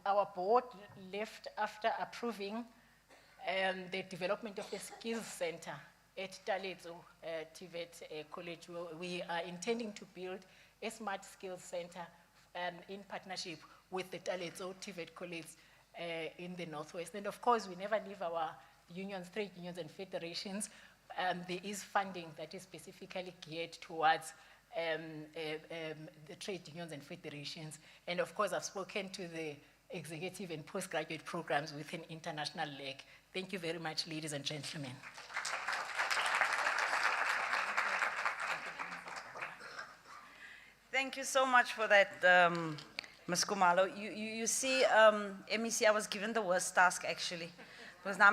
Our board left after approving the development of the skills center at Talezo TVET College. We are intending to build a Smart Skills Center and in partnership with the Taletso TVET colleagues in the Northwest. And of course, we never leave our unions, trade unions and federations. There is funding that is specifically geared towards the trade unions and federations. And of course, I've spoken to the executive and postgraduate programs within international leg. Thank you very much, ladies and gentlemen. Thank you so much for that, Ms. Kumalo. You see, MEC, I was given the worst task actually, because now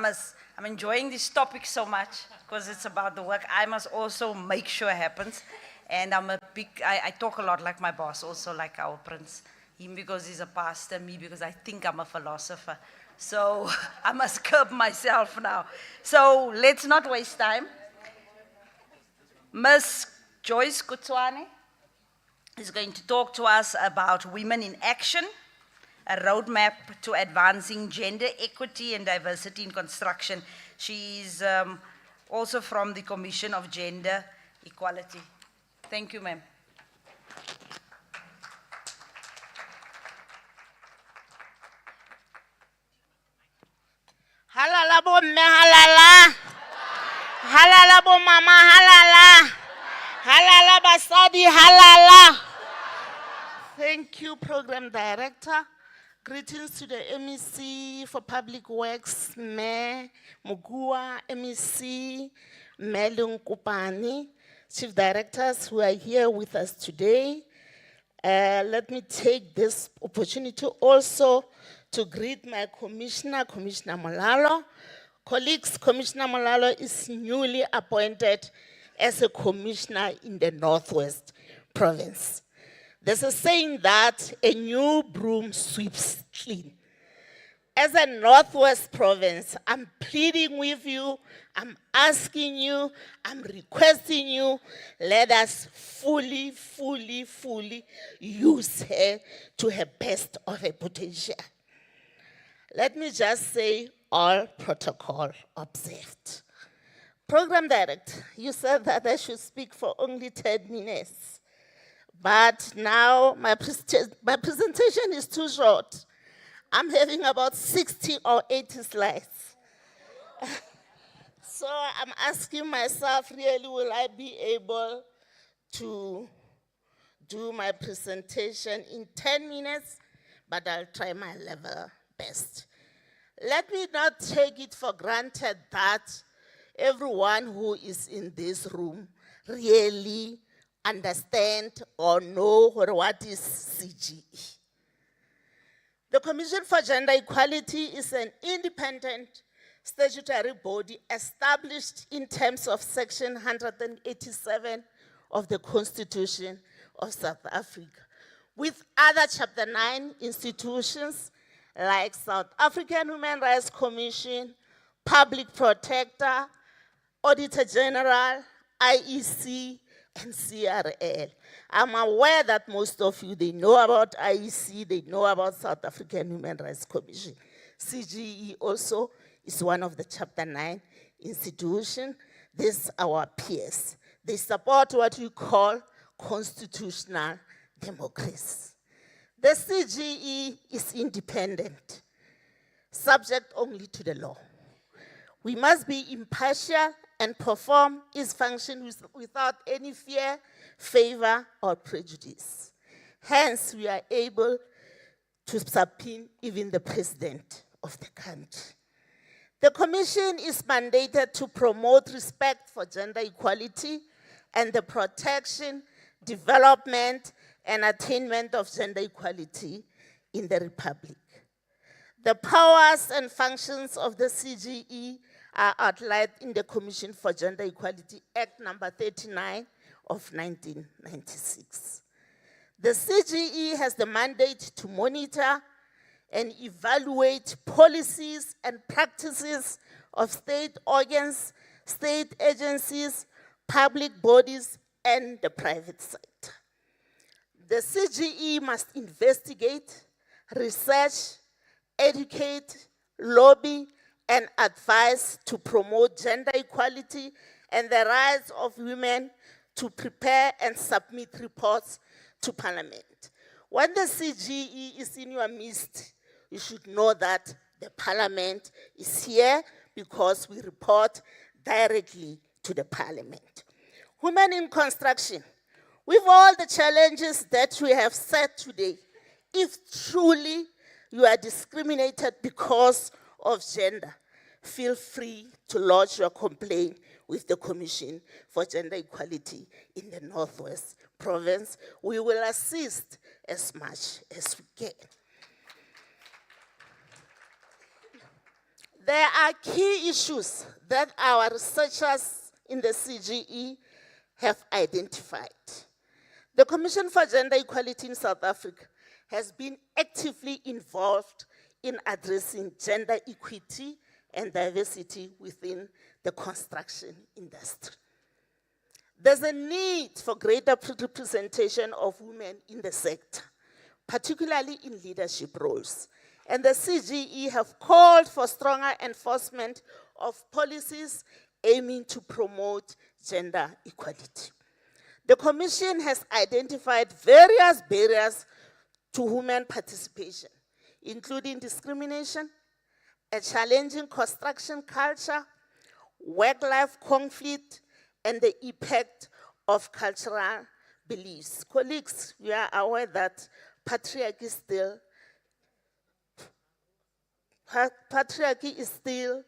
I'm enjoying this topic so much because it's about the work. I must also make sure it happens. And I talk a lot like my boss, also like our prince. Him because he's a pastor, me because I think I'm a philosopher. So I must curb myself now. So let's not waste time. Ms. Joyce Kutswane is going to talk to us about Women in Action, a roadmap to advancing gender equity and diversity in construction. She's also from the Commission of Gender Equality. Thank you, ma'am. Halala bo mme halala. Halala bo mama halala. Halala basadi halala. Thank you, Program Director. Greetings to the MEC for Public Works, Mayor Mugua, MEC, Melung Kupani, Chief Directors who are here with us today. Let me take this opportunity also to greet my Commissioner, Commissioner Molalo. Colleagues, Commissioner Molalo is newly appointed as a commissioner in the Northwest Province. There's a saying that a new broom sweeps clean. As a Northwest Province, I'm pleading with you, I'm asking you, I'm requesting you, let us fully use her to her best of her potential. Let me just say, all protocol observed. Program Director, you said that I should speak for only 10 minutes. But now my presentation is too short. I'm having about 60 or 80 slides. So I'm asking myself, really, will I be able to do my presentation in 10 minutes? But I'll try my level best. Let me not take it for granted that everyone who is in this room really understand or know what is CGE. The Commission for Gender Equality is an independent statutory body established in terms of Section 187 of the Constitution of South Africa, with other Chapter 9 institutions like South African Human Rights Commission, Public Protector, Auditor General, IEC, and CRL. I'm aware that most of you, they know about IEC, they know about South African Human Rights Commission. CGE also is one of the Chapter 9 institutions. These are our peers. They support what we call constitutional democracy. The CGE is independent, subject only to the law. We must be impartial and perform its function without any fear, favor, or prejudice. Hence, we are able to subpoena even the president of the country. The Commission is mandated to promote respect for gender equality and the protection, development, and attainment of gender equality in the Republic. The powers and functions of the CGE are outlined in the Commission for Gender Equality Act number 39 of 1996. The CGE has the mandate to monitor and evaluate policies and practices of state organs, state agencies, public bodies, and the private sector. The CGE must investigate, research, educate, lobby, and advise to promote gender equality and the rights of women, to prepare and submit reports to Parliament. When the CGE is in your midst, you should know that the Parliament is here because we report directly to the Parliament. Women in construction, with all the challenges that we have said today, if truly you are discriminated because of gender, feel free to lodge your complaint with the Commission for Gender Equality in the Northwest Province. We will assist as much as we can. There are key issues that our researchers in the CGE have identified. The Commission for Gender Equality in South Africa has been actively involved in addressing gender equity and diversity within the construction industry. There's a need for greater representation of women in the sector, particularly in leadership roles. And the CGE have called for stronger enforcement of policies aiming to promote gender equality. The Commission has identified various barriers to women participation, including discrimination, a challenging construction culture, work-life conflict, and the impact of cultural beliefs. Colleagues, we are aware that patriarchy is still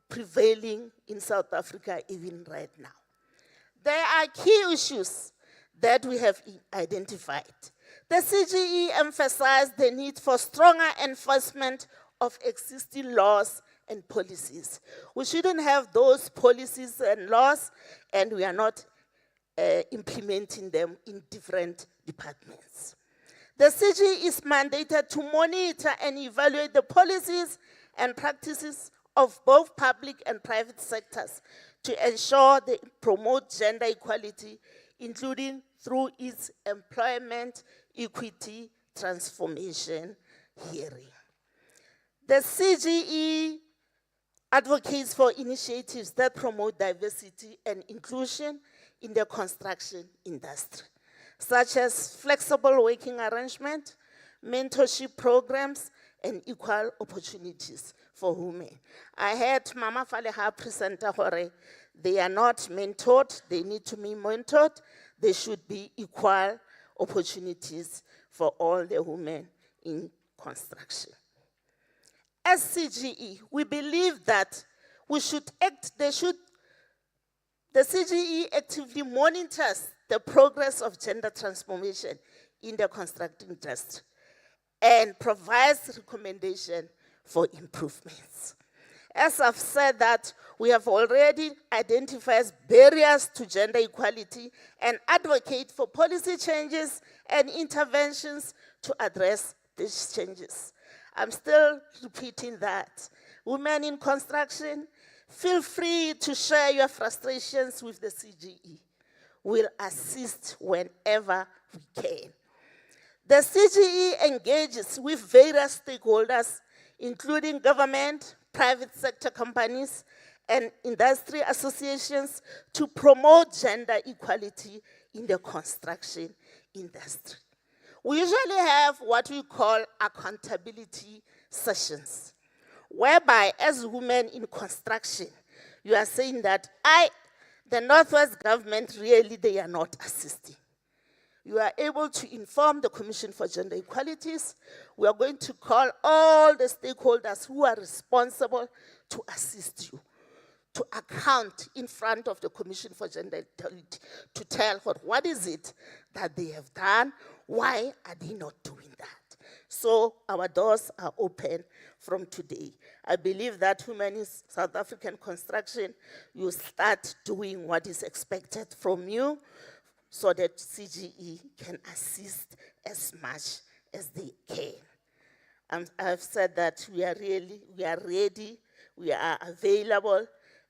prevailing in South Africa even right now. There are key issues that we have identified. The CGE emphasized the need for stronger enforcement of existing laws and policies. We shouldn't have those policies and laws, and we are not implementing them in different departments. The CGE is mandated to monitor and evaluate the policies and practices of both public and private sectors to ensure they promote gender equality, including through its employment equity transformation hearing. The CGE advocates for initiatives that promote diversity and inclusion in the construction industry, such as flexible working arrangement, mentorship programs, and equal opportunities for women. I heard Mama Faleha present hore, they are not mentored, they need to be mentored. There should be equal opportunities for all the women in construction. As CGE, we believe that we should the CGE actively monitors the progress of gender transformation in the construction industry and provides recommendation for improvements. As I've said that, we have already identified barriers to gender equality and advocate for policy changes and interventions to address these changes. I'm still repeating that. Women in construction, feel free to share your frustrations with the CGE. We'll assist whenever we can. The CGE engages with various stakeholders, including government, private sector companies, and industry associations to promote gender equality in the construction industry. We usually have what we call accountability sessions, whereby as women in construction, you are saying that the Northwest government really, they are not assisting. You are able to inform the Commission for Gender Equalities. We are going to call all the stakeholders who are responsible to assist you, to account in front of the Commission for Gender Equality, to tell what is it that they have done, why are they not doing that? So our doors are open from today. I believe that women in South African construction, you start doing what is expected from you so that CGE can assist as much as they can. I've said that we are ready, we are available,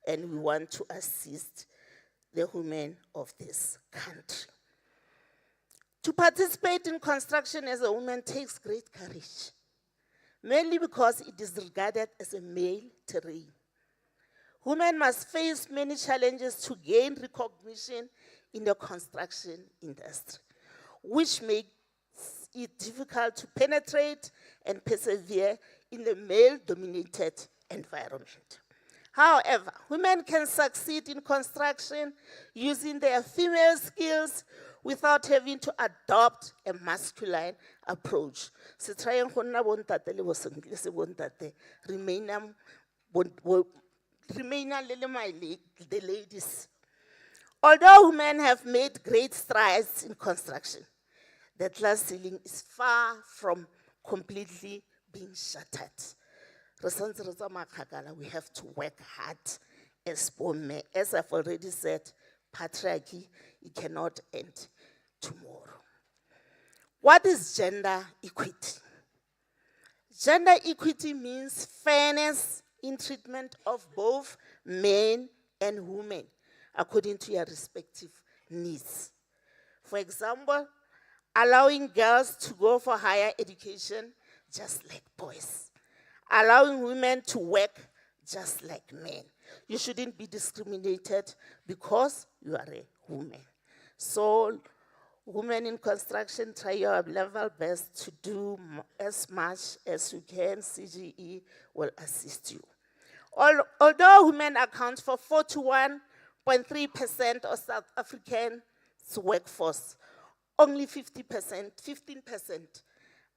and we want to assist the women of this country. To participate in construction as a woman takes great courage, mainly because it is regarded as a male terrain. Women must face many challenges to gain recognition in the construction industry. which makes it difficult to penetrate and persevere in the male-dominated environment. However, women can succeed in construction using their female skills without having to adopt a masculine approach. Se trying go nna bontate le bosentle se bontate, remain the ladies. Although women have made great strides in construction, the glass ceiling is far from completely being shattered. We have to work hard as women. As I've already said, patriarchy, it cannot end tomorrow. What is gender equity? Gender equity means fairness in treatment of both men and women according to their respective needs. For example, allowing girls to go for higher education just like boys. Allowing women to work just like men. You shouldn't be discriminated because you are a woman. So, women in construction, try your level best to do as much as you can. CGE will assist you. Although women account for 41.3% of South African workforce, only 15%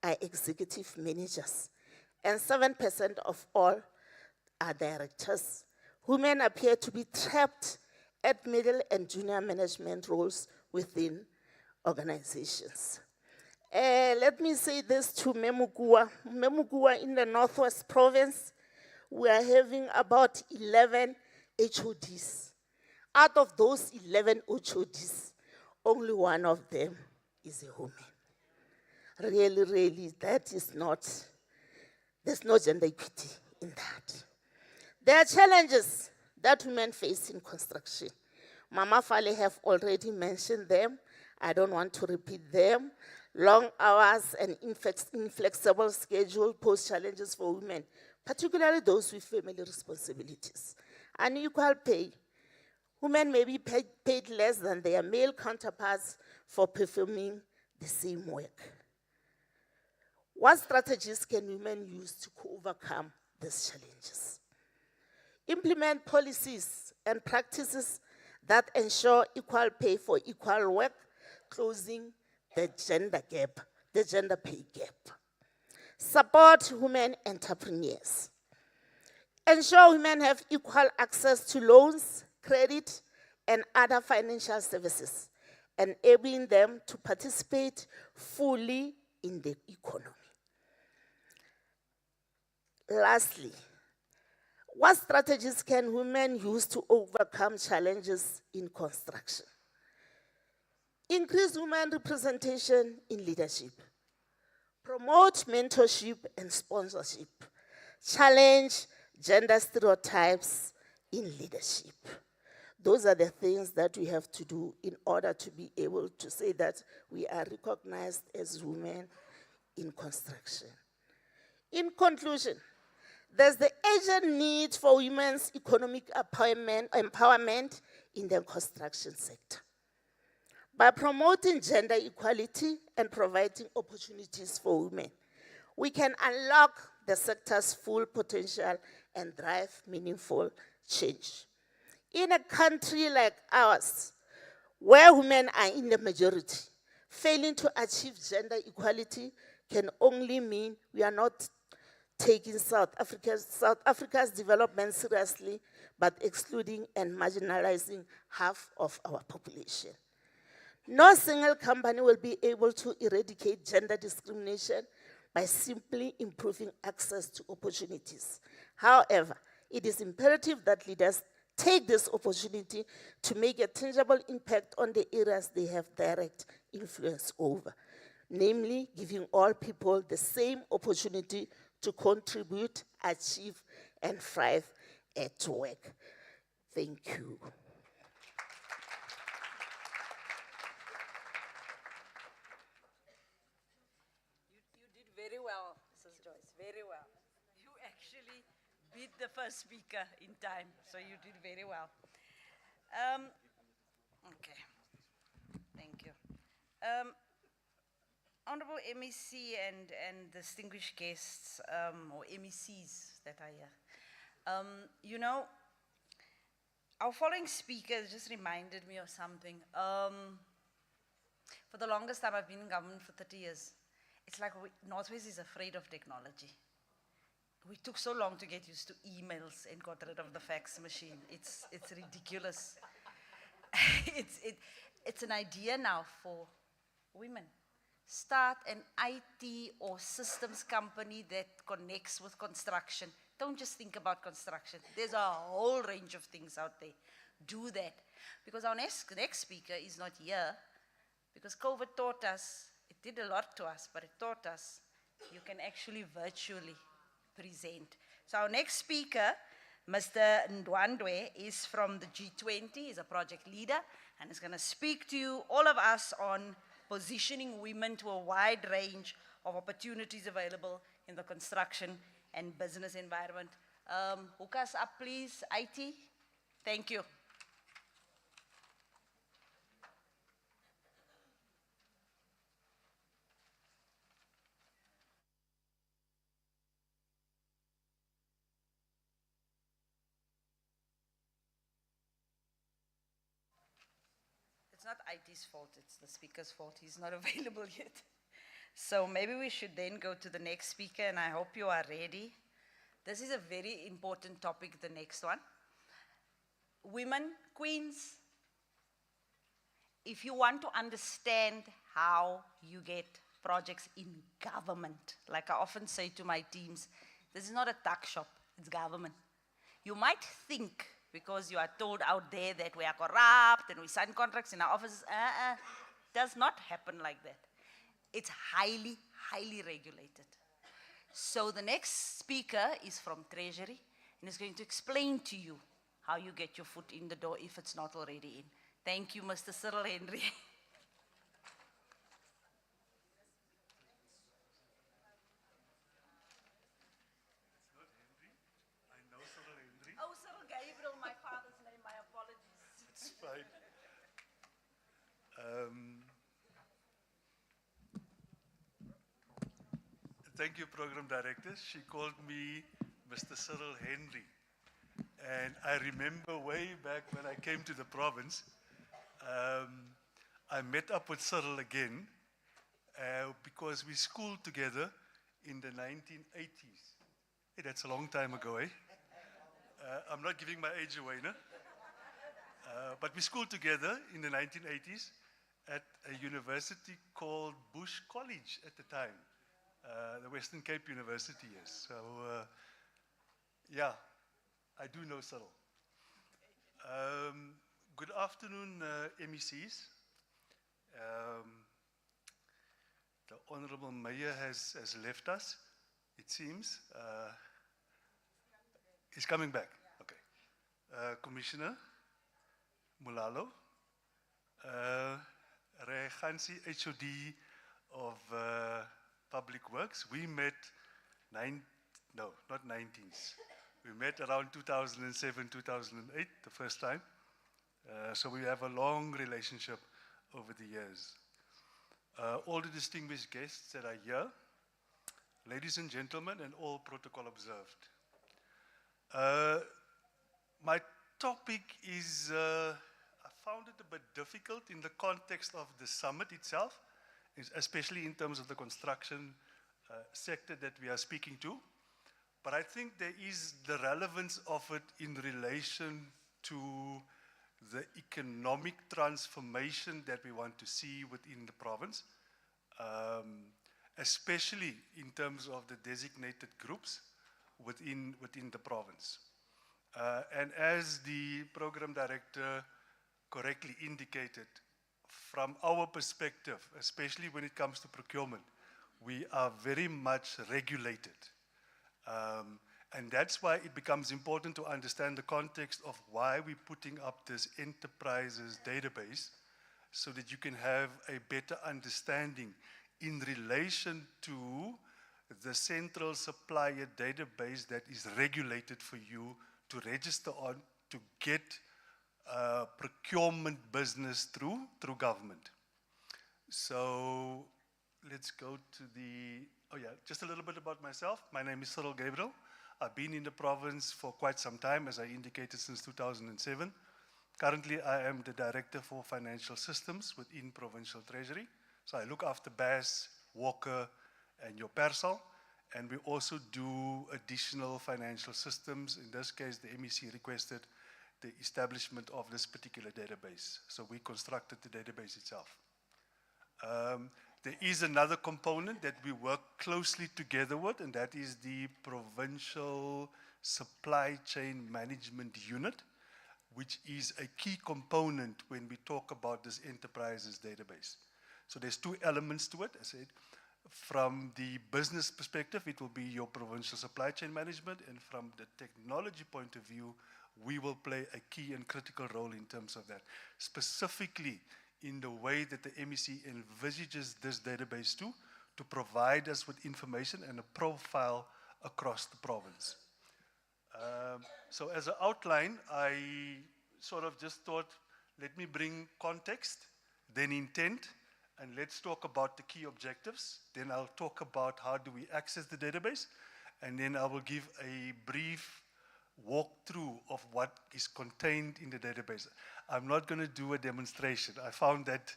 are executive managers, and 7% of all are directors. Women appear to be trapped at middle and junior management roles within organizations. Let me say this to Memukua. Memukua in the Northwest Province, we are having about 11 HODs. Out of those 11 HODs, only one of them is a woman. Really, that is not, there's no gender equity in that. There are challenges that women face in construction. Mama Fale have already mentioned them. I don't want to repeat them. Long hours and inflexible schedule pose challenges for women, particularly those with family responsibilities. Unequal pay. Women may be paid less than their male counterparts for performing the same work. What strategies can women use to overcome these challenges? Implement policies and practices that ensure equal pay for equal work, closing the gender gap, the gender pay gap. Support women entrepreneurs. Ensure women have equal access to loans, credit, and other financial services, enabling them to participate fully in the economy. Lastly, what strategies can women use to overcome challenges in construction? Increase women representation in leadership. Promote mentorship and sponsorship. Challenge gender stereotypes in leadership. Those are the things that we have to do in order to be able to say that we are recognized as women in construction. In conclusion, there's the urgent need for women's economic empowerment in the construction sector. By promoting gender equality and providing opportunities for women, we can unlock the sector's full potential and drive meaningful change. In a country like ours, where women are in the majority, failing to achieve gender equality can only mean we are not taking South Africa's development seriously, but excluding and marginalizing half of our population. No single company will be able to eradicate gender discrimination by simply improving access to opportunities. However, it is imperative that leaders take this opportunity to make a tangible impact on the areas they have direct influence over, namely giving all people the same opportunity to contribute, achieve, and thrive at work. Thank you. You did very well, Mrs. Joyce, very well. You actually beat the first speaker in time, so you did very well. Okay, thank you. Honorable MEC and distinguished guests, or MECs that are here. You know, our following speakers just reminded me of something. For the longest time, I've been in government for 30 years. It's like Northwest is afraid of technology. We took so long to get used to emails and got rid of the fax machine. It's ridiculous. It's an idea now for women. Start an IT or systems company that connects with construction. Don't just think about construction. There's a whole range of things out there. Do that. Because our next speaker is not here. Because COVID taught us, it did a lot to us, but it taught us you can actually virtually present. So our next speaker, Mr. Ndwandwe, is from the G20, he's a project leader, and is going to speak to you, all of us, on positioning women to a wide range of opportunities available in the construction and business environment. Hook us up, please, IT. Thank you. It's not IT's fault, it's the speaker's fault. He's not available yet. So maybe we should then go to the next speaker, and I hope you are ready. This is a very important topic, the next one. Women, queens, if you want to understand how you get projects in government, like I often say to my teams, this is not a tuck shop, it's government. You might think, because you are told out there that we are corrupt and we sign contracts in our offices, does not happen like that. It's highly, highly regulated. So the next speaker is from Treasury and is going to explain to you how you get your foot in the door if it's not already in. Thank you, Mr. Cyril Henry. Oh, Cyril Gabriel, my father's name, my apologies. It's fine. Thank you, Program Director. She called me Mr. Cyril Henry. And I remember way back when I came to the province, I met up with Cyril again because we schooled together in the 1980s. Hey, that's a long time ago, eh? I'm not giving my age away, no? But we schooled together in the 1980s at a university called Bush College at the time, the Western Cape University, yes. So, yeah, I do know Cyril. Good afternoon, MECs. The Honorable Mayor has left us, it seems. He's coming back. Okay. Commissioner Mulalo, Regansi HOD of Public Works. We met not 19s. We met around 2007, 2008, the first time. So we have a long relationship over the years. All the distinguished guests that are here, ladies and gentlemen, and all protocol observed. My topic is, I found it a bit difficult in the context of the summit itself, especially in terms of the construction sector that we are speaking to. But I think there is the relevance of it in relation to the economic transformation that we want to see within the province, especially in terms of the designated groups within the province. And as the program director correctly indicated, from our perspective, especially when it comes to procurement, we are very much regulated. And that's why it becomes important to understand the context of why we're putting up this enterprises database, so that you can have a better understanding in relation to the central supplier database that is regulated for you to register on to get procurement business through government. So let's go to the, oh yeah, just a little bit about myself. My name is Cyril Gabriel. I've been in the province for quite some time, as I indicated, since 2007. Currently, I am the Director for Financial Systems within Provincial Treasury. So I look after BAS, Walker, and your Persal. And we also do additional financial systems. In this case, the MEC requested the establishment of this particular database. So we constructed the database itself. There is another component that we work closely together with, and that is the Provincial Supply Chain Management Unit, which is a key component when we talk about this enterprises database. So there's two elements to it. I said, from the business perspective, it will be your provincial supply chain management, and from the technology point of view, we will play a key and critical role in terms of that. Specifically, in the way that the MEC envisages this database to provide us with information and a profile across the province. So as an outline, I sort of just thought, let me bring context, then intent, and let's talk about the key objectives. Then I'll talk about how do we access the database, and then I will give a brief walkthrough of what is contained in the database. I'm not going to do a demonstration. I found that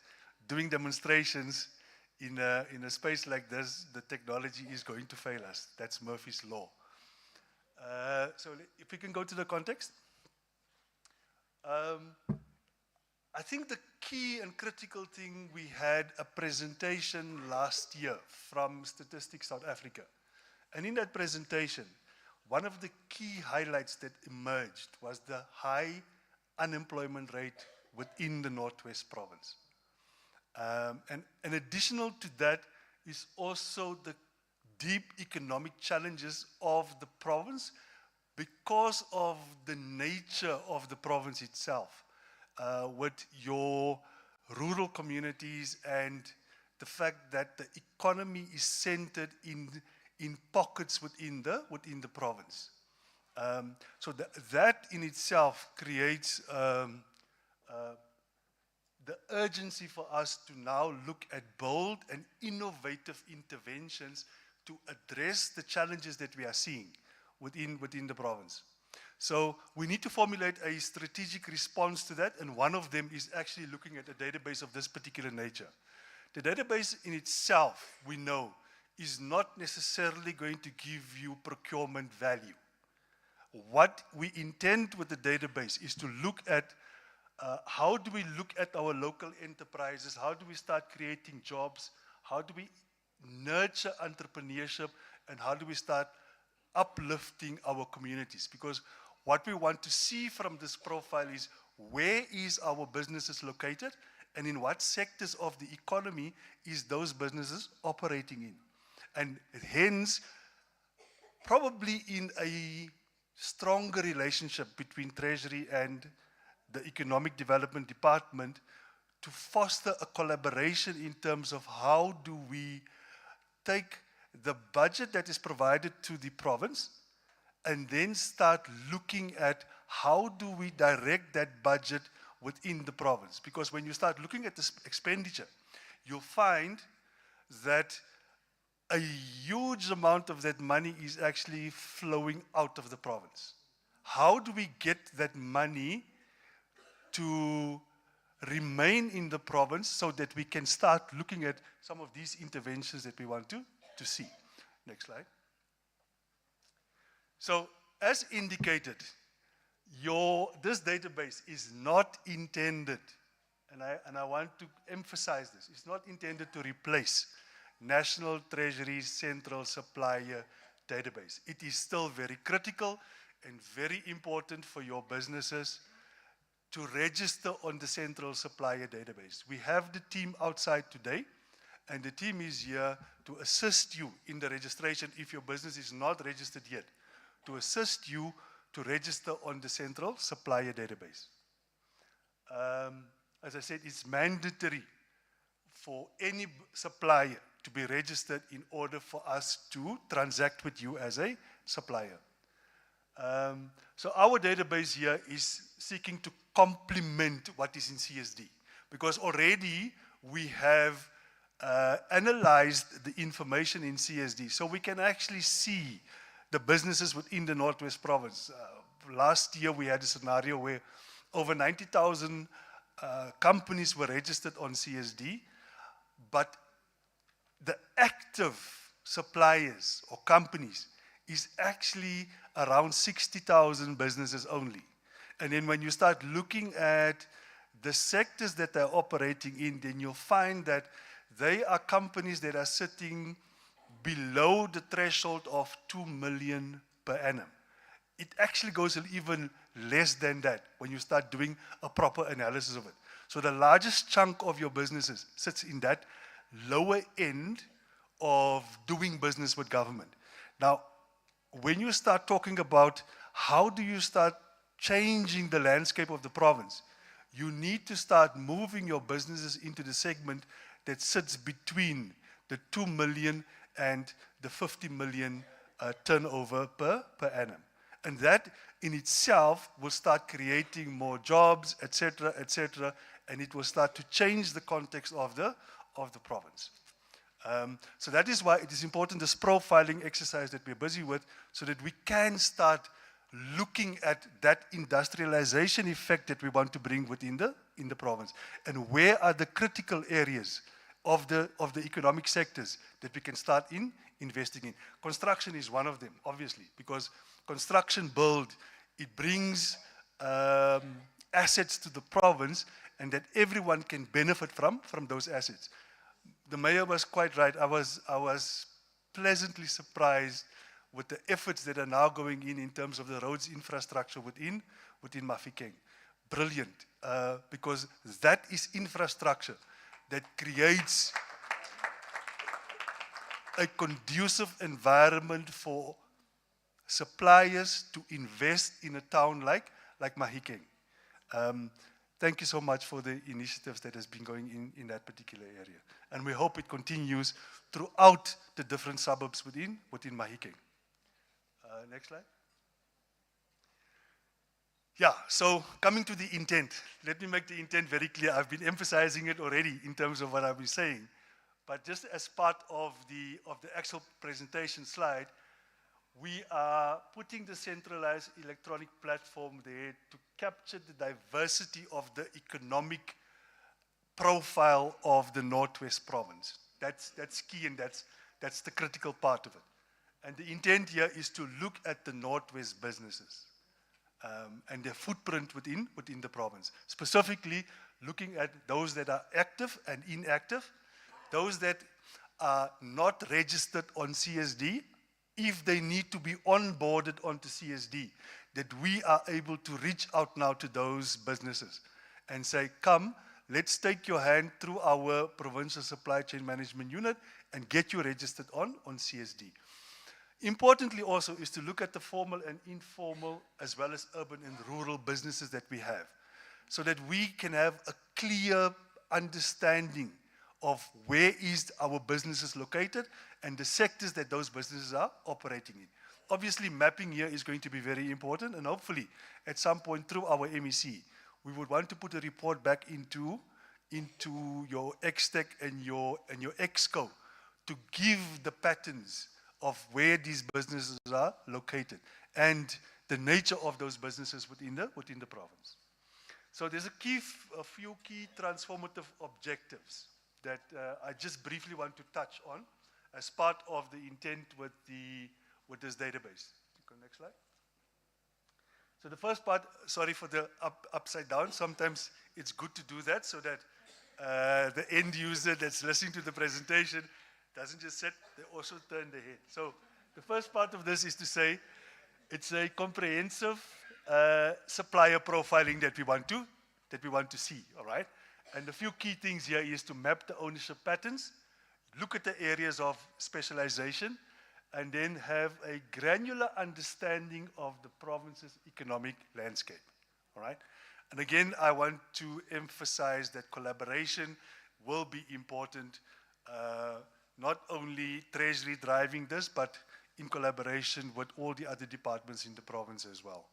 doing demonstrations in a space like this, the technology is going to fail us. That's Murphy's Law. So if we can go to the context. I think the key and critical thing, we had a presentation last year from Statistics South Africa. And in that presentation, one of the key highlights that emerged was the high unemployment rate within the Northwest Province. And additional to that is also the deep economic challenges of the province because of the nature of the province itself, with your rural communities and the fact that the economy is centered in pockets within the province. So that in itself creates the urgency for us to now look at bold and innovative interventions to address the challenges that we are seeing within the province. So we need to formulate a strategic response to that, and one of them is actually looking at a database of this particular nature. The database in itself, we know, is not necessarily going to give you procurement value. What we intend with the database is to look at how do we look at our local enterprises, how do we start creating jobs, how do we nurture entrepreneurship, and how do we start uplifting our communities. Because what we want to see from this profile is where is our businesses located and in what sectors of the economy is those businesses operating in. And hence, probably in a stronger relationship between Treasury and the Economic Development Department to foster a collaboration in terms of how do we take the budget that is provided to the province and then start looking at how do we direct that budget within the province. Because when you start looking at this expenditure, you'll find that a huge amount of that money is actually flowing out of the province. How do we get that money to remain in the province so that we can start looking at some of these interventions that we want to see? Next slide. So, as indicated, this database is not intended, and I want to emphasize this, it's not intended to replace National Treasury's Central Supplier Database. It is still very critical and very important for your businesses to register on the Central Supplier Database. We have the team outside today, and the team is here to assist you in the registration if your business is not registered yet, to assist you to register on the Central Supplier Database. As I said, it's mandatory for any supplier to be registered in order for us to transact with you as a supplier. So our database here is seeking to complement what is in CSD, because already we have analyzed the information in CSD, so we can actually see the businesses within the Northwest Province. Last year we had a scenario where over 90,000 companies were registered on CSD, but the active suppliers or companies is actually around 60,000 businesses only. And then when you start looking at the sectors that they're operating in, then you'll find that they are companies that are sitting below the threshold of 2 million per annum. It actually goes even less than that when you start doing a proper analysis of it. So the largest chunk of your businesses sits in that lower end of doing business with government. Now, when you start talking about how do you start changing the landscape of the province, you need to start moving your businesses into the segment that sits between the 2 million and the 50 million turnover per annum. And that in itself will start creating more jobs, etc., and it will start to change the context of the province. So that is why it is important, this profiling exercise that we're busy with, so that we can start looking at that industrialization effect that we want to bring within the province. And where are the critical areas of the economic sectors that we can start investing in. Construction is one of them, obviously, because construction build, it brings assets to the province and that everyone can benefit from those assets. The mayor was quite right. I was pleasantly surprised with the efforts that are now going in terms of the roads infrastructure within Mafikeng. Brilliant, because that is infrastructure that creates a conducive environment for suppliers to invest in a town like Mahikeng. Thank you so much for the initiatives that has been going in that particular area. And we hope it continues throughout the different suburbs within Mahikeng. Next slide. Yeah, so coming to the intent, let me make the intent very clear. I've been emphasizing it already in terms of what I've been saying, but just as part of the actual presentation slide, we are putting the centralized electronic platform there to capture the diversity of the economic profile of the Northwest Province. That's key, and that's the critical part of it. And the intent here is to look at the Northwest businesses and their footprint within the province. Specifically, looking at those that are active and inactive, those that are not registered on CSD, if they need to be onboarded onto CSD, that we are able to reach out now to those businesses and say, come, let's take your hand through our Provincial Supply Chain Management Unit and get you registered on CSD. Importantly also is to look at the formal and informal as well as urban and rural businesses that we have, so that we can have a clear understanding of where is our businesses located and the sectors that those businesses are operating in. Obviously, mapping here is going to be very important, and hopefully at some point through our MEC, we would want to put a report back into your XTEC and your EXCO to give the patterns of where these businesses are located and the nature of those businesses within the province. So there's a few key transformative objectives that I just briefly want to touch on as part of the intent with this database. Next slide. So the first part, sorry for the upside down. Sometimes it's good to do that so that the end user that's listening to the presentation doesn't just sit, they also turn their head. So the first part of this is to say it's a comprehensive supplier profiling that we want to see, all right? And a few key things here is to map the ownership patterns, look at the areas of specialization, and then have a granular understanding of the province's economic landscape, all right? And again, I want to emphasize that collaboration will be important, not only Treasury driving this, but in collaboration with all the other departments in the province as well.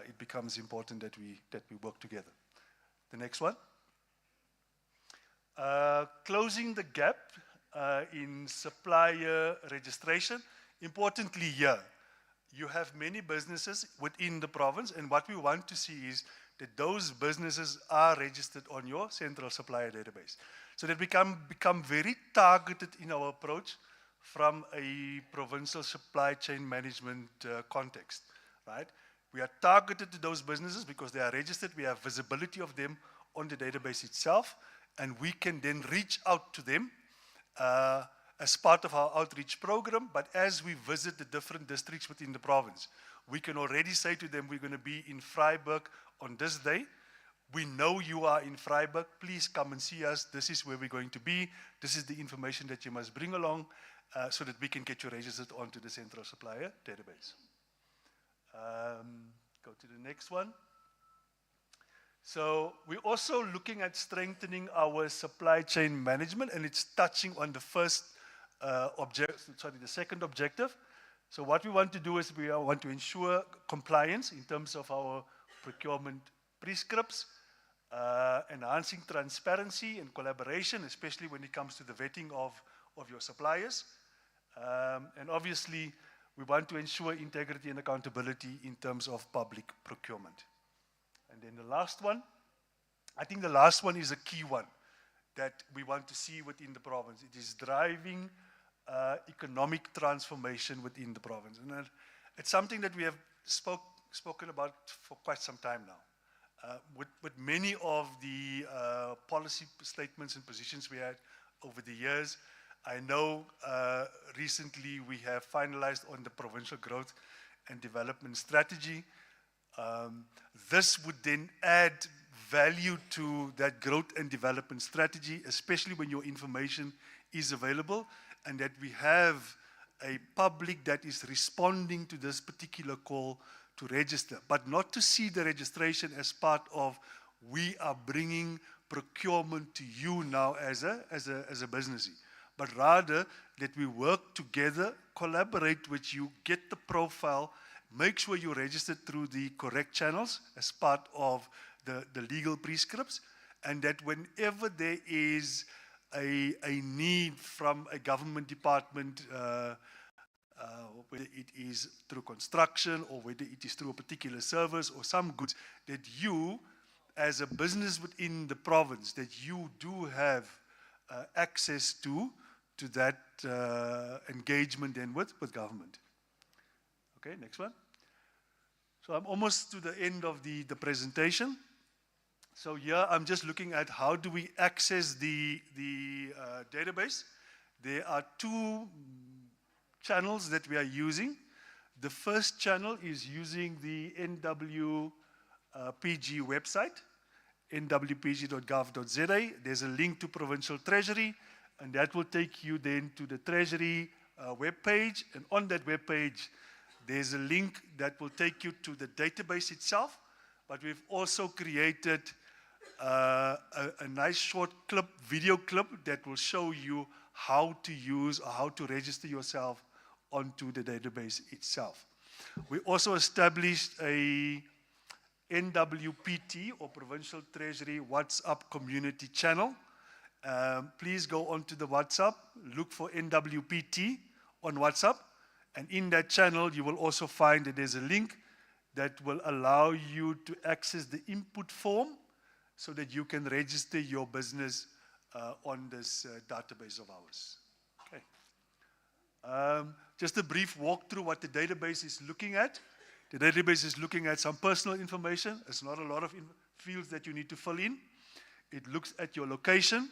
It becomes important that we work together. The next one. Closing the gap in supplier registration. Importantly here, you have many businesses within the province, and what we want to see is that those businesses are registered on your central supplier database. So that we become very targeted in our approach from a provincial supply chain management context, right? We are targeted to those businesses because they are registered, we have visibility of them on the database itself, and we can then reach out to them as part of our outreach program. But as we visit the different districts within the province, we can already say to them, we're going to be in Vryburg on this day. We know you are in Vryburg. Please come and see us. This is where we're going to be. This is the information that you must bring along so that we can get you registered onto the central supplier database. Go to the next one. So we're also looking at strengthening our supply chain management, and it's touching on the the second objective. So what we want to do is we want to ensure compliance in terms of our procurement prescripts, enhancing transparency and collaboration, especially when it comes to the vetting of your suppliers. And obviously, we want to ensure integrity and accountability in terms of public procurement. And then the last one, I think the last one is a key one that we want to see within the province. It is driving economic transformation within the province. And it's something that we have spoken about for quite some time now. With many of the policy statements and positions we had over the years, I know recently we have finalized on the Provincial Growth and Development Strategy. This would then add value to that growth and development strategy, especially when your information is available and that we have a public that is responding to this particular call to register, but not to see the registration as part of we are bringing procurement to you now as a business, but rather that we work together, collaborate with you, get the profile, make sure you're registered through the correct channels as part of the legal prescripts, and that whenever there is a need from a government department, whether it is through construction or whether it is through a particular service or some goods, that you, as a business within the province, that you do have access to that engagement then with government. Okay, next one. So I'm almost to the end of the presentation. So here I'm just looking at how do we access the database. There are two channels that we are using. The first channel is using the NWPG website, nwpg.gov.za. There's a link to Provincial Treasury, and that will take you then to the Treasury webpage. And on that webpage, there's a link that will take you to the database itself. But we've also created a nice short clip, video clip, that will show you how to use or how to register yourself onto the database itself. We also established a NWPT or Provincial Treasury WhatsApp community channel. Please go onto the WhatsApp, look for NWPT on WhatsApp, and in that channel you will also find that there's a link that will allow you to access the input form so that you can register your business on this database of ours. Okay. Just a brief walk through what the database is looking at. The database is looking at some personal information. It's not a lot of fields that you need to fill in. It looks at your location.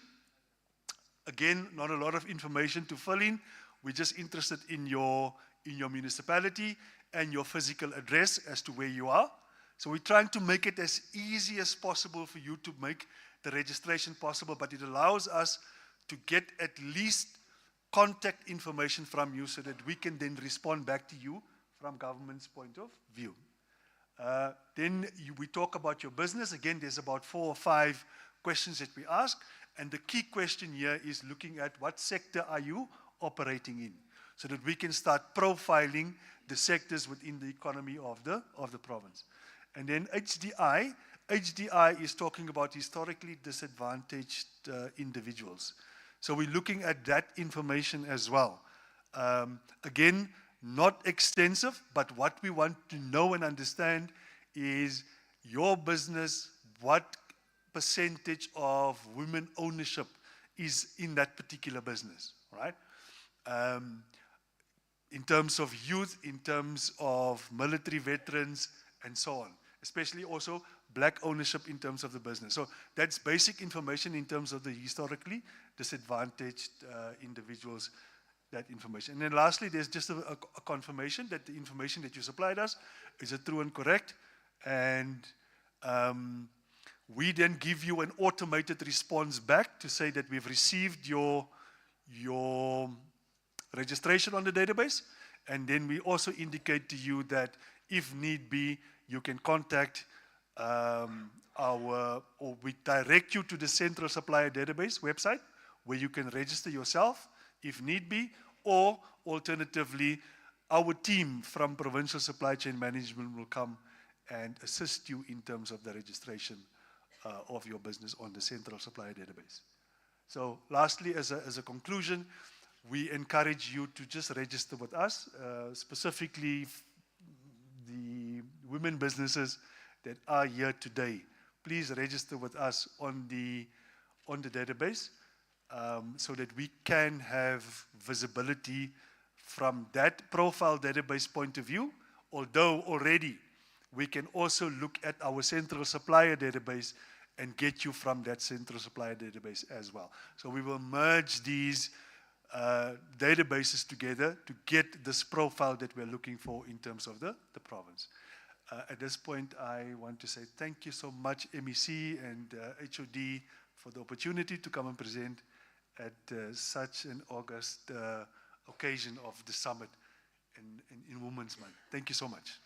Again, not a lot of information to fill in. We're just interested in your municipality and your physical address as to where you are. So we're trying to make it as easy as possible for you to make the registration possible, but it allows us to get at least contact information from you so that we can then respond back to you from government's point of view. Then we talk about your business. Again, there's about 4 or 5 questions that we ask, and the key question here is looking at what sector are you operating in, so that we can start profiling the sectors within the economy of the province. And then HDI, HDI is talking about historically disadvantaged individuals. So we're looking at that information as well. Again, not extensive, but what we want to know and understand is your business, what percentage of women ownership is in that particular business, right? In terms of youth, in terms of military veterans, and so on. Especially also black ownership in terms of the business. So that's basic information in terms of the historically disadvantaged individuals, that information. And then lastly, there's just a confirmation that the information that you supplied us is true and correct. And we then give you an automated response back to say that we've received your registration on the database. And then we also indicate to you that if need be, you can contact or we direct you to the Central Supplier Database website where you can register yourself if need be, or alternatively, our team from Provincial Supply Chain Management will come and assist you in terms of the registration of your business on the Central Supplier Database. So lastly, as a conclusion, we encourage you to just register with us, specifically the women businesses that are here today. Please register with us on the database so that we can have visibility from that profile database point of view, although already we can also look at our Central Supplier Database and get you from that Central Supplier Database as well. So we will merge these databases together to get this profile that we're looking for in terms of the province. At this point, I want to say thank you so much, MEC and HOD, for the opportunity to come and present at such an August occasion of the summit in Women's Month. Thank you so much.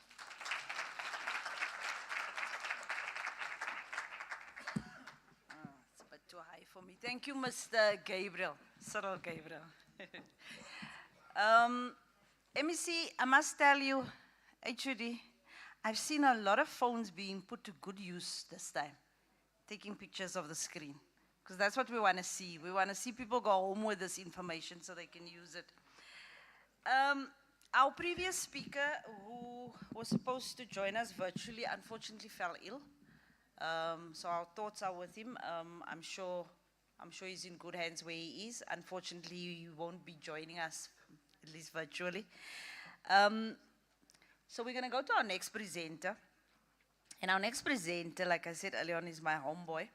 It's a bit too high for me. Thank you, Mr. Gabriel, Cyril Gabriel. MEC, I must tell you, HOD, I've seen a lot of phones being put to good use this time, taking pictures of the screen, because that's what we want to see. We want to see people go home with this information so they can use it. Our previous speaker, who was supposed to join us virtually, unfortunately fell ill. So our thoughts are with him. I'm sure he's in good hands where he is. Unfortunately, he won't be joining us, at least virtually. So we're going to go to our next presenter. And our next presenter, like I said earlier on, is my homeboy.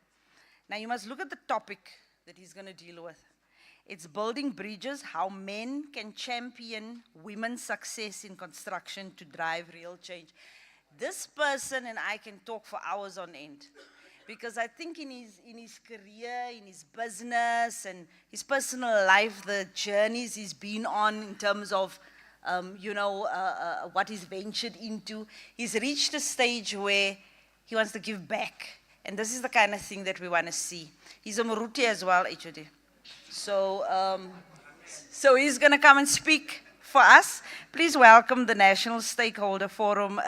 Now you must look at the topic that he's going to deal with. It's building bridges, how men can champion women's success in construction to drive real change. This person and I can talk for hours on end, because I think in his career, in his business, and his personal life, the journeys he's been on in terms of what he's ventured into, he's reached a stage where he wants to give back. And this is the kind of thing that we want to see. He's a Muruti as well, HOD. So he's going to come and speak for us. Please welcome the National Stakeholder Forum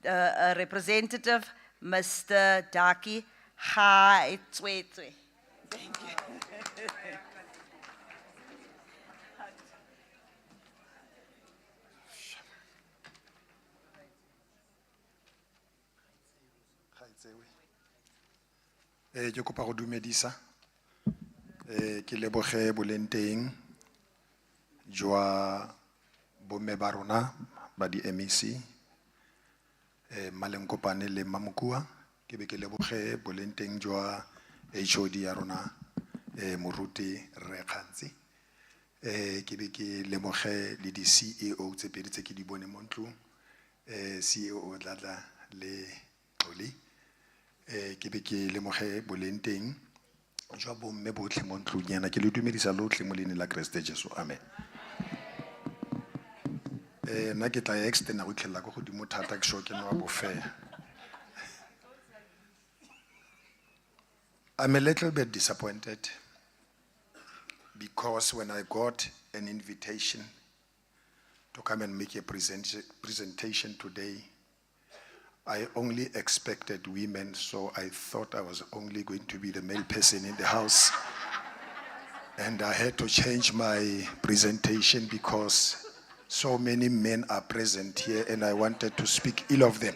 representative, Mr. Daki Haetswetswe. Thank you. Ke kopa go dumedisa ke leboge boleng teng jwa bomme ba rona ba di MEC Malenkopane le Mamokua, ke be ke leboge boleng teng jwa HOD ya rona Moruti Rekhansi, ke be ke leboge le di CEO tse pedi tse ke di bone mo ntlong, CEO Dladla le Xoli. Ke be ke lemoge boleng teng jwa bomme botlhe mo ntlong yana, ke le dumedisa lotlhe mo leina la Kriste Jesu, amen. Nna ke tla extenda go tlhela go godimo thata ke sho ke no bofela. I'm a little bit disappointed because when I got an invitation to come and make a presentation today, I only expected women, so I thought I was only going to be the male person in the house. And I had to change my presentation because so many men are present here and I wanted to speak ill of them.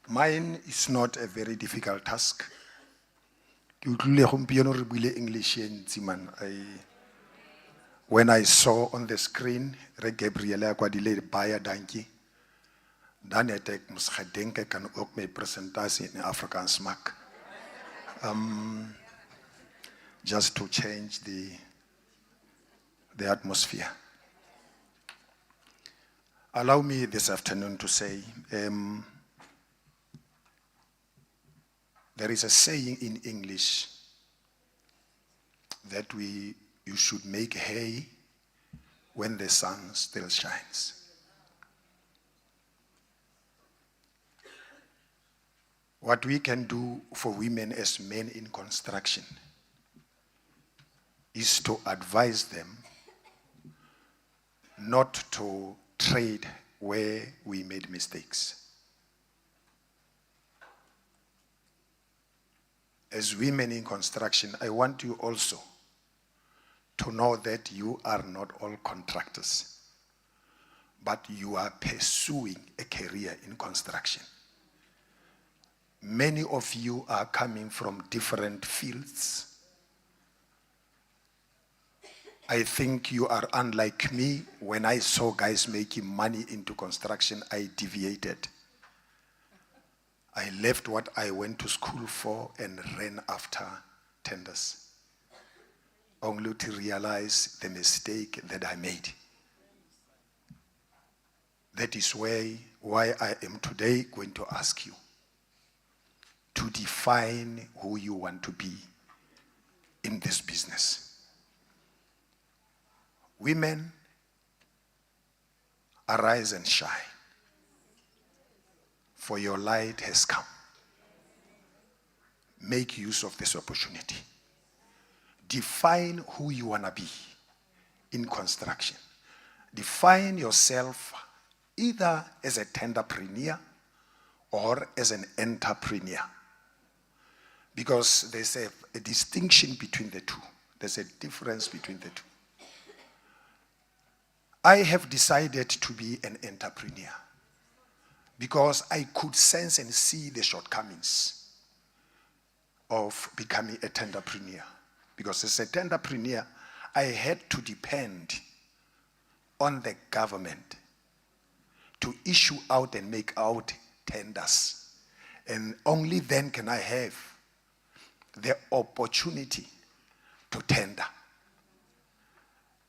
Mine is not a very difficult task. Ke utlwile gompieno re buile English e ntsi man. When I saw on the screen, Re Gabriela kwadile Baie dankie. Dan het ek mos gedink ek kan ook my presentasie in Afrikaans maak. Just to change the atmosphere. Allow me this afternoon to say, there is a saying in English that you should make hay when the sun still shines. What we can do for women as men in construction is to advise them not to trade where we made mistakes. As women in construction, I want you also to know that you are not all contractors, but you are pursuing a career in construction. Many of you are coming from different fields. I think you are unlike me. When I saw guys making money into construction, I deviated. I left what I went to school for and ran after tenders, only to realize the mistake that I made. That is why I am today going to ask you to define who you want to be in this business. Women, arise and shine, for your light has come. Make use of this opportunity. Define who you want to be in construction. Define yourself either as a tenderpreneur or as an entrepreneur. Because there's a distinction between the two. There's a difference between the two. I have decided to be an entrepreneur because I could sense and see the shortcomings of becoming a tenderpreneur. Because as a tenderpreneur, I had to depend on the government to issue out and make out tenders. And only then can I have the opportunity to tender.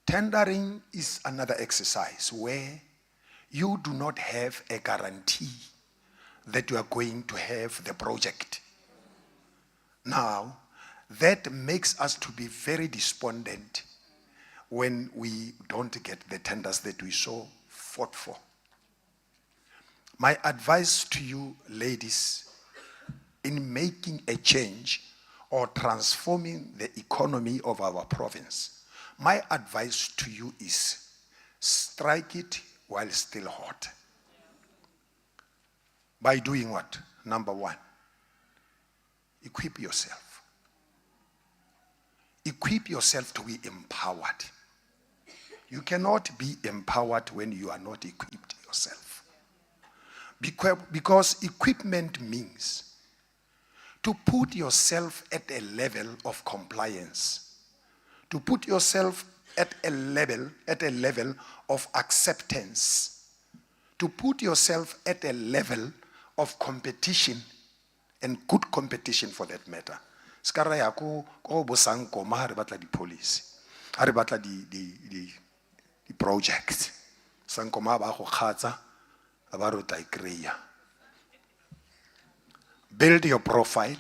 Tendering is another exercise where you do not have a guarantee that you are going to have the project. Now, that makes us to be very despondent when we don't get the tenders that we so fought for. My advice to you, ladies, in making a change or transforming the economy of our province, my advice to you is strike it while still hot. By doing what? Number one, equip yourself. Equip yourself to be empowered. You cannot be empowered when you are not equipped yourself. Because equipment means to put yourself at a level of compliance, to put yourself at a level of acceptance, to put yourself at a level of competition, and good competition for that matter. Skara ya ko bosang koma ha re batla di policy, ha re batla di project. Sankoma ba go khatsa ba ro ta ikreya. Build your profile.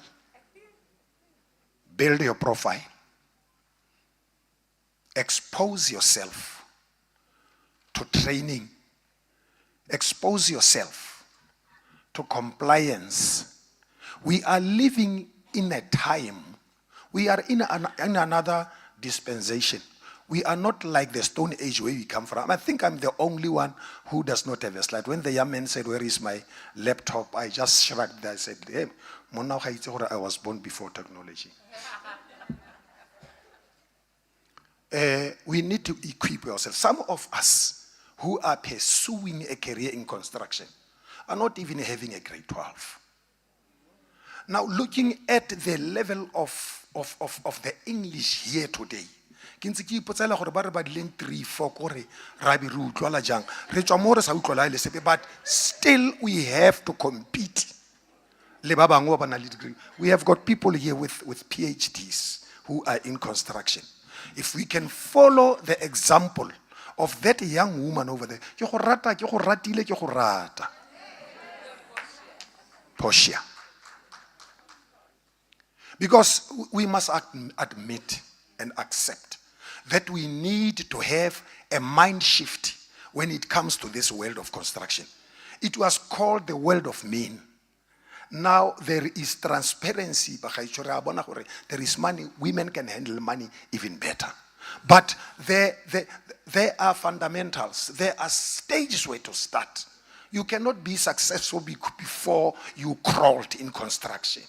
Build your profile. Expose yourself to training. Expose yourself to compliance. We are living in a time, we are in another dispensation We are not like the Stone Age where we come from. I think I'm the only one who does not have a slide. When the young man said, "Where is my laptop?" I just shrugged. I said, "Hey, I was born before technology." We need to equip ourselves. Some of us who are pursuing a career in construction are not even having a grade 12. Now, looking at the level of the English here today, but still we have to compete. We have got people here with PhDs who are in construction. If we can follow the example of that young woman over there, Portia. Because we must admit and accept that we need to have a mind shift when it comes to this world of construction. It was called the world of men. Now there is transparency. There is money. Women can handle money even better. But there are fundamentals. There are stages where to start. You cannot be successful before you crawled in construction.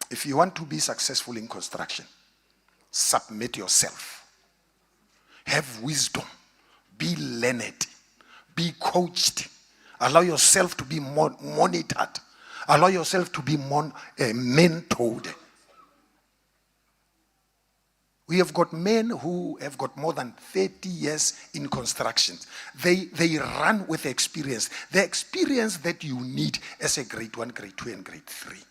If you want to be successful in construction, submit yourself. Have wisdom. Be learned. Be coached. Allow yourself to be monitored. Allow yourself to be mentored. We have got men who have got more than 30 years in construction. They run with experience. The experience that you need as a grade 1, grade 2, and grade 3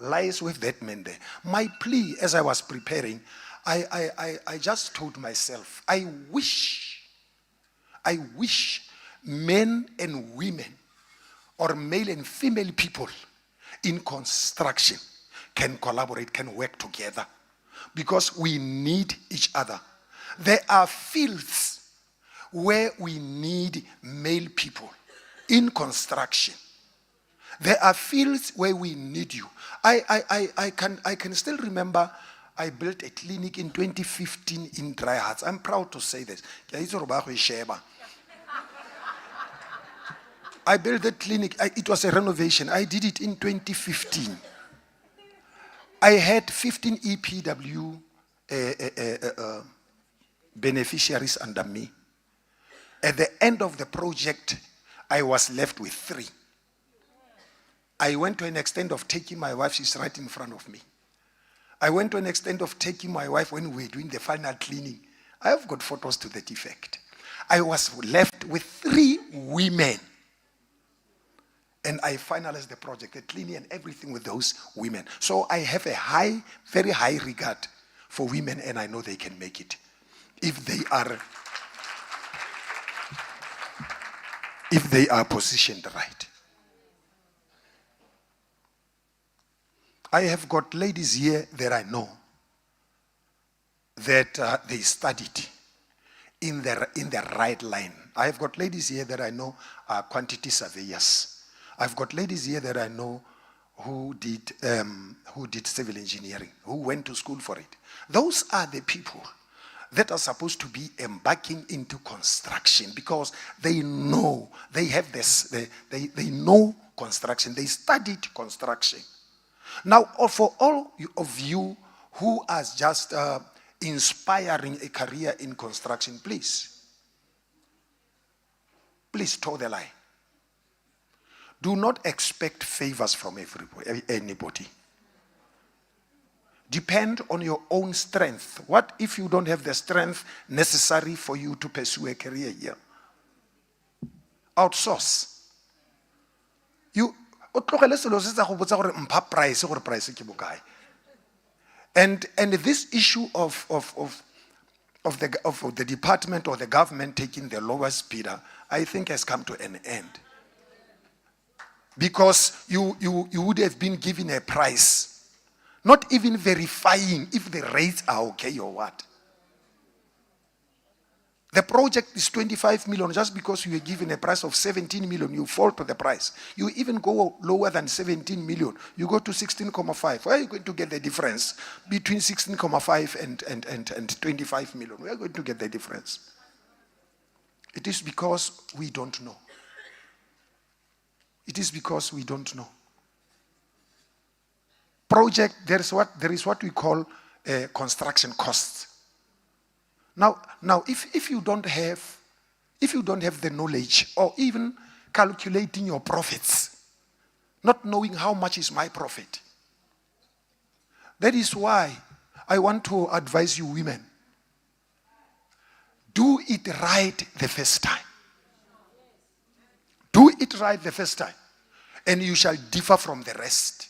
lies with that man there. My plea as I was preparing, I just told myself, I wish men and women or male and female people in construction can collaborate, can work together, because we need each other. There are fields where we need male people in construction. There are fields where we need you. I can still remember I built a clinic in 2015 in Dry Hearts. I'm proud to say this. I built that clinic. It was a renovation. I did it in 2015. I had 15 EPW beneficiaries under me. At the end of the project, I was left with 3. I went to an extent of taking my wife, she's right in front of me. I went to an extent of taking my wife when we were doing the final cleaning. I have got photos to that effect. I was left with 3 women. And I finalized the project, the cleaning and everything with those women. So I have a very high regard for women, and I know they can make it if they are positioned right. I have got ladies here that I know that they studied in the right line. I have got ladies here that I know are quantity surveyors. I've got ladies here that I know who did civil engineering, who went to school for it. Those are the people that are supposed to be embarking into construction, because they know, they have this, they know construction, they studied construction. Now, for all of you who are just inspiring a career in construction, please toe the line. Do not expect favors from anybody. Depend on your own strength. What if you don't have the strength necessary for you to pursue a career here? Outsource. And this issue of the department or the government taking the lowest bidder, I think has come to an end. Because you would have been given a price, not even verifying if the rates are okay or what. The project is 25 million. Just because you are given a price of 17 million, you fall to the price. You even go lower than 17 million. You go to 16.5. Where are you going to get the difference between 16.5 and 25 million? Where are you going to get the difference? It is because we don't know. It is because we don't know. Project, there is what we call construction costs. Now, if you don't have the knowledge, or even calculating your profits, not knowing how much is my profit, that is why I want to advise you women, do it right the first time. Do it right the first time, and you shall differ from the rest.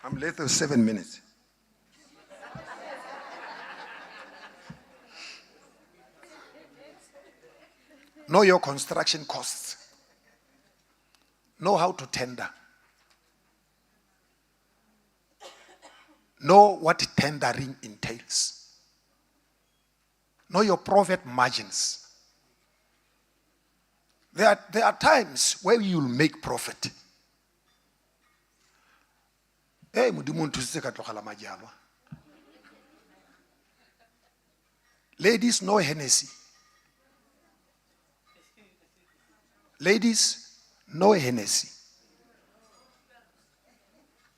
I'm late for 7 minutes. Know your construction costs. Know how to tender. Know what tendering entails. Know your profit margins. There are times where you'll make profit. Ladies, no Hennessy. Ladies, no Hennessy.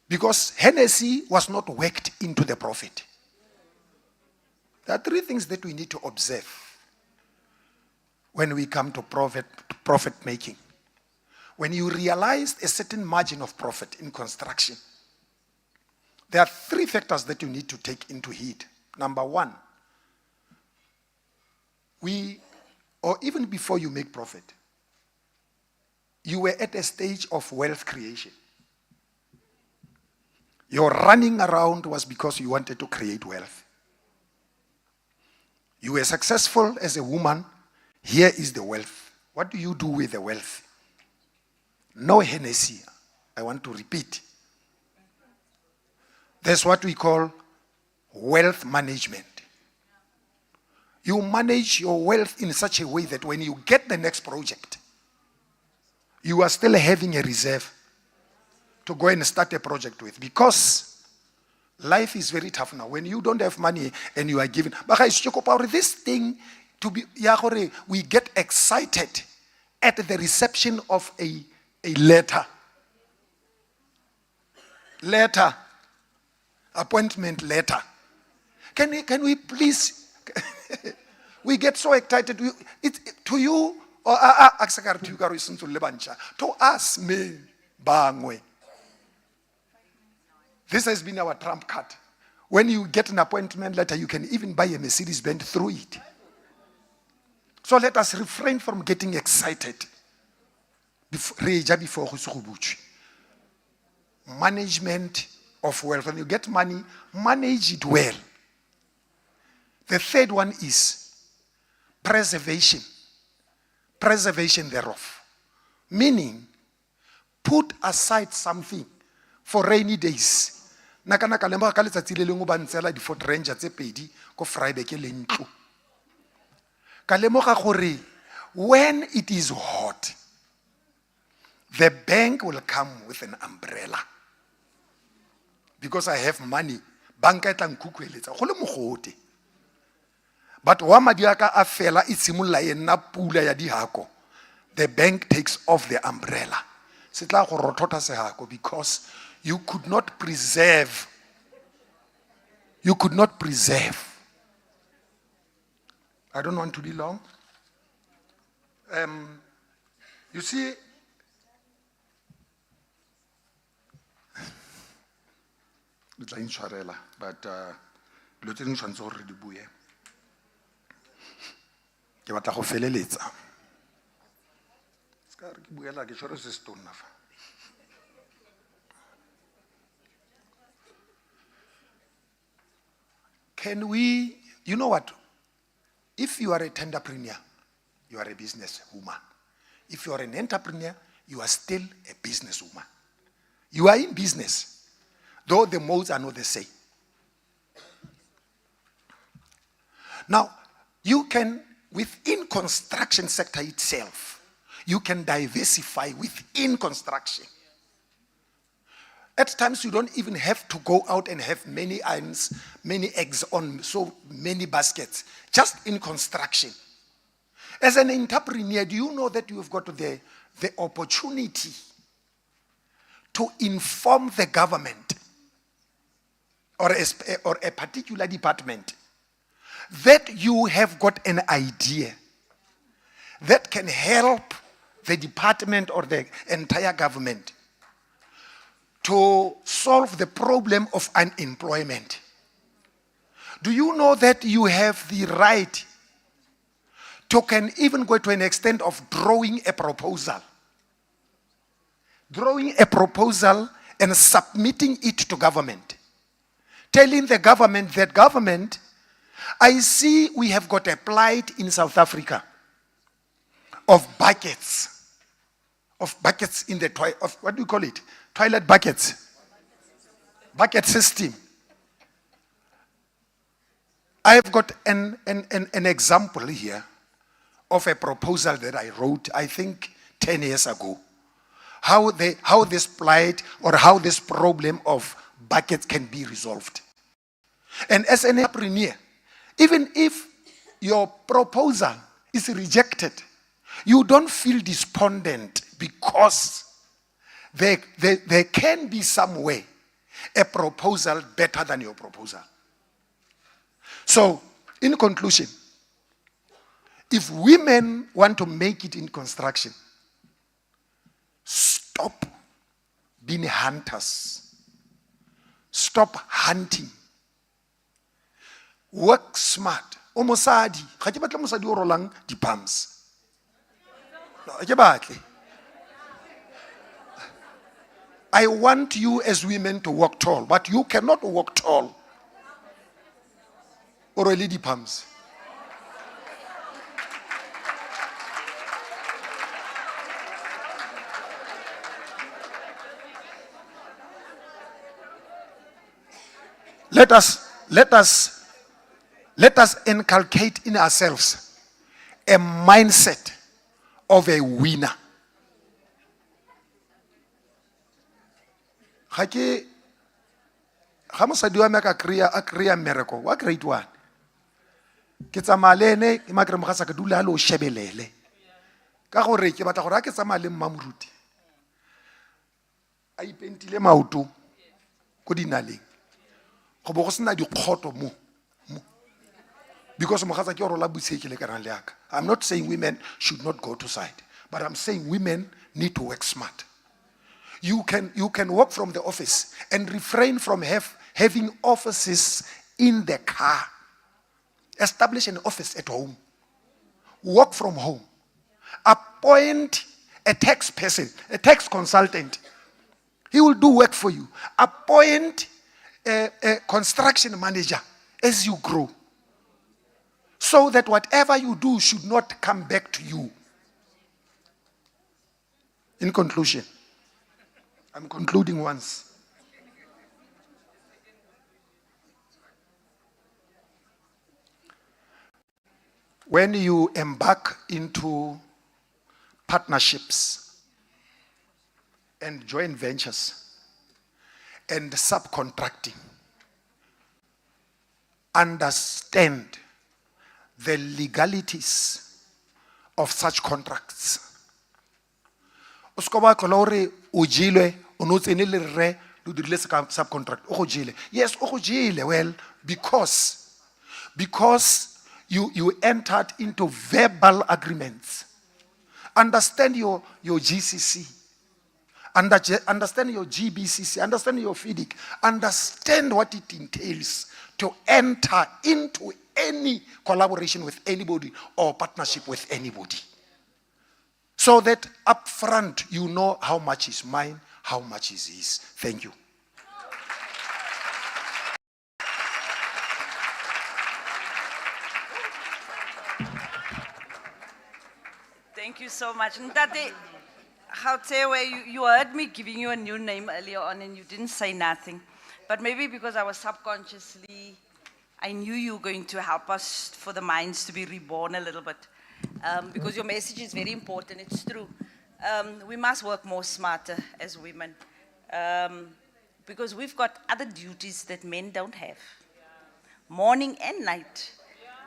Because Hennessy was not worked into the profit. There are three things that we need to observe when we come to profit making. When you realize a certain margin of profit in construction, there are three factors that you need to take into heed. Number one, or even before you make profit, you were at a stage of wealth creation. Your running around was because you wanted to create wealth. You were successful as a woman. Here is the wealth. What do you do with the wealth? No Hennessy. I want to repeat. That's what we call wealth management. You manage your wealth in such a way that when you get the next project, you are still having a reserve to go and start a project with. Because life is very tough now. When you don't have money and you are given, this thing to be, we get excited at the reception of a letter. Appointment letter. Can we please? We get so excited. To you, or to us, me, bangwe. This has been our trump card. When you get an appointment letter, you can even buy a Mercedes Benz through it. So let us refrain from getting excited. Management of wealth. When you get money, manage it well. The third one is preservation. Preservation thereof. Meaning, put aside something for rainy days. When it is hot, the bank will come with an umbrella. Because I have money, banka etlang kukueletsa go le mogote. But wa madi a ka a fela e simolola e nna pula ya dihako, the bank takes off the umbrella. Se tla go rothotha sehako because you could not preserve. You could not preserve. I don't want to be long. You see, it's like insurela, but lo tse ntshwantse gore re di bue. Ke batla go feleletsa. Ska re ke buela ke tshwere se stone fa. Can we, you know what? If you are a tenderpreneur, you are a businesswoman. If you are an entrepreneur, you are still a businesswoman. You are in business. though the modes are not the same. Now, you can, within construction sector itself, you can diversify within construction. At times, you don't even have to go out and have many irons, many eggs on so many baskets, just in construction. As an entrepreneur, do you know that you've got the opportunity to inform the government or a particular department that you have got an idea that can help the department or the entire government to solve the problem of unemployment? Do you know that you have the right to can even go to an extent of drawing a proposal? Drawing a proposal and submitting it to government. Telling the government that, government, I see we have got a plight in South Africa of buckets in the toilet, of what do you call it? Toilet buckets. Bucket system. I've got an example here of a proposal that I wrote, I think 10 years ago. How this plight or how this problem of buckets can be resolved. And as an entrepreneur, even if your proposal is rejected, you don't feel despondent, because there can be some way a proposal better than your proposal. So, in conclusion, if women want to make it in construction, stop being hunters. Stop hunting. Work smart. O mosadi, ga ke batla mosadi o rolang di-pumps. No, ke batle. I want you as women to walk tall, but you cannot walk tall or really di-pumps. Let us inculcate in ourselves a mindset of a winner. Ga mosadi wa me a kry-a mmereko wa grade 1, ke tsamaya le ene ke makere mogasa ke dula a le o shebelele, ka gore ke batla gore a ke tsamaya le mmamoruti a ipentile maoto ko dinaleng go bo go sena dikgoto mo, because mogasa ke o rola botsheke le kanang le aka. I'm not saying women should not go to side, but I'm saying women need to work smart. You can work from the office and refrain from having offices in the car. Establish an office at home. Work from home. Appoint a tax person, a tax consultant. He will do work for you. Appoint a construction manager as you grow, so that whatever you do should not come back to you. In conclusion, I'm concluding once. When you embark into partnerships and joint ventures and subcontracting, understand the legalities of such contracts. Yes, well, because you entered into verbal agreements. Understand your GCC. Understand your GBCC. Understand your FIDIC. Understand what it entails to enter into any collaboration with anybody or partnership with anybody. So that up front you know how much is mine, how much is his. Thank you. Thank you so much. Ntate Gautsewe, you heard me giving you a new name earlier on and you didn't say nothing. but maybe because I was subconsciously, I knew you were going to help us for the minds to be reborn a little bit. Because your message is very important, it's true. We must work more smarter as women. Because we've got other duties that men don't have. Morning and night.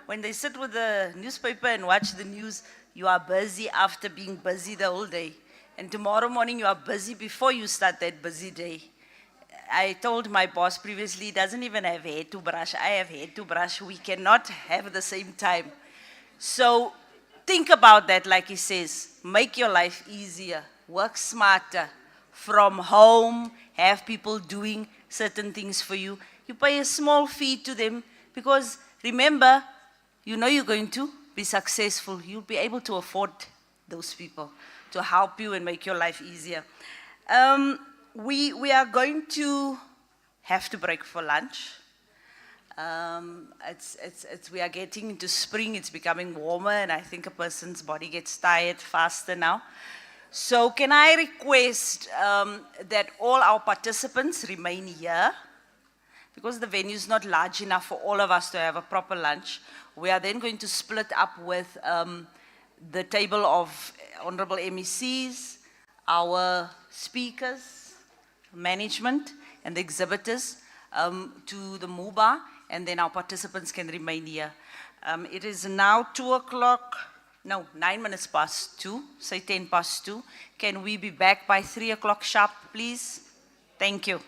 When they sit with the newspaper and watch the news, you are busy after being busy the whole day. And tomorrow morning you are busy before you start that busy day. I told my boss previously, he doesn't even have hair to brush. I have hair to brush. We cannot have the same time. So think about that, like he says. Make your life easier. Work smarter. From home, have people doing certain things for you. You pay a small fee to them because remember, you know you're going to be successful. You'll be able to afford those people to help you and make your life easier. We are going to have to break for lunch. We are getting into spring, it's becoming warmer, and I think a person's body gets tired faster now. So can I request that all our participants remain here? Because the venue is not large enough for all of us to have a proper lunch. We are then going to split up with the table of honorable MECs, our speakers, management, and the exhibitors to the MUBA, and then our participants can remain here. It is now 9 minutes past 2, say 10 past 2. Can we be back by 3 o'clock sharp, please? Thank you.